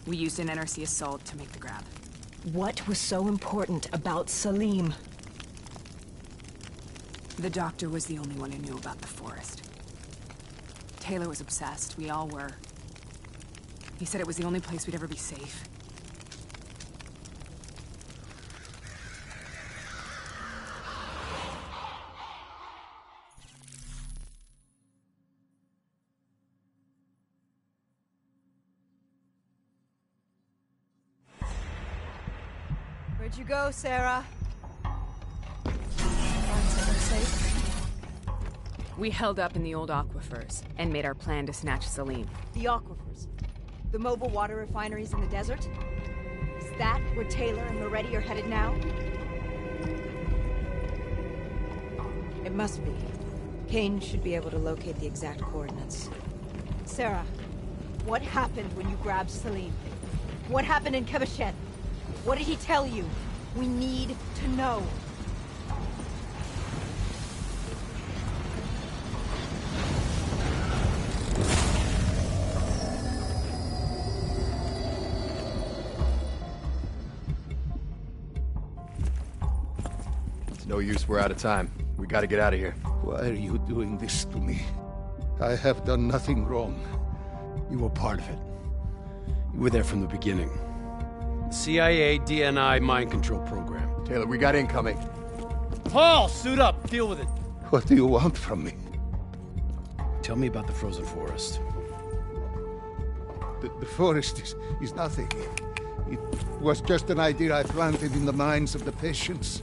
we used an NRC assault to make the grab. What was so important about Salim? The doctor was the only one who knew about the forest. Taylor was obsessed. We all were. He said it was the only place we'd ever be safe. Where'd you go, Sarah? Find somewhere safe? We held up in the old aquifers and made our plan to snatch Salim. The aquifers. The mobile water refineries in the desert? Is that where Taylor and Moretti are headed now? It must be. Kane should be able to locate the exact coordinates. Sarah, what happened when you grabbed Salim? What happened in Kebashen? What did he tell you? We need to know. It's no use, we're out of time. We gotta get out of here. Why are you doing this to me? I have done nothing wrong. You were part of it. You were there from the beginning. The CIA DNI mind control program. Taylor, we got incoming. Paul, suit up. Deal with it. What do you want from me? Tell me about the frozen forest. The forest is nothing. It was just an idea I planted in the minds of the patients.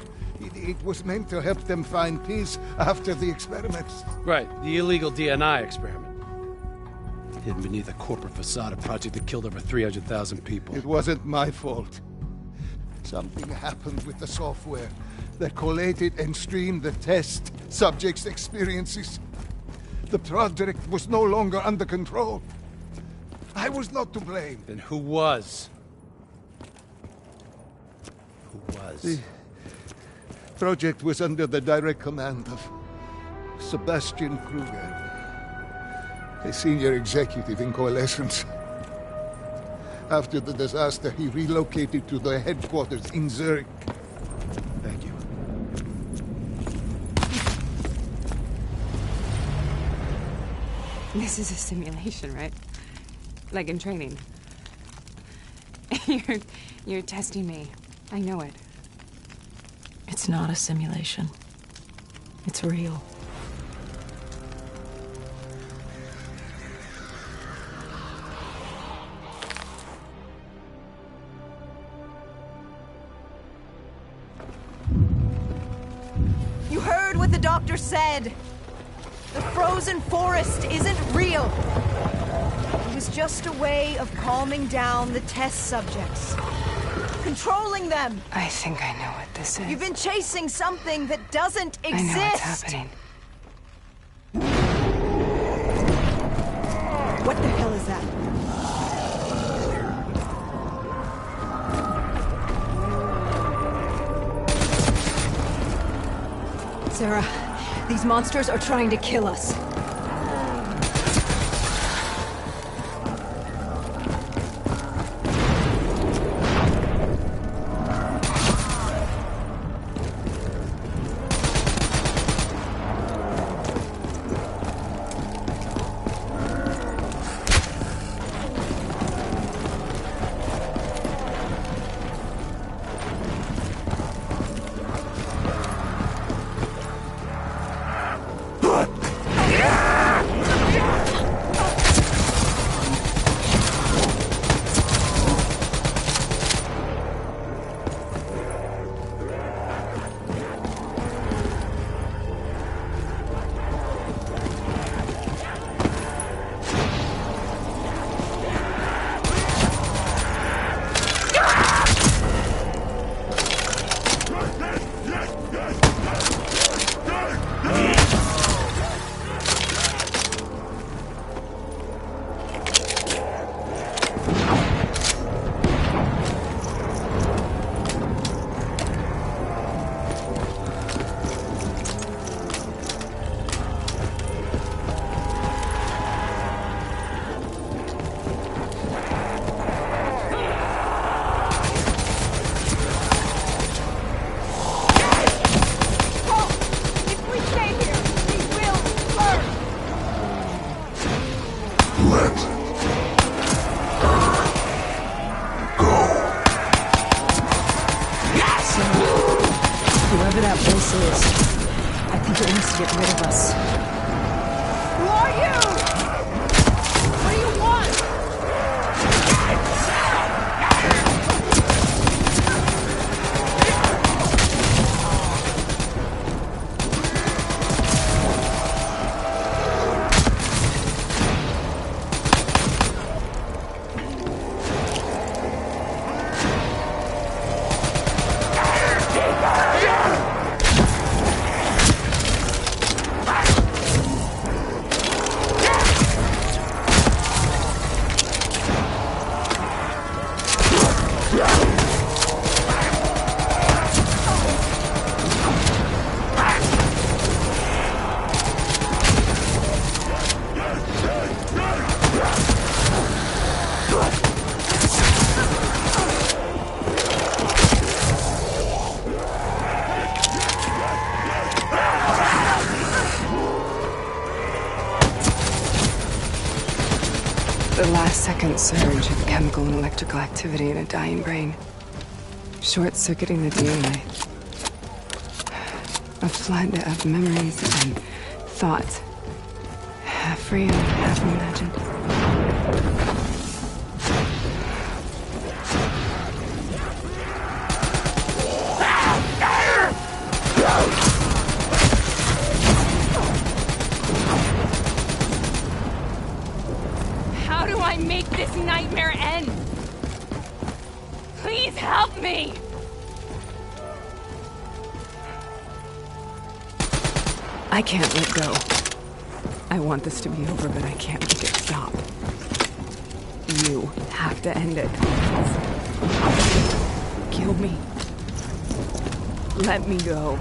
It was meant to help them find peace after the experiments. Right, the illegal DNI experiment. Hidden beneath a corporate facade, a project that killed over 300,000 people. It wasn't my fault. Something happened with the software that collated and streamed the test subjects' experiences. The project was no longer under control. I was not to blame. Then who was? Who was? The project was under the direct command of Sebastian Kruger, a senior executive in Coalescence. After the disaster, he relocated to the headquarters in Zurich. Thank you. This is a simulation, right? Like in training. You're testing me. I know it. It's not a simulation. It's real. You heard what the doctor said. The frozen forest isn't real. It was just a way of calming down the test subjects. Controlling them. I think I know what this is. You've been chasing something that doesn't exist. I know what's happening. What the hell is that? Sarah, these monsters are trying to kill us. Whoever that place is, I think it wants to get rid of us. Who are you? What do you want? The last-second surge of chemical and electrical activity in a dying brain. Short-circuiting the DNA. A flood of memories and thoughts. Half real, half imagined. How do I make this nightmare end? Please help me! I can't let go. I want this to be over, but I can't make it stop. You have to end it. Kill me. Let me go.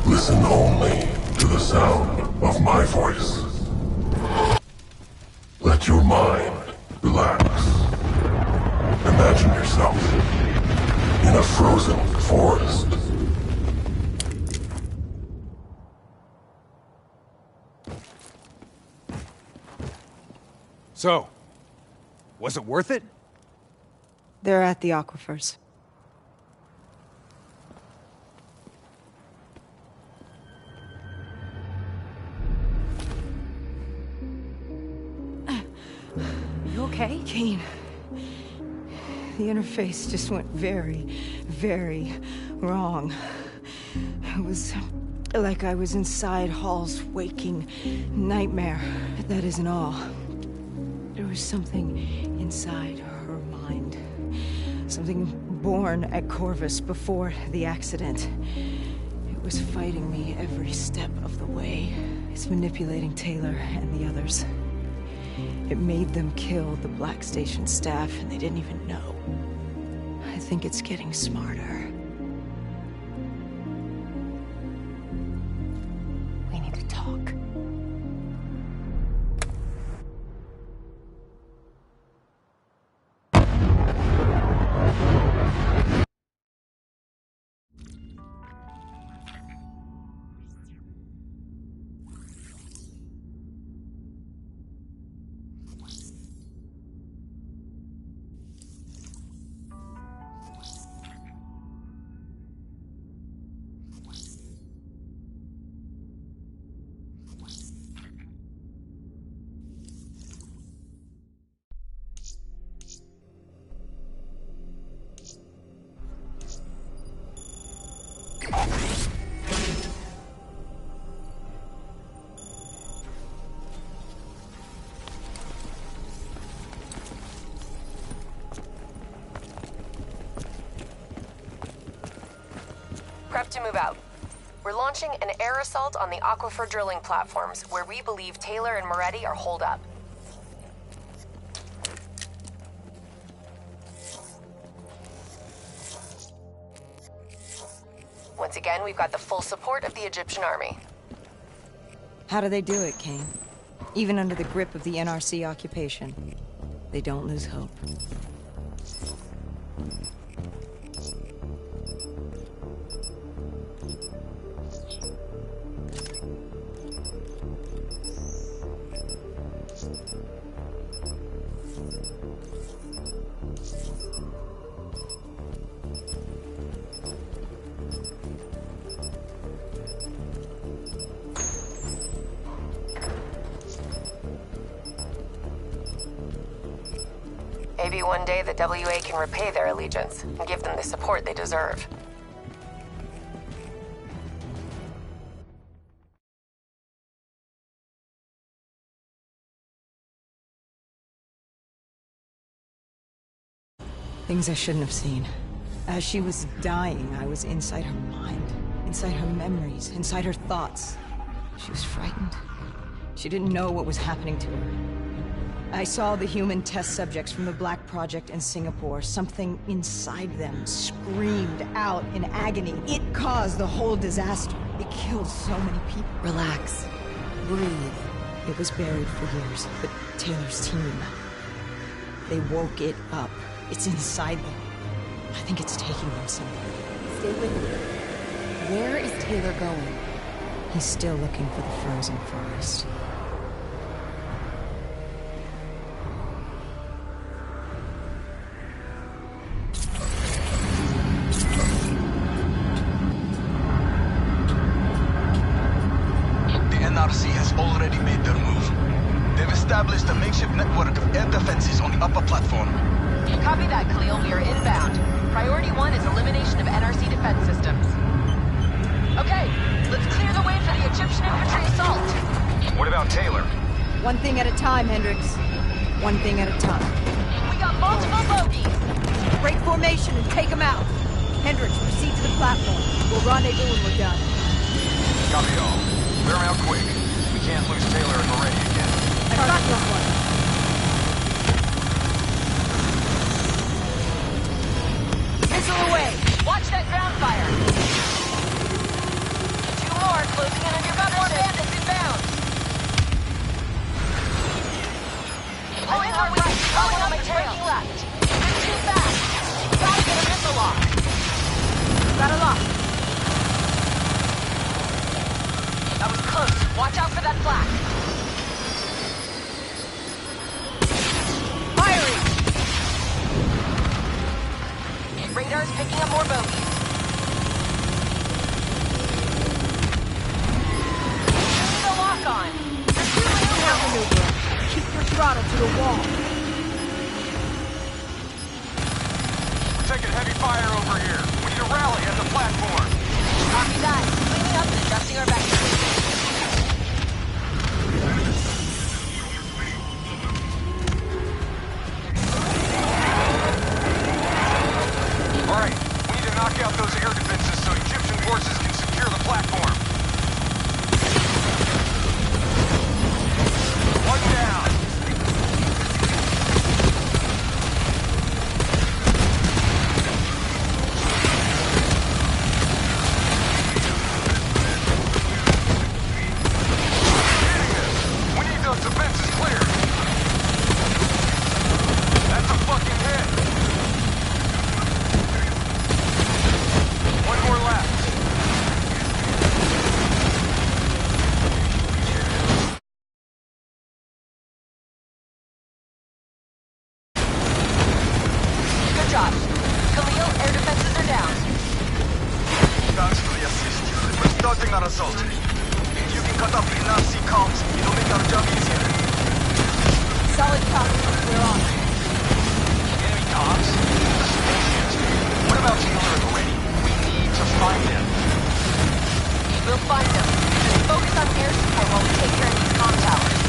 Listen only to the sound of my voice. Let your mind relax. Imagine yourself in a frozen forest. So, was it worth it? They're at the aquifers. You okay? Kane. The interface just went very, very wrong. It was like I was inside Hall's waking nightmare. That isn't all. There was something inside her mind. Something born at Corvus before the accident. It was fighting me every step of the way. It's manipulating Taylor and the others. It made them kill the Black Station staff, and they didn't even know. I think it's getting smarter. We need to talk. Prep to move out. We're launching an air assault on the aquifer drilling platforms, where we believe Taylor and Moretti are holed up. Once again, we've got the full support of the Egyptian army. How do they do it, Kane? Even under the grip of the NRC occupation, they don't lose hope. Maybe one day the WA can repay their allegiance and give them the support they deserve. Things I shouldn't have seen. As she was dying, I was inside her mind, inside her memories, inside her thoughts. She was frightened. She didn't know what was happening to her. I saw the human test subjects from the Black Project in Singapore. Something inside them screamed out in agony. It caused the whole disaster. It killed so many people. Relax. Breathe. It was buried for years, but Taylor's team, they woke it up. It's inside them. I think it's taking them somewhere. Stay with me. Where is Taylor going? He's still looking for the frozen forest. The NRC has already made their move. They've established a makeshift network of air defenses on the upper platform. Copy that, Khalil. We are inbound. Priority 1 is elimination of NRC defense systems. Okay, let's clear the way for the Egyptian infantry assault. What about Taylor? One thing at a time, Hendricks. One thing at a time. We got multiple bogeys. Break formation and take them out. Hendricks, proceed to the platform. We'll rendezvous when we're done. Copy all. Clear them out quick. We can't lose Taylor and Moretti again. I got this one. Missile away! Watch that ground fire! 2 more closing in on your mothership. Bandits inbound! Pulling our right, pulling on my tail. Left. You're too fast. Gotta get a missile lock. Got a lock. That was close. Watch out for that flak. Firing! Radar's picking up more bogeys. Turn the lock on. You're too late now. Maneuver. Keep your throttle to the wall. We're taking heavy fire over here. We need a rally at the platform. Copy that. Cleaning up and adjusting our vectors. All right, we need to knock out those air defenses so Egyptian forces can secure the platform. One down. assault. If you can cut off the NRC comms, it'll make our job easier. Solid copy. We're on. Enemy comms? What about Taylor and Reddy? We need to find them. We'll find them. Just focus on air support while we take care of these comm towers.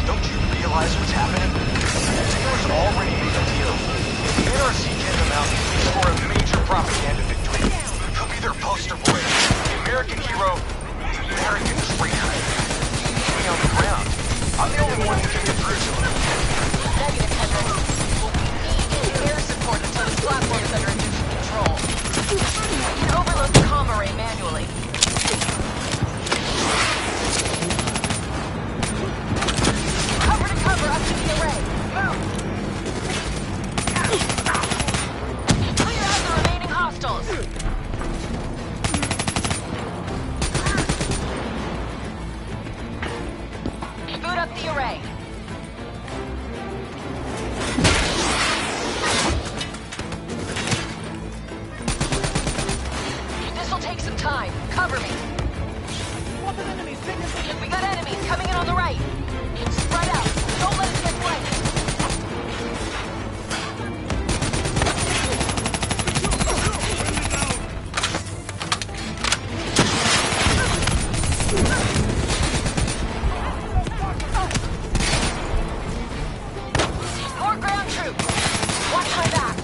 Don't you realize what's happening? Taylor's already made a deal. If the NRC get him out, we score a major propaganda victory. He'll be their poster boy. The American hero, the American traitor. Keep me on the ground. I'm the only one who can get through to him. Negative, Henry. We need air support until this platform is under Egyptian control. We can overload the comm array manually. Cover to cover up to the array. Move! Clear out the remaining hostiles. Boot up the array. This'll take some time. Cover me. We got enemies coming in on the right. Spread out. Don't let us get flanked. More ground troops. Watch my back.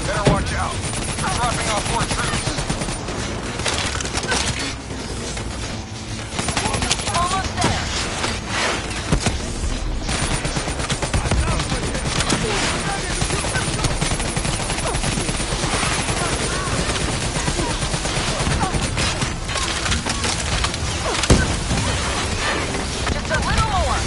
Better watch out. They're dropping off more troops. Almost there. Just a little more.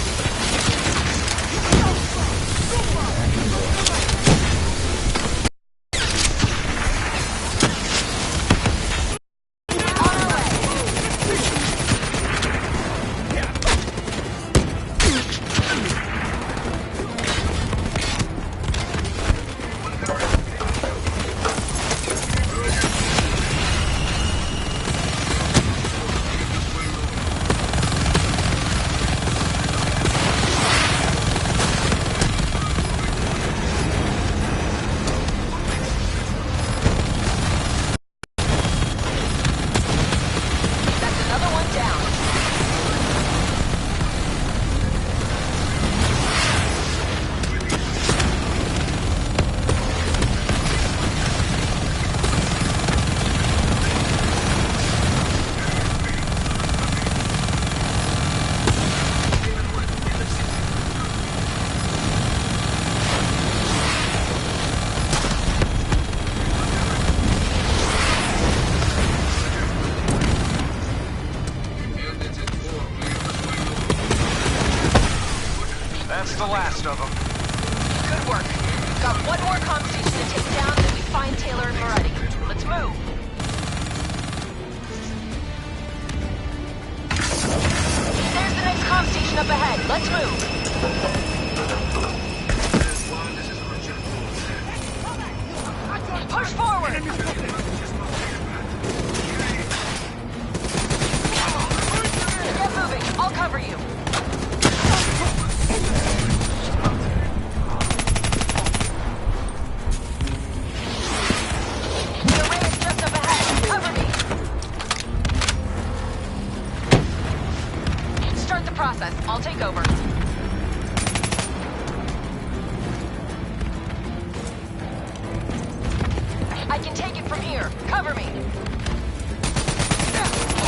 That's another one down. That's the last of them. Good work. We've got one more comm station to take down, then we find Taylor and Moretti. Let's move. There's the next comm station up ahead. Let's move. Push forward. Get moving. I'll cover you. The array is just up ahead. Cover me. Start the process. I'll take over. I can take it from here. Cover me.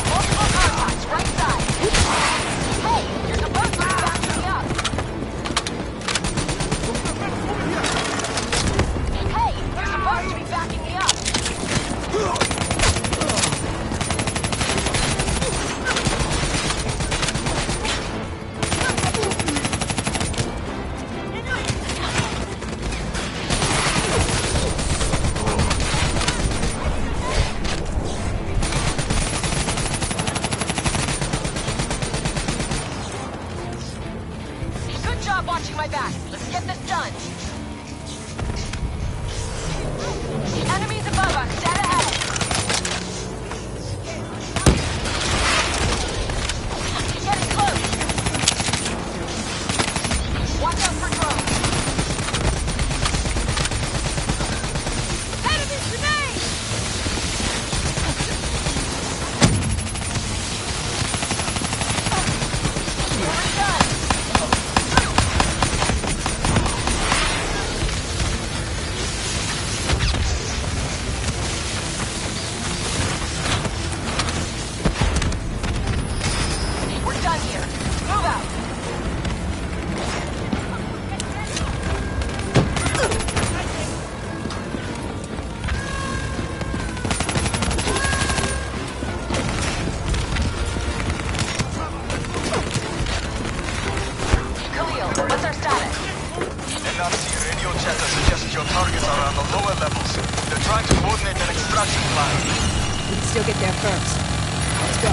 Multiple contacts, right side. Hey, you're supposed to be backing me up. Hey, you're supposed to be backing me up. Watching my back. Let's get this done. Enemies above us, dead ahead. Getting close. Watch out for drones. Enemies remain! We're done. We're done here. Move out. Khalil, what's our status? NRC radio chatter suggests your targets are on the lower levels. They're trying to coordinate an extraction plan. We can still get there first. Let's go.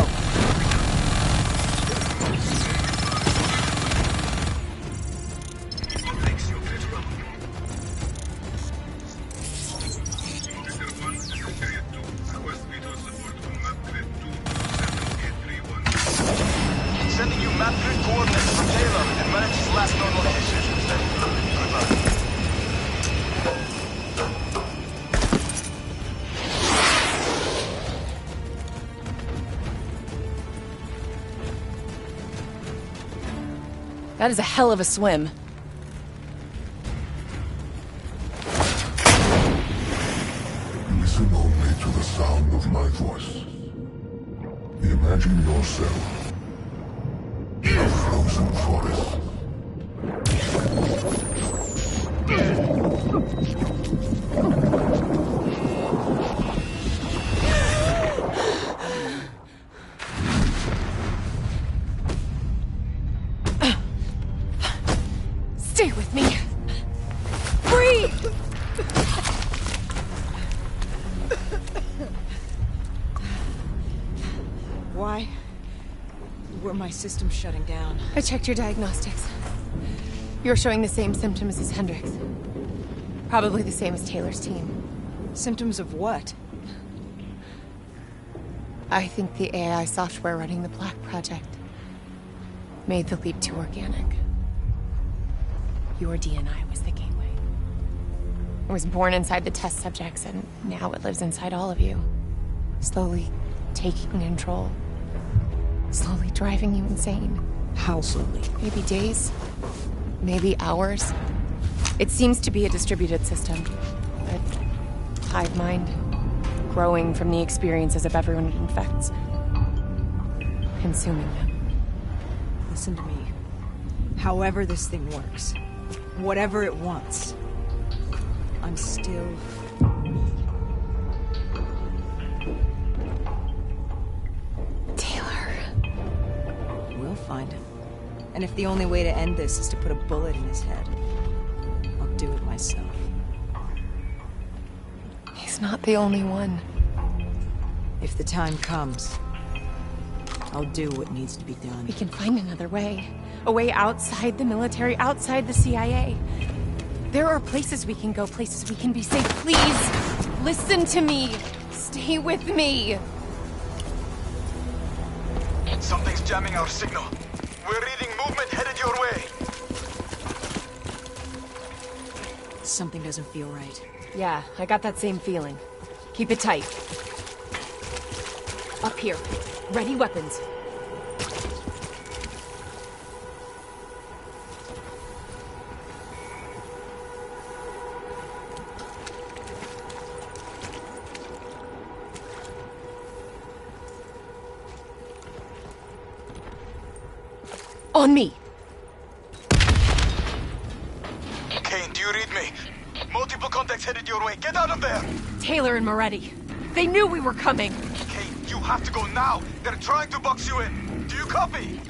Sending you map grid coordinates from Taylor and manager's last known location. Goodbye. That is a hell of a swim. Listen only to the sound of my voice. Imagine yourself in a frozen forest. Stay with me. Breathe! Why were my systems shutting down? I checked your diagnostics. You're showing the same symptoms as Hendrix. Probably the same as Taylor's team. Symptoms of what? I think the AI software running the Black Project made the leap too organic. Your DNI was the gateway. It was born inside the test subjects, and now it lives inside all of you. Slowly taking control. Slowly driving you insane. How slowly? Maybe days. Maybe hours. It seems to be a distributed system. A hive mind. Growing from the experiences of everyone it infects. Consuming them. Listen to me. However this thing works, whatever it wants, I'm still me. Taylor. We'll find him. And if the only way to end this is to put a bullet in his head, I'll do it myself. He's not the only one. If the time comes, I'll do what needs to be done. We can find another way. A way outside the military, outside the CIA. There are places we can go, places we can be safe. Please, listen to me. Stay with me. Something's jamming our signal. We're reading movement headed your way. Something doesn't feel right. Yeah, I got that same feeling. Keep it tight. Up here. Ready weapons. On me! Kane, do you read me? Multiple contacts headed your way. Get out of there! Taylor and Moretti. They knew we were coming. Kane, you have to go now. They're trying to box you in. Do you copy?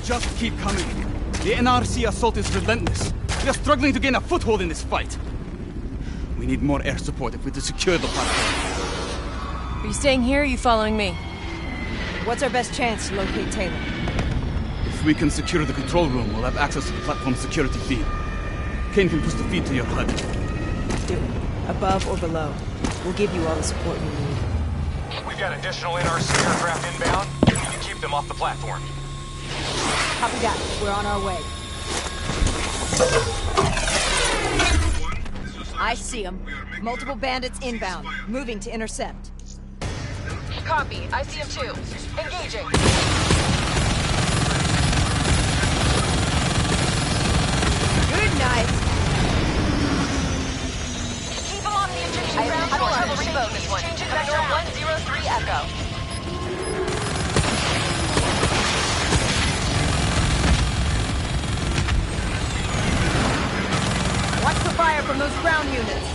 just keep coming. The NRC assault is relentless. We are struggling to gain a foothold in this fight. We need more air support if we're to secure the platform. Are you staying here or are you following me? What's our best chance to locate Taylor? If we can secure the control room, we'll have access to the platform's security feed. Kane can push the feed to your HUD. Do it. Above or below. We'll give you all the support you need. We've got additional NRC aircraft inbound. We need to keep them off the platform. Copy that. We're on our way. I see them. Multiple bandits inbound. Moving to intercept. Copy. I see him too. Engaging. Good night. Keep him off the Egyptian ground. I will trouble reload this one. Vector 103 Echo. Watch the fire from those ground units.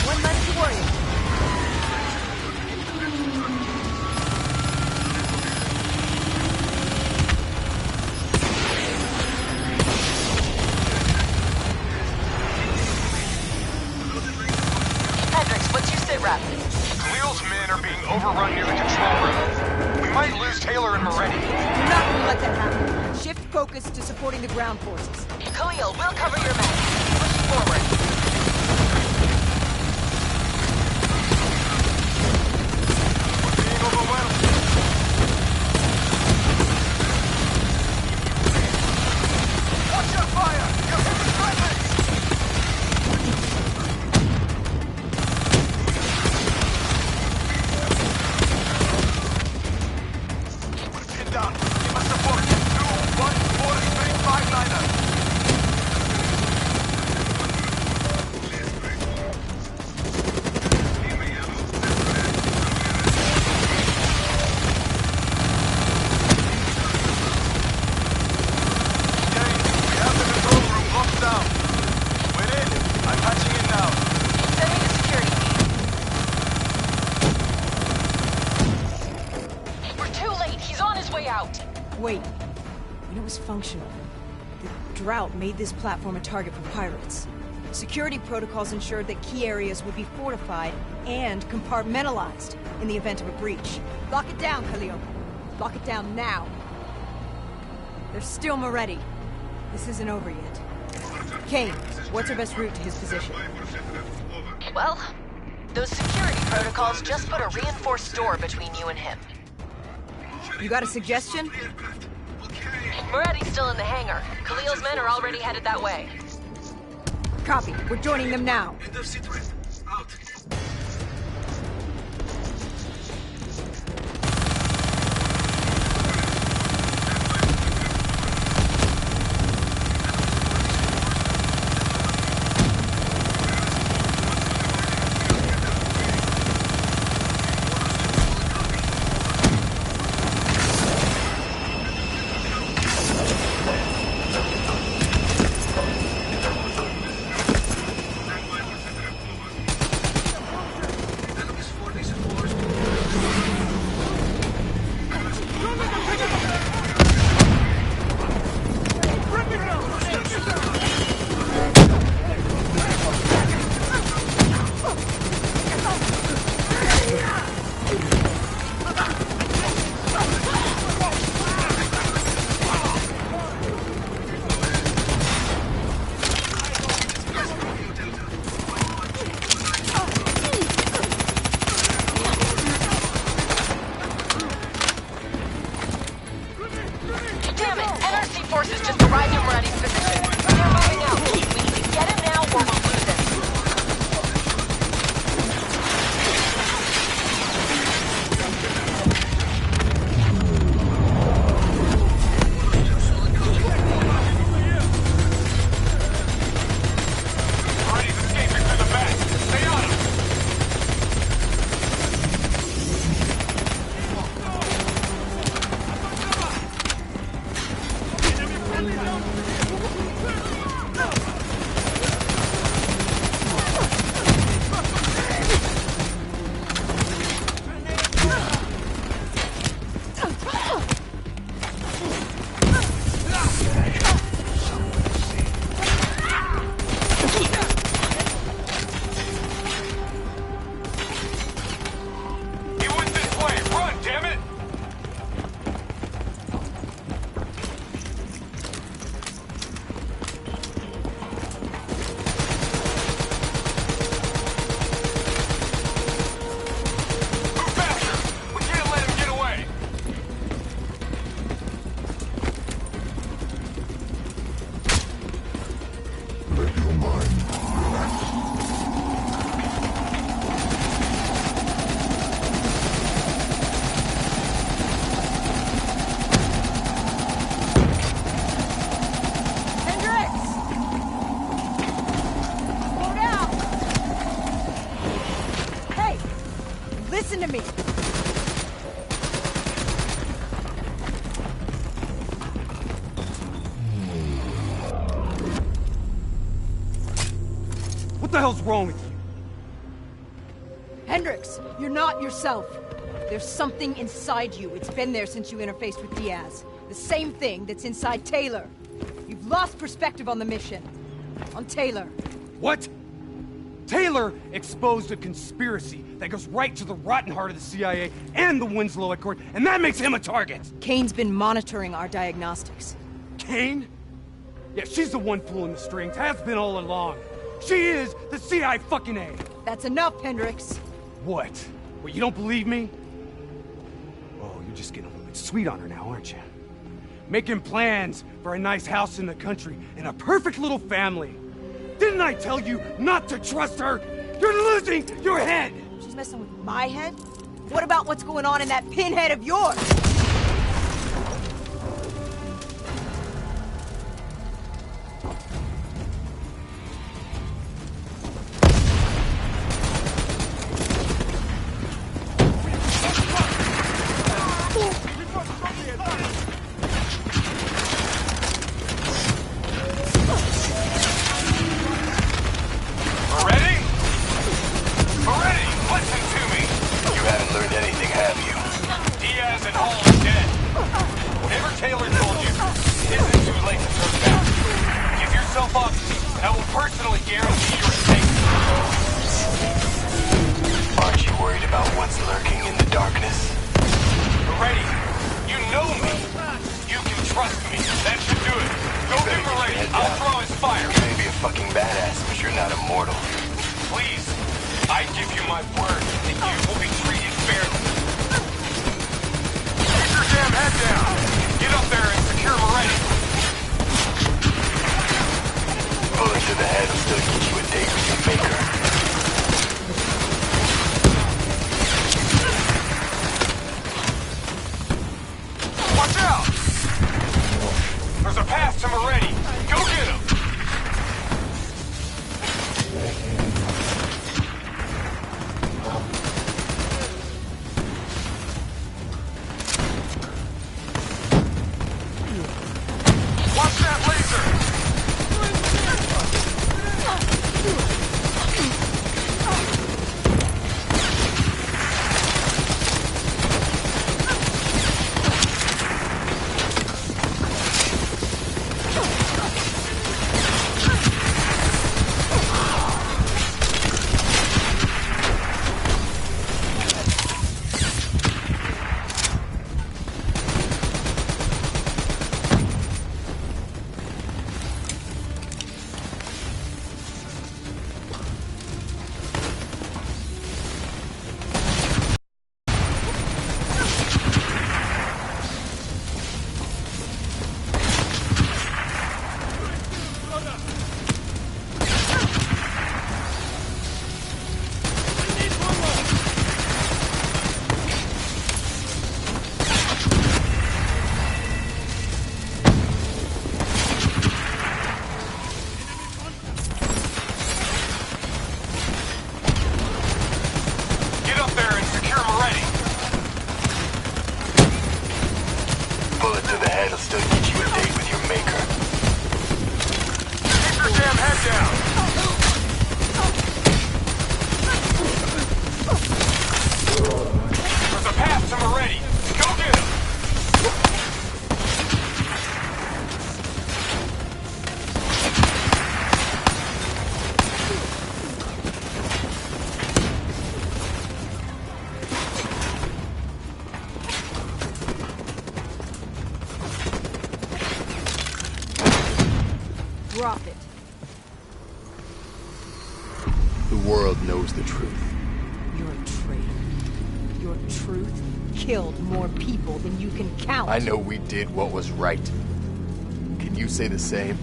One less to worry about. Hendricks, what's your sit rep? Khalil's men are being overrun near the control room. We might lose Taylor and Moretti. We're not going to let that happen. Shift focus to supporting the ground forces. Khalil, we'll cover your men. Push forward. Being overwhelmed. Watch your fire! You're hitting friendly! We're pinned down. Give us support. 2-1-4-3-5-9er. Wait. When it was functional, the drought made this platform a target for pirates. Security protocols ensured that key areas would be fortified and compartmentalized in the event of a breach. Lock it down, Khalil. Lock it down now. There's still Moretti. This isn't over yet. Kane, what's our best route to his position? Well, those security protocols just put a reinforced door between you and him. You got a suggestion? Moretti's still in the hangar. Khalil's men are already headed that way. Copy. We're joining them now. Listen to me! What the hell's wrong with you? Hendricks, you're not yourself. There's something inside you. It's been there since you interfaced with Diaz. The same thing that's inside Taylor. You've lost perspective on the mission. On Taylor. What? Taylor exposed a conspiracy that goes right to the rotten heart of the CIA and the Winslow Accord, and that makes him a target! Kane's been monitoring our diagnostics. Kane? Yeah, she's the one pulling the strings, has been all along. She is the CIA fucking A. That's enough, Hendricks. What? What, you don't believe me? Oh, you're just getting a little bit sweet on her now, aren't you? Making plans for a nice house in the country and a perfect little family. Didn't I tell you not to trust her? You're losing your head! She's messing with my head? What about what's going on in that pinhead of yours? Drop it. The world knows the truth. You're a traitor. Your truth killed more people than you can count. I know we did what was right. Can you say the same?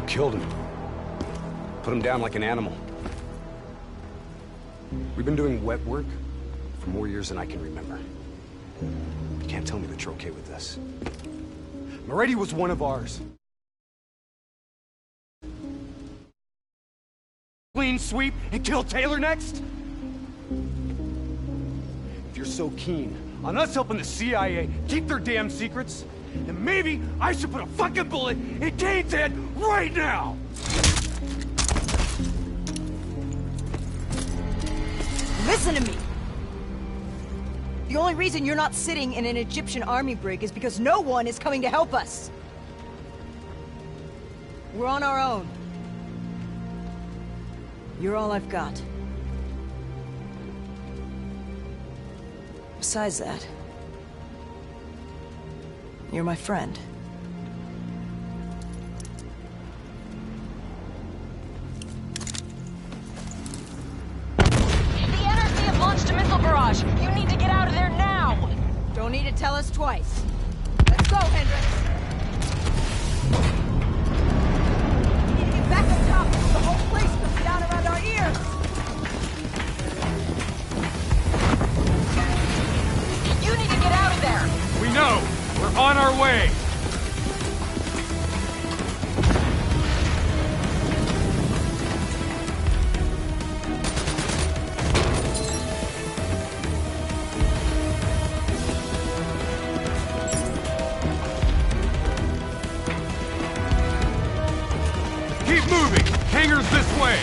killed him. Put him down like an animal. We've been doing wet work for more years than I can remember. You can't tell me that you're okay with this. Moretti was one of ours. Clean sweep and kill Taylor next? If you're so keen on us helping the CIA keep their damn secrets, then maybe I should put a fucking bullet in Kane's head right now! Listen to me! The only reason you're not sitting in an Egyptian army brig is because no one is coming to help us. We're on our own. You're all I've got. Besides that, you're my friend. Launched a missile barrage. You need to get out of there now. Don't need to tell us twice. Let's go, Hendricks. We need to get back on top. The whole place comes down around our ears. You need to get out of there. We know. We're on our way. Hangars this way!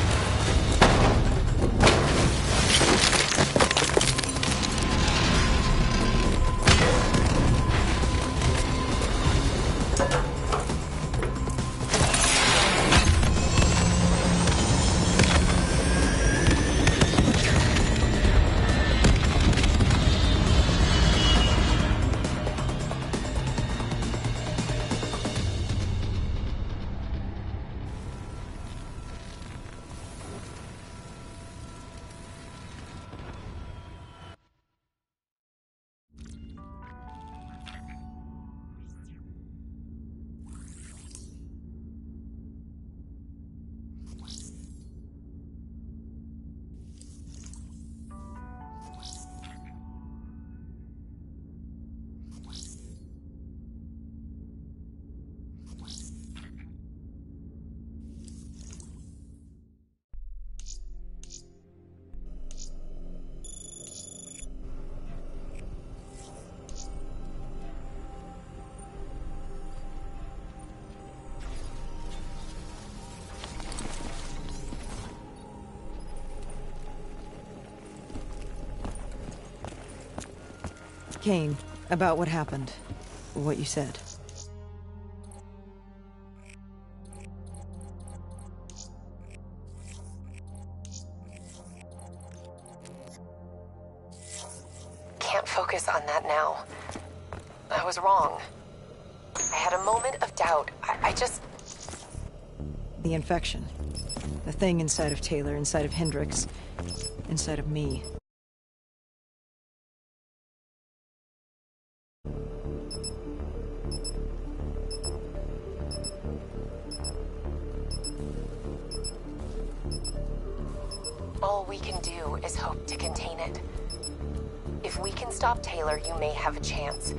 Kane, about what happened. What you said. Can't focus on that now. I was wrong. I had a moment of doubt. I just... The infection. The thing inside of Taylor, inside of Hendricks, inside of me. All we can do is hope to contain it. If we can stop Taylor, you may have a chance.